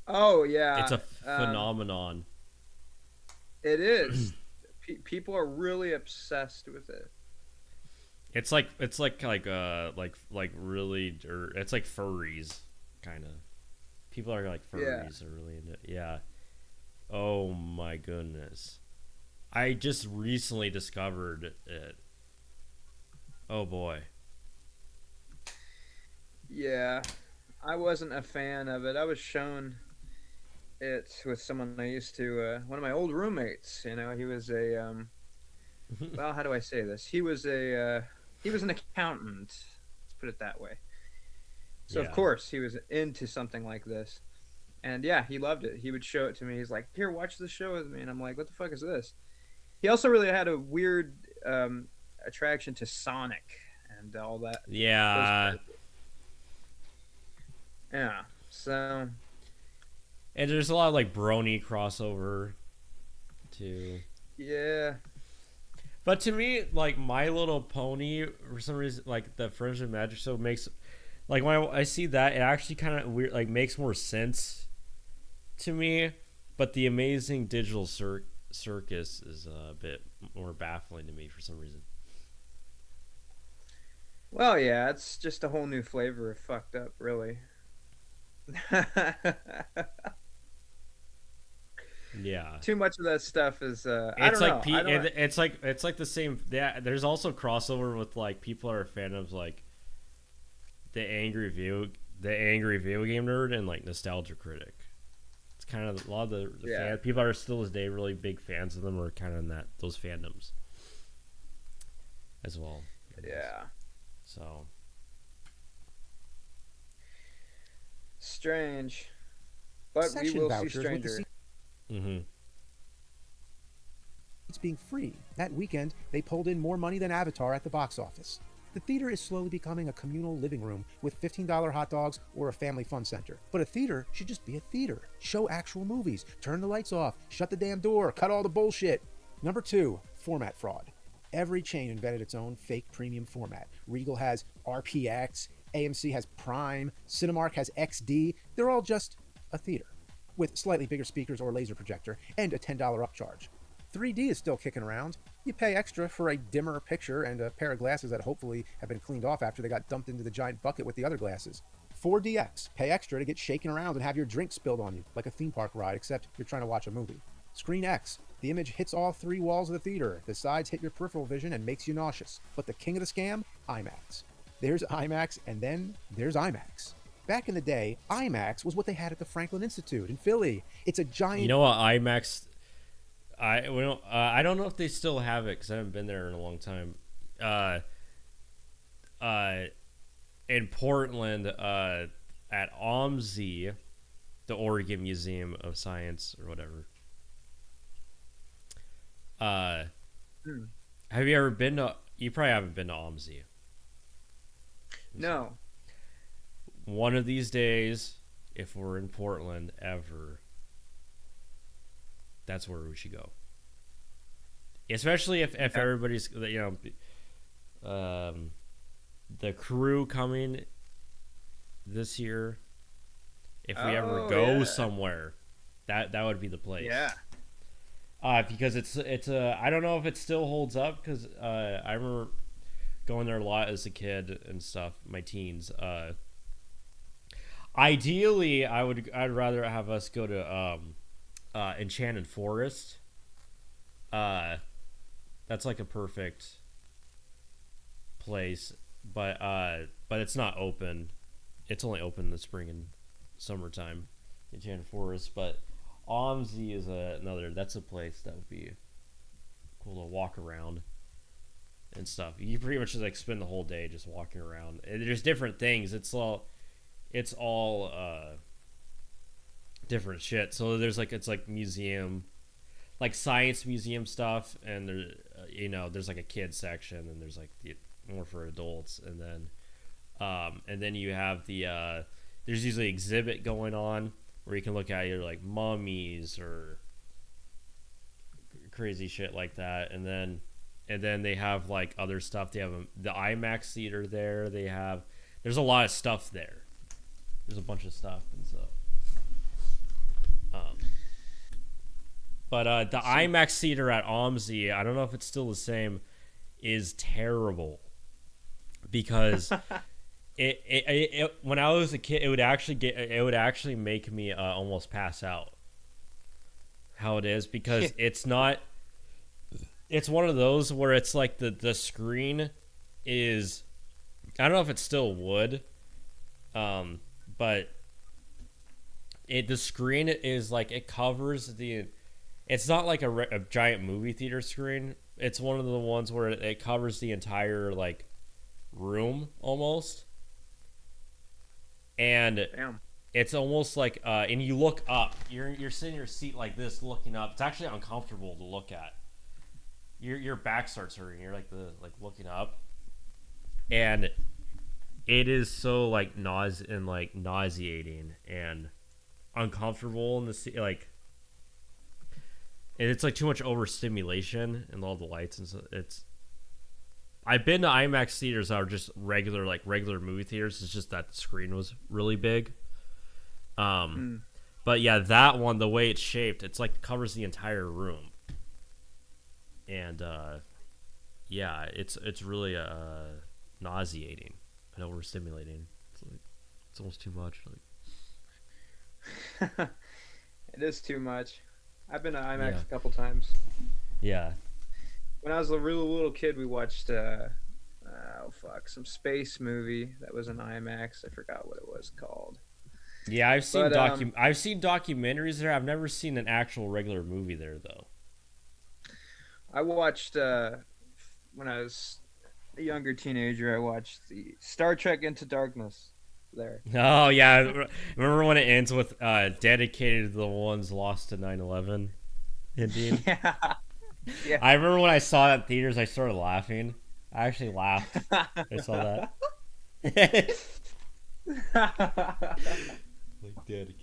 Oh, yeah. It's a phenomenon. It is. People are really obsessed with it. It's like really, or it's like furries, kind of. People are like furries are really into it. Yeah. Oh my goodness. I just recently discovered it. Oh boy. Yeah. I wasn't a fan of it. I was shown it with someone I used to, one of my old roommates. You know, he was a, well, how do I say this? He was an accountant. Let's put it that way. So of course he was into something like this, and yeah, he loved it. He would show it to me. He's like, "Here, watch this show with me," and I'm like, "What the fuck is this?" He also really had a weird attraction to Sonic and all that. Yeah. Yeah. So. And there's a lot of like brony crossover, too. Yeah. But to me, like My Little Pony, for some reason, like the Friendship Magic Show makes, like when I see that, it actually kind of weird, like makes more sense to me. But the Amazing Digital Circus is a bit more baffling to me for some reason. Well, yeah, it's just a whole new flavor of fucked up, really. Yeah. Too much of that stuff is. It's like it's like the same. Yeah, there's also crossover with like people are a fan of like the angry video game nerd and like nostalgia critic. It's kind of a lot of the fan, people are still this day really big fans of them are kind of in those fandoms as well. Yeah. So strange, but Session we will see vouchers with the Stranger. It's being free. That weekend, they pulled in more money than Avatar at the box office. The theater is slowly becoming a communal living room with $15 hot dogs or a family fun center. But a theater should just be a theater. Show actual movies. Turn the lights off. Shut the damn door. Cut all the bullshit. Number 2, format fraud. Every chain invented its own fake premium format. Regal has RPX, AMC has Prime, Cinemark has XD. They're all just a theater with slightly bigger speakers or laser projector and a $10 upcharge. 3D is still kicking around. You pay extra for a dimmer picture and a pair of glasses that hopefully have been cleaned off after they got dumped into the giant bucket with the other glasses. 4DX, pay extra to get shaken around and have your drink spilled on you, like a theme park ride, except you're trying to watch a movie. Screen X, the image hits all 3 walls of the theater, the sides hit your peripheral vision and makes you nauseous. But the king of the scam, IMAX. There's IMAX, and then there's IMAX. Back in the day, IMAX was what they had at the Franklin Institute in Philly. It's a giant... You know what, IMAX... I don't know if they still have it because I haven't been there in a long time. In Portland, at OMSI, the Oregon Museum of Science or whatever. Have you ever been to? You probably haven't been to OMSI. No. One of these days, if we're in Portland ever, that's where we should go. Especially if everybody's, you know, the crew coming this year. If we ever go somewhere, that would be the place. Yeah. Because it's I don't know if it still holds up because I remember going there a lot as a kid and stuff, my teens. Ideally, I'd rather have us go to Enchanted Forest. That's like a perfect place, but it's not open. It's only open in the spring and summertime, Enchanted Forest. But OMSI is another. That's a place that would be cool to walk around and stuff. You pretty much just like spend the whole day just walking around. And there's different things. It's all different shit. So there's like it's like museum, like science museum stuff, and there, there's like a kids section, and there's like the more for adults, and then you have the there's usually exhibit going on where you can look at either like mummies or crazy shit like that, and then they have like other stuff. They have the IMAX theater there. There's a lot of stuff there. There's a bunch of stuff and stuff. But the IMAX theater at OMSI, I don't know if it's still the same, is terrible because it when I was a kid, it would actually make me almost pass out. How it is because it's not. It's one of those where it's like the screen is, I don't know if it still would, but the screen is like it covers the. It's not like a giant movie theater screen. It's one of the ones where it covers the entire like room almost, and it's almost like and you look up. You're sitting in your seat like this, looking up. It's actually uncomfortable to look at. Your back starts hurting. You're like looking up, and it is so like nauseating and uncomfortable in the seat, like. It's like too much overstimulation and all the lights and so it's. I've been to IMAX theaters that are just regular movie theaters. It's just that the screen was really big. But yeah, that one, the way it's shaped, it's like covers the entire room. And yeah, it's really nauseating and overstimulating. It's almost too much. It is too much. I've been to IMAX a couple times. Yeah. When I was a real little kid, we watched some space movie that was in IMAX. I forgot what it was called. Yeah, I've seen documentaries there. I've never seen an actual regular movie there though. I watched when I was a younger teenager. I watched the Star Trek Into Darkness. There. Oh yeah, remember when it ends with dedicated to the ones lost to 9/11 ending? Yeah. I remember when I saw that in theaters, I started laughing. I actually laughed. I saw that. Like dedicated.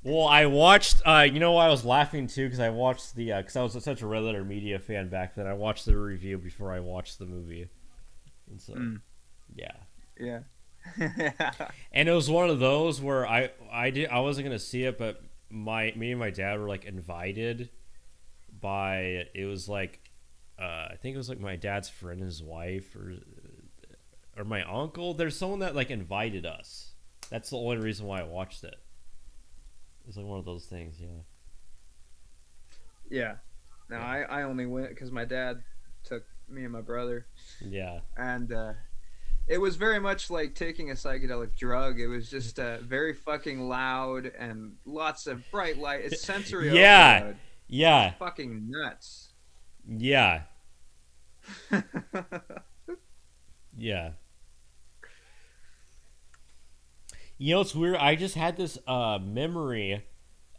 Well, I watched. You know why I was laughing too? Because I watched the. Because I was such a Red Letter Media fan back then. I watched the review before I watched the movie, and so yeah. Yeah. And it was one of those where I wasn't gonna see it, but me and my dad were like invited by, it was like I think it was like my dad's friend and his wife or my uncle. There's someone that like invited us. That's the only reason why I watched it. It's like one of those things, yeah. Yeah. No, I only went because my dad took me and my brother. Yeah. And it was very much like taking a psychedelic drug. It was just very fucking loud and lots of bright light. It's sensory overload. Yeah. It's fucking nuts. Yeah. Yeah. You know, it's weird. I just had this memory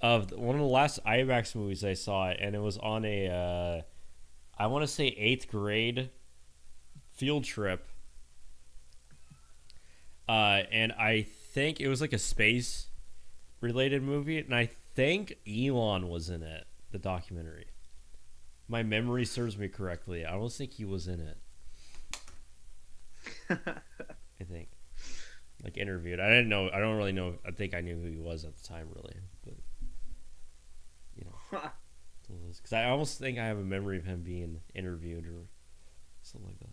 of one of the last IMAX movies I saw, and it was on a, I want to say 8th grade field trip. And I think it was like a space related movie, and I think Elon was in it, the documentary. My memory serves me correctly. I don't think he was in it. I think. Like interviewed. I didn't know. I don't really know. I think I knew who he was at the time, really. But, you know. Because I almost think I have a memory of him being interviewed or something like that.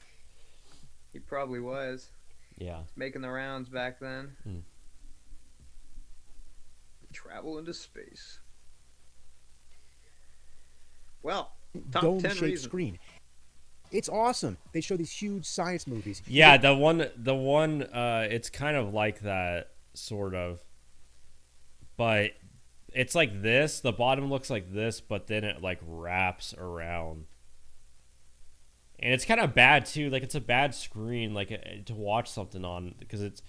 He probably was. Yeah. Making the rounds back then. Travel into space. Well, top 10 dome-shaped reasons. screen. It's awesome. They show these huge science movies. Yeah, the one it's kind of like that, sort of. But it's like this. The bottom looks like this, but then it like wraps around. And it's kind of bad too. Like it's a bad screen, like to watch something on, because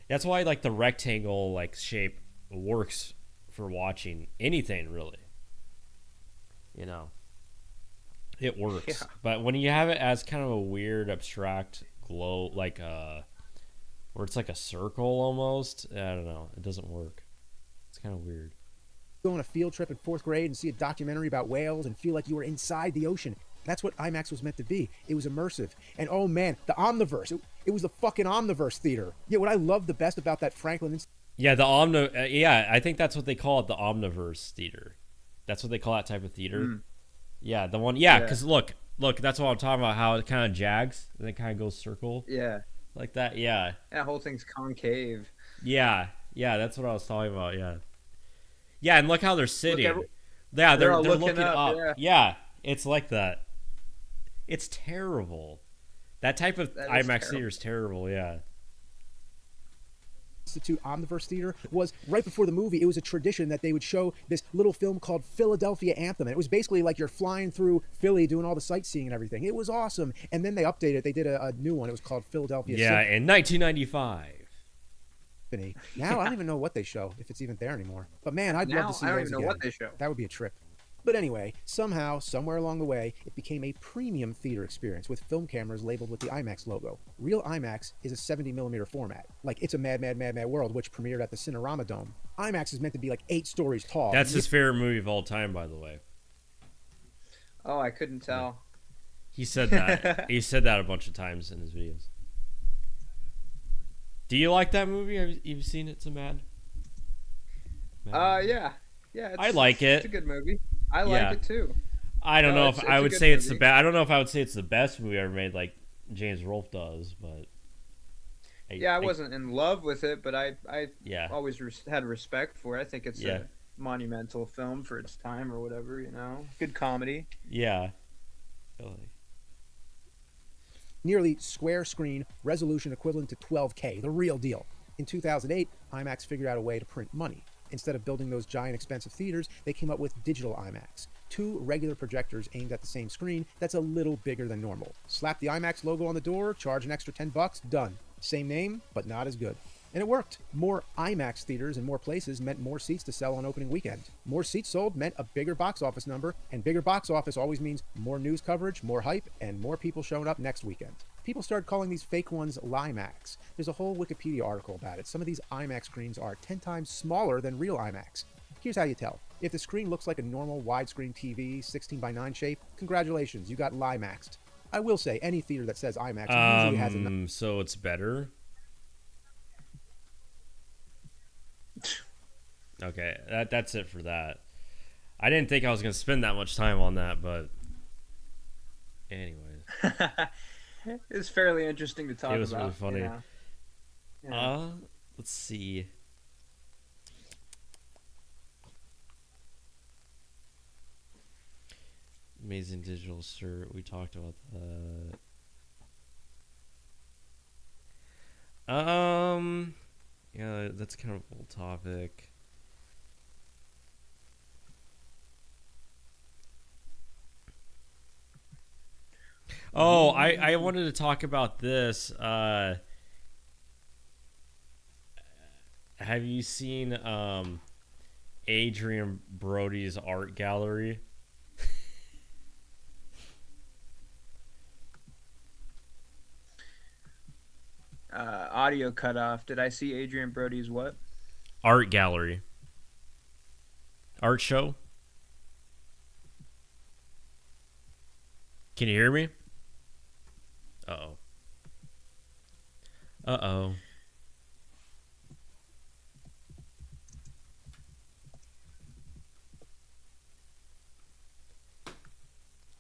that's why like the rectangle like shape works for watching anything really. You know, it works. Yeah. But when you have it as kind of a weird abstract glow, like where it's like a circle almost, I don't know. It doesn't work. It's kind of weird. Go on a field trip in 4th grade and see a documentary about whales and feel like you were inside the ocean. That's what IMAX was meant to be. It was immersive. And oh man, the Omniverse. It was the fucking Omniverse theater. Yeah, what I love the best about that Franklin... Yeah, yeah, I think that's what they call it, the Omniverse theater. That's what they call that type of theater. Yeah, the one... Yeah, because look, that's what I'm talking about, how it kind of jags, and it kind of goes circle. Yeah. Like that, yeah. That whole thing's concave. Yeah, that's what I was talking about, yeah. Yeah, and look how they're sitting. They're they're all looking looking up. up, Yeah, it's like that. It's terrible. That type of IMAX theater is terrible, yeah. Institute Omniverse Theater was right before the movie. It was a tradition that they would show this little film called Philadelphia Anthem. And it was basically like you're flying through Philly doing all the sightseeing and everything. It was awesome. And then they updated it. They did a new one. It was called Philadelphia in 1995. Now I don't even know what they show, if it's even there anymore. But man, I'd love to see I don't those even know again. what they show. That would be a trip. But anyway, somehow, somewhere along the way, it became a premium theater experience with film cameras labeled with the IMAX logo. Real IMAX is a 70mm format. Like, it's a Mad, Mad, Mad, Mad World, which premiered at the Cinerama Dome. IMAX is meant to be like 8 stories tall. That's his favorite movie of all time, by the way. Oh, I couldn't tell. He said that. He said that a bunch of times in his videos. Do you like that movie? Have you seen it, Mad? Yeah. Yeah, I like it. It's a good movie. I like it too. I don't know if I would say movie. it's the best. I don't know if I would say it's the best movie ever made, like James Rolfe does. But I wasn't in love with it, but I always had respect for it. I think it's a monumental film for its time or whatever. Good comedy. Yeah. Nearly square screen resolution equivalent to 12K, the real deal. In 2008, IMAX figured out a way to print money. Instead of building those giant expensive theaters, they came up with digital IMAX. 2 regular projectors aimed at the same screen that's a little bigger than normal. Slap the IMAX logo on the door, charge an extra $10, done. Same name, but not as good. And it worked. More IMAX theaters in more places meant more seats to sell on opening weekend. More seats sold meant a bigger box office number, and bigger box office always means more news coverage, more hype, and more people showing up next weekend. People started calling these fake ones Limax. There's a whole Wikipedia article about it. Some of these IMAX screens are 10 times smaller than real IMAX. Here's how you tell. If the screen looks like a normal widescreen TV, 16:9 shape, congratulations, you got Limaxed. I will say, any theater that says IMAX usually has a... So it's better? Okay, that's it for that. I didn't think I was going to spend that much time on that, but... Anyways. It's fairly interesting to talk about. It was really funny. Yeah. Let's see. Amazing digital cert. We talked about that. Yeah, that's kind of an old topic. Oh, I wanted to talk about this. Have you seen Adrian Brody's art gallery? Audio cut off. Did I see Adrian Brody's what? Art gallery. Art show? Can you hear me? Uh-oh. Uh-oh.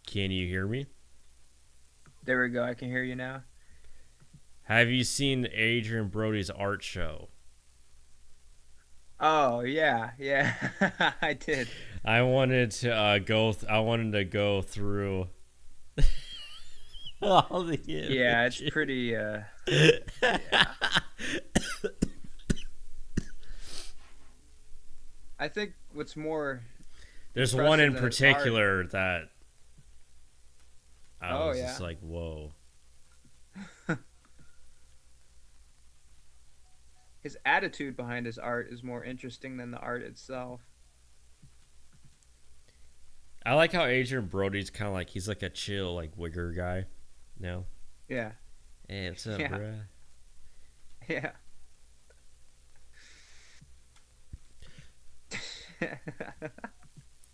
Can you hear me? There we go. I can hear you now. Have you seen Adrian Brody's art show? Oh, yeah. I did. I wanted to go through all the images. Yeah, it's pretty yeah. I think what's more there's one in particular that I was just like, whoa. His attitude behind his art is more interesting than the art itself. I like how Adrian Brody's kind of like, he's like a chill, like, wigger guy. No? Yeah. Hey, what's up, bruh? Yeah.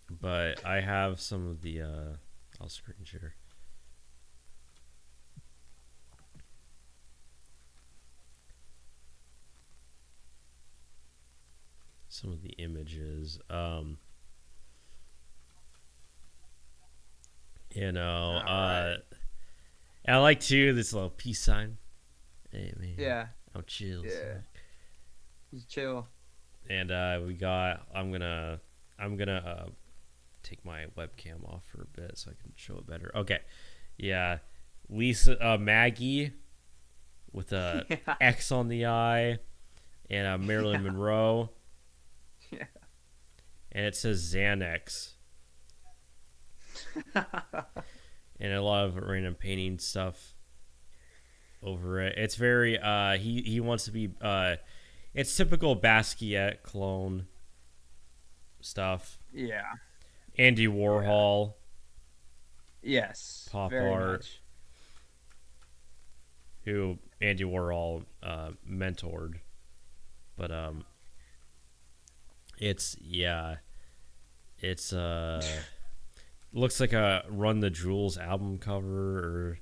But I have some of the, I'll screen share. Some of the images. You know, right. I like too this little peace sign. Hey man. Yeah. How chill. Yeah. He's chill. And I'm gonna take my webcam off for a bit so I can show it better. Okay. Yeah. Lisa Maggie with a X on the eye. and Marilyn Monroe. Yeah. And it says Xanax. And a lot of random painting stuff over it. It's very he wants to be it's typical Basquiat clone stuff. Yeah. Andy Warhol. Yes. Pop very art. much. Who Andy Warhol mentored. But it's looks like a Run the Jewels album cover or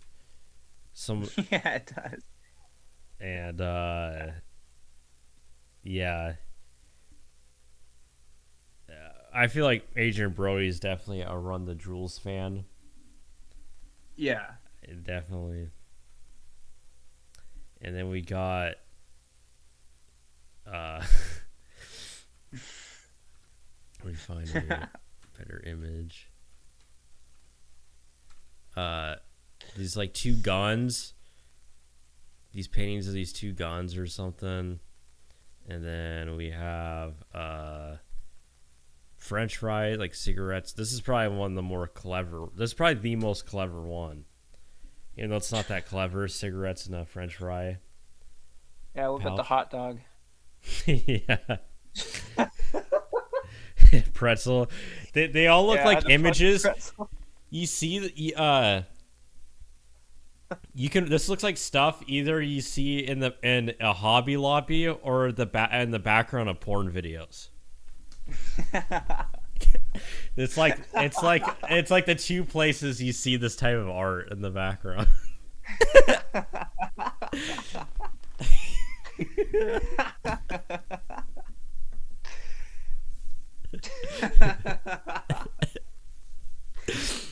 some. Yeah, it does. And I feel like Adrian Brody is definitely a Run the Jewels fan. Yeah, definitely. And then we got let me find a better image. These like two guns. These paintings of these two guns or something. And then we have French fries, like cigarettes. This is probably one of the more clever. This is probably the most clever one. Even though it's not that clever, cigarettes and a French fry. Yeah, what about the hot dog? Yeah. Pretzel. They all look like images. You see you can. This looks like stuff either you see in a Hobby Lobby or in the background of porn videos. It's like the two places you see this type of art in the background.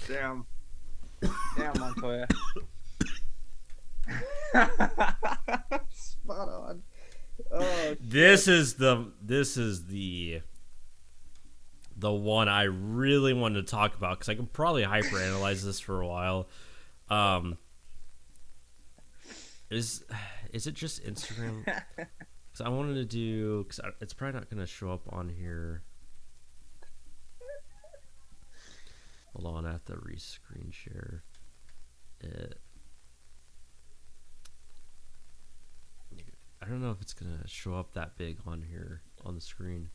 Damn, Montoya. Spot on. Oh, this is the one I really wanted to talk about because I can probably hyperanalyze this for a while. Is it just Instagram? Because I wanted to do because it's probably not going to show up on here. Hold on, I have to re-screen share it. I don't know if it's going to show up that big on here on the screen.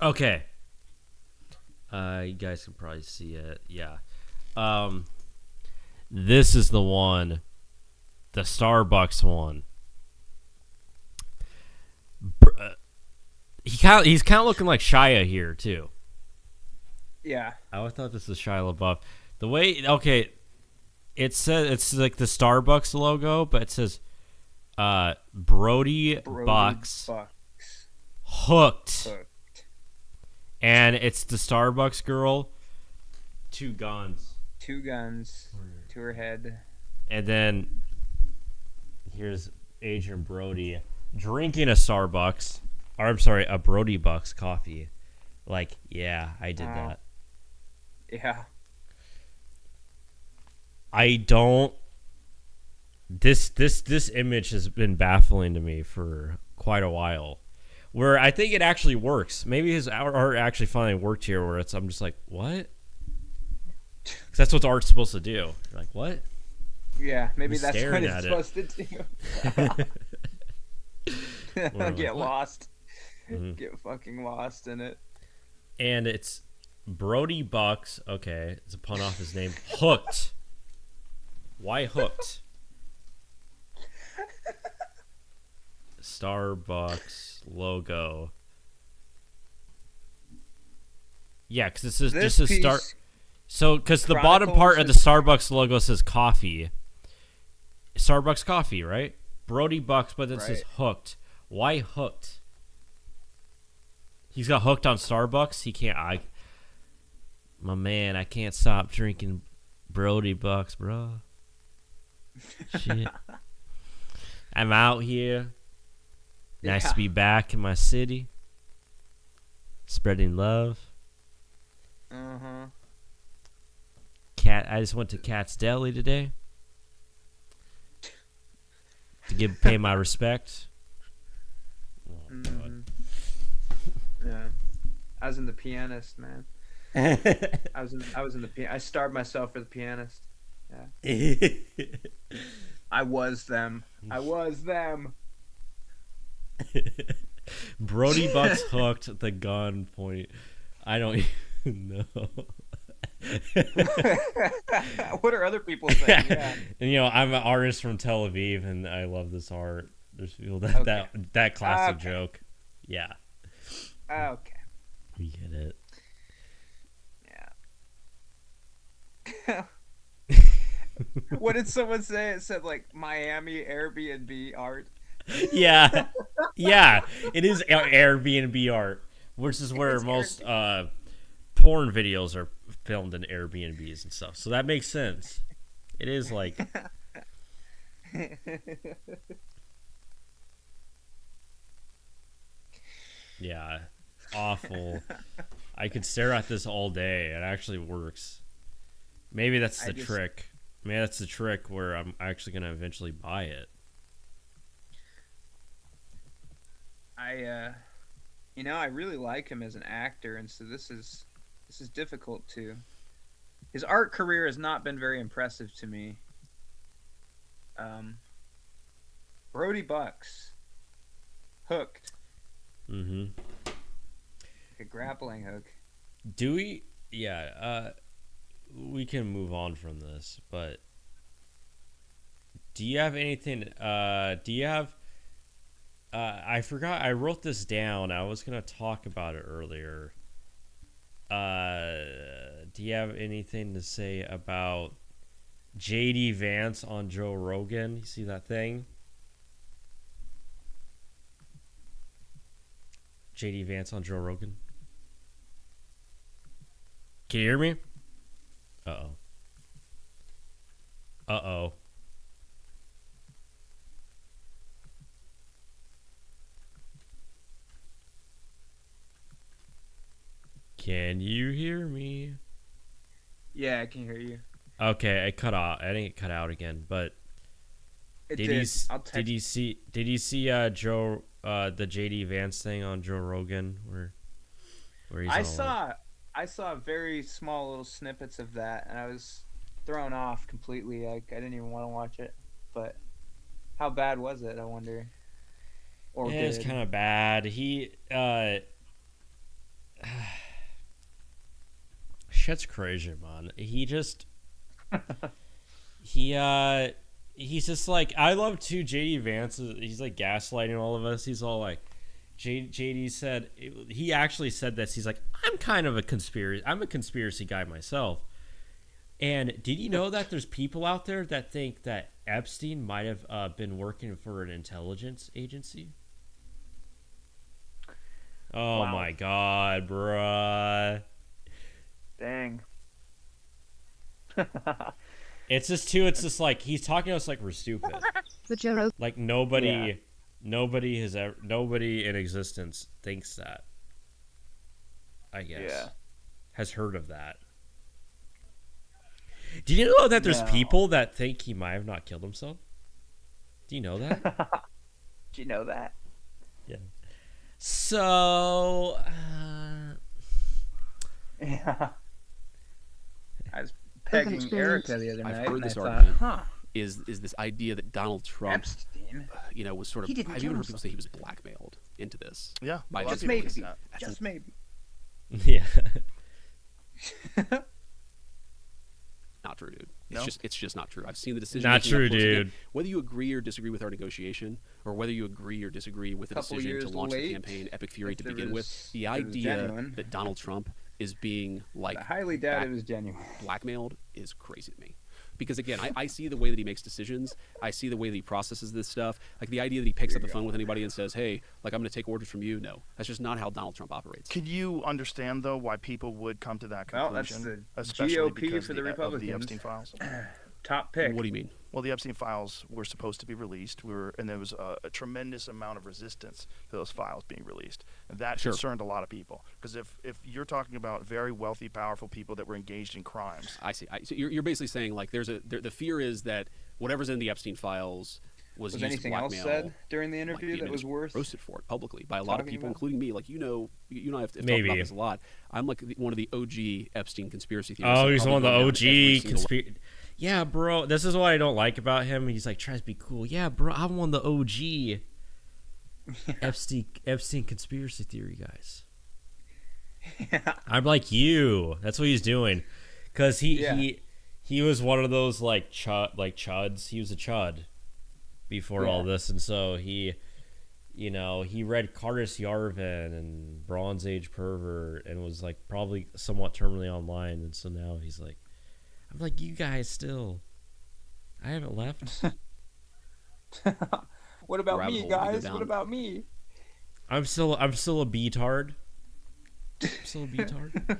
Okay. You guys can probably see it. Yeah. This is the one. The Starbucks one. He's kind of looking like Shia here too. Yeah. I always thought this was Shia LaBeouf. The way, okay, it says it's like the Starbucks logo, but it says Brody Bucks hooked. And it's the Starbucks girl. Two guns to her head. And then here's Adrian Brody drinking a Starbucks. Or I'm sorry, a Brody Bucks coffee. Like, yeah, I did that. Yeah. I don't. This image has been baffling to me for quite a while. Where I think it actually works. Maybe his art actually finally worked here. Where I'm just like, what? Because that's what art's supposed to do. You're like, what? Yeah, maybe I'm that's what staring it's at supposed to do. Get lost. Mm-hmm. Get fucking lost in it. And it's Brody Bucks. Okay, it's a pun off his name. Hooked. Why hooked? Starbucks logo. Yeah, because this is just a start. So, because the bottom part of the Starbucks logo says coffee. Starbucks coffee, right? Brody Bucks, but it says hooked. Why hooked? He's got hooked on Starbucks. He can't. My man, I can't stop drinking Brody Bucks, bro. Shit. I'm out here. Nice to be back in my city. Spreading love. Uh-huh. I just went to Cat's Deli today. to pay my respect. Oh, God. Yeah, I was in The Pianist, man. I was in the I starved myself for The Pianist. Yeah. I was them. Brody Bucks hooked the gun point. I don't even know. What are other people saying? Yeah. And I'm an artist from Tel Aviv, and I love this art. There's people that classic joke. Yeah. Okay. We get it. Yeah. What did someone say? It said like Miami Airbnb art. Yeah. It is Airbnb art, which is where most porn videos are filmed in Airbnbs and stuff. So that makes sense. It is like. Yeah, awful. I could stare at this all day. It actually works. Maybe that's the trick. Maybe that's the trick where I'm actually going to eventually buy it. I really like him as an actor, and so this is difficult too. His art career has not been very impressive to me. Brody Bucks, hooked. Mm-hmm. Like a grappling hook. Do we? Yeah. We can move on from this, but do you have anything? Do you have? I forgot. I wrote this down. I was gonna talk about it earlier. Do you have anything to say about JD Vance on Joe Rogan? You see that thing? JD Vance on Joe Rogan. Can you hear me? Uh-oh. Uh-oh. Can you hear me? Yeah, I can hear you. Okay, I cut out. I didn't cut out again, but did you see Joe the JD Vance thing on Joe Rogan where he's I saw very small little snippets of that, and I was thrown off completely. Like I didn't even want to watch it. But how bad was it? I wonder. Or yeah, it's kind of bad. He shit's crazy, man. He just he's just like, I love too JD Vance. He's like gaslighting all of us. He's all like, JD said, he actually said this. He's like, I'm a conspiracy guy myself. And did you know that there's people out there that think that Epstein might have been working for an intelligence agency? Oh wow. My God, bruh. Dang. It's just like he's talking to us like we're stupid. Like nobody in existence thinks that. I guess has heard of that. Do you know that there's people that think he might have not killed himself? Do you know that? Do you know that? Yeah. So yeah. I was pegging Erica the other night. I've heard this and argument is this idea that Donald Trump, Epstein, was sort of. I've even heard people say he was blackmailed into this. Yeah, by just maybe. Just maybe. Yeah. Not true, dude. It's just not true. I've seen the decision. Not true, dude. Again, whether you agree or disagree with our negotiation, or whether you agree or disagree with the decision to launch the campaign Epic Fury to begin with, the idea that Donald Trump is being like I highly doubt it was genuine. Blackmailed is crazy to me. Because again, I see the way that he makes decisions. I see the way that he processes this stuff. Like the idea that he picks up the phone with anybody and says, "Hey, like I'm going to take orders from you." No, that's just not how Donald Trump operates. Can you understand though why people would come to that conclusion? Well, that's the especially GOP because for the Republicans. Of the Epstein files. Top pick. What do you mean? Well, the Epstein files were supposed to be released. And there was a tremendous amount of resistance to those files being released. And that concerned a lot of people. Because if you're talking about very wealthy, powerful people that were engaged in crimes. I see. So you're basically saying like the fear is that whatever's in the Epstein files was Was used to anything else blackmail. said during the interview that was worth roasted for it publicly by a lot of talking people, about? including me. Like you and I have talked Maybe. about this a lot. I'm like one of the OG Epstein conspiracy theorists. Oh, I've he's one probably of the gone down every OG single conspiracy. Yeah, bro. This is what I don't like about him. He's like tries to be cool. Yeah, bro. I'm one of the OG Epstein conspiracy theory guys. I'm like you. That's what he's doing, because he was one of those like chuds. He was a chud before all this, and so he read Curtis Yarvin and Bronze Age Pervert and was like probably somewhat terminally online, and so now he's like, I'm like, you guys still, I haven't left. What about rabbit me, hole to go guys? down. What about me? I'm still a B-tard. I'm still a B-tard.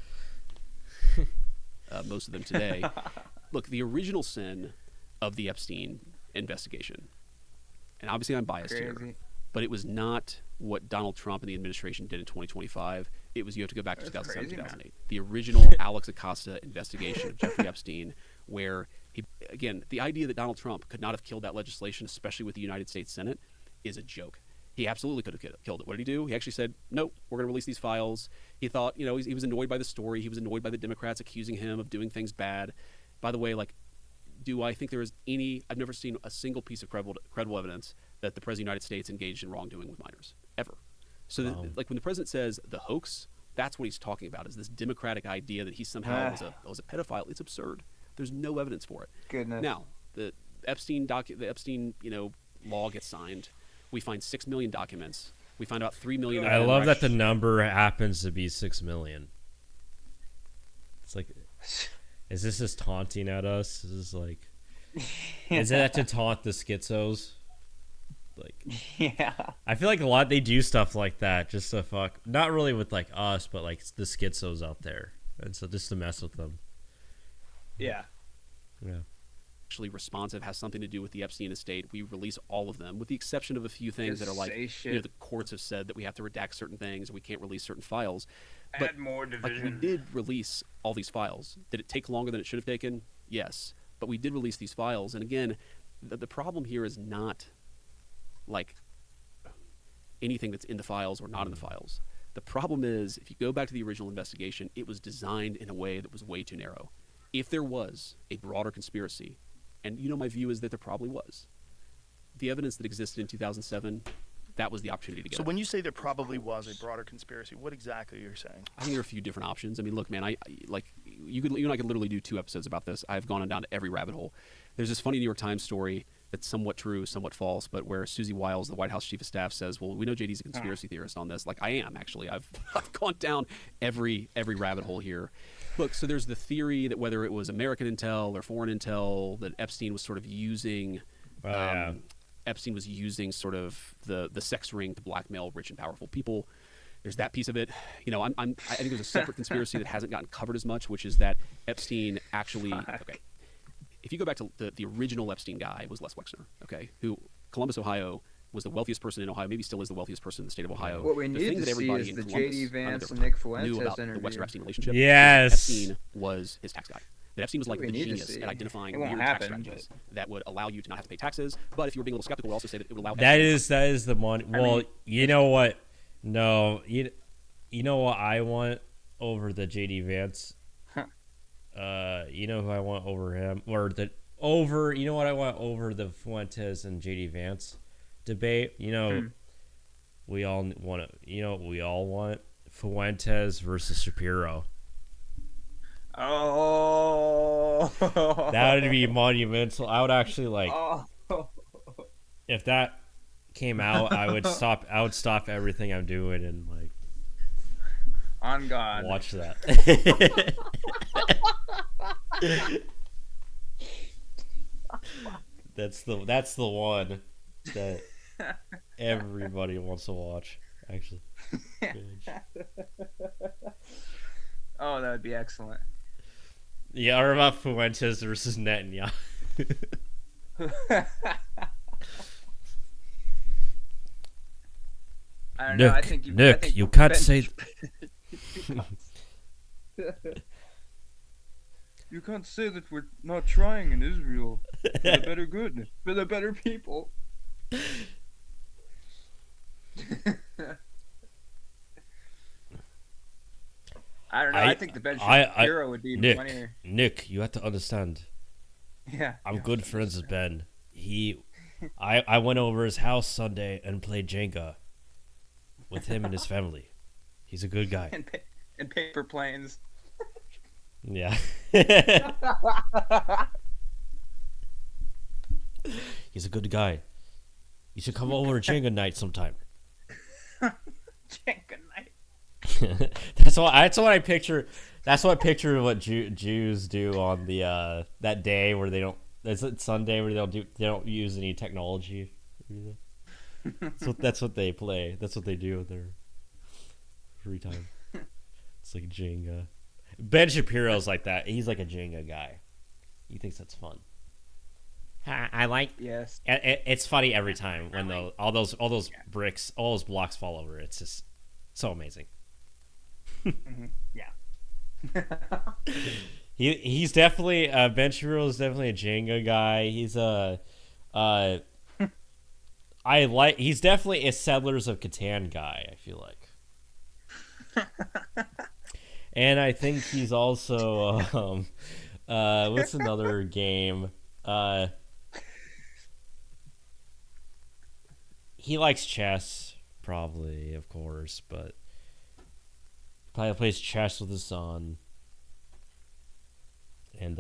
Most of them today. Look, the original sin of the Epstein investigation, and obviously I'm biased here, but it was not what Donald Trump and the administration did in 2025. It was, you have to go back to 2007, 2008. The original Alex Acosta investigation of Jeffrey Epstein, where again, the idea that Donald Trump could not have killed that legislation, especially with the United States Senate, is a joke. He absolutely could have killed it. What did he do? He actually said, nope, we're going to release these files. He thought, he was annoyed by the story. He was annoyed by the Democrats accusing him of doing things bad. By the way, like, do I think there is I've never seen a single piece of credible evidence that the President of the United States engaged in wrongdoing with minors, ever. So, like, when the President says the hoax, that's what he's talking about, is this Democratic idea that he somehow was a pedophile. It's absurd. There's no evidence for it. Goodness. Now, the Epstein law gets signed. We find 6 million documents. We find about 3 million. I love that the number happens to be 6 million. It's like, is this just taunting at us? Is this like, is that to taunt the schizos? Like, yeah. I feel like a lot they do stuff like that just to fuck, not really with like us, but like the schizos out there, and so just to mess with them. Yeah. Yeah. Actually responsive, has something to do with the Epstein estate. We release all of them, with the exception of a few things that are like, the courts have said that we have to redact certain things, we can't release certain files. But more division. Like, we did release all these files. Did it take longer than it should have taken? Yes, but we did release these files. And again, the problem here is not like anything that's in the files or not in the files. The problem is, if you go back to the original investigation, it was designed in a way that was way too narrow. If there was a broader conspiracy, and my view is that there probably was, the evidence that existed in 2007, that was the opportunity to get So it. when you say there probably was a broader conspiracy, what exactly are you saying? I think there are a few different options. I mean, look, man, you and I could literally do 2 episodes about this. I've gone down to every rabbit hole. There's this funny New York Times story that's somewhat true, somewhat false, but where Susie Wiles, the White House chief of staff, says, well, we know JD's a conspiracy theorist on this. Like, I am, actually. I've gone down every rabbit hole here. Look, so there's the theory that whether it was American intel or foreign intel, that Epstein was sort of using Epstein was using sort of the sex ring to blackmail rich and powerful people. There's that piece of it. I think there's a separate conspiracy that hasn't gotten covered as much, which is that Epstein actually. Okay, if you go back to the original Epstein guy was Les Wexner. Okay, who Columbus, Ohio, was the wealthiest person in Ohio. Maybe still is the wealthiest person in the state of Ohio. What we the need thing to that see everybody is in the Columbus, J.D. Vance there and Nick knew Fuentes about interview. the Wexner-Epstein relationship. Yes. Epstein was his tax guy. That Epstein was like We the need to genius see. at identifying It won't weird happen, tax strategies that would allow you to not have to pay taxes. But if you were being a little skeptical, we'll also say that it would allow. That is the money. Well, you know what? No, you know what I want over the JD Vance. You know who I want over him, or you know what I want over the Fuentes and JD Vance debate. We all want it. You know what we all want? Fuentes versus Shapiro. Oh, that would be monumental. I would actually like. If that came out, I would stop. I would stop everything I'm doing and like. On God. Watch that. That's the one that everybody wants to watch. Actually. Oh, that would be excellent. Yeah, or about Fuentes versus Netanyahu. I don't know. I think you can't say. You can't say that we're not trying in Israel for the better good, for the better people. I don't know. I think the Ben Shapiro would be even funnier. Nick, you have to understand. Yeah. I'm good friends with Ben. I went over his house Sunday and played Jenga with him and his family. He's a good guy. And paper planes. Yeah. He's a good guy. You should come over to Jenga night sometime. Jenga night. That's what I picture. That's what I picture what Jews do on the that day where they don't. It's Sunday where they don't use any technology. So that's what they play. That's what they do with their free time. It's like Jenga. Ben Shapiro's like that. He's like a Jenga guy. He thinks that's fun. I like. Yes. It's funny every time when all those bricks, all those blocks fall over. It's just so amazing. Mm-hmm. Yeah. He's definitely Ben Shapiro is definitely a Jenga guy. He's he's definitely a Settlers of Catan guy, I feel like. And I think he's also what's another game? He likes chess, probably, of course, but probably plays chess with his son. And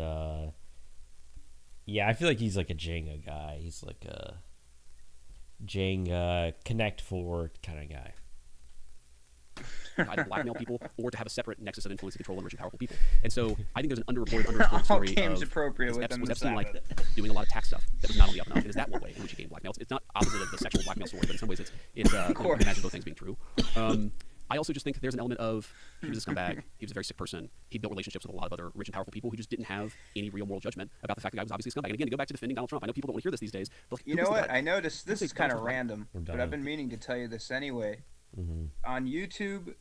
yeah, I feel like he's like a Jenga guy. He's like a Jenga Connect 4 kind of guy. Either blackmail people or to have a separate nexus of influence to control and enrich powerful people. And so I think there's an underreported, underexplored story games of appropriate with them was the Epstein like Sabbath. doing a lot of tax stuff that was not on the up and up. It is that one way in which he gained blackmail. It's not opposite of the sexual blackmail story, but in some ways it's you can imagine those things being true. I also just think there's an element of he was a scumbag. He was a very sick person. He built relationships with a lot of other rich and powerful people who just didn't have any real moral judgment about the fact the guy was obviously a scumbag. And again, to go back to defending Donald Trump, I know people don't want to hear this these days. But like, You know what? I noticed this is kind of random, but I've been meaning to tell you this anyway. Mm-hmm. On YouTube,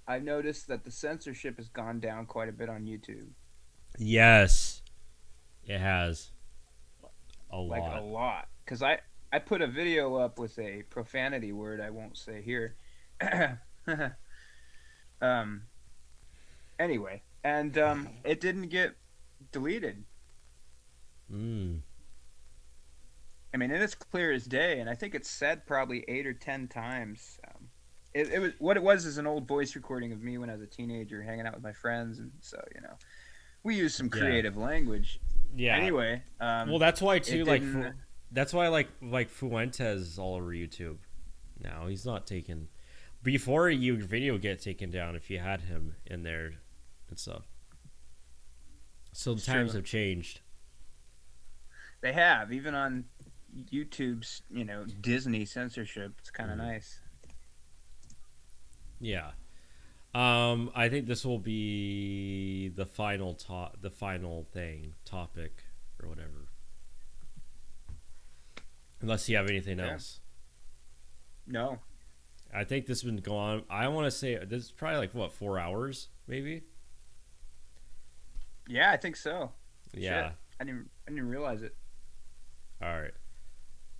I've noticed that the censorship has gone down quite a bit on YouTube. Yes, it has. A lot. Like a lot. Because I put a video up with a profanity word I won't say here. Anyway, and it didn't get deleted. I mean, and it's clear as day, and I think it's said probably 8 or 10 times. It was what it was is an old voice recording of me when I was a teenager, hanging out with my friends, and so we use some creative language. Yeah. Anyway, well, that's why too. That's why like Fuentes is all over YouTube now. He's not taken. Before your video get taken down, if you had him in there and stuff. So the times have changed. They have, even on YouTube's, Disney censorship. It's kind of nice. Yeah. I think this will be the final topic or whatever. Unless you have anything else. No. I think this has been going on. I want to say this is probably 4 hours, maybe. Yeah, I think so. Yeah. Shit. I didn't realize it. All right.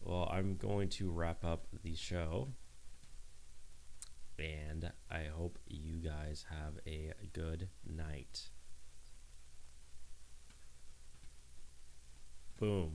Well, I'm going to wrap up the show. And I hope you guys have a good night. Boom.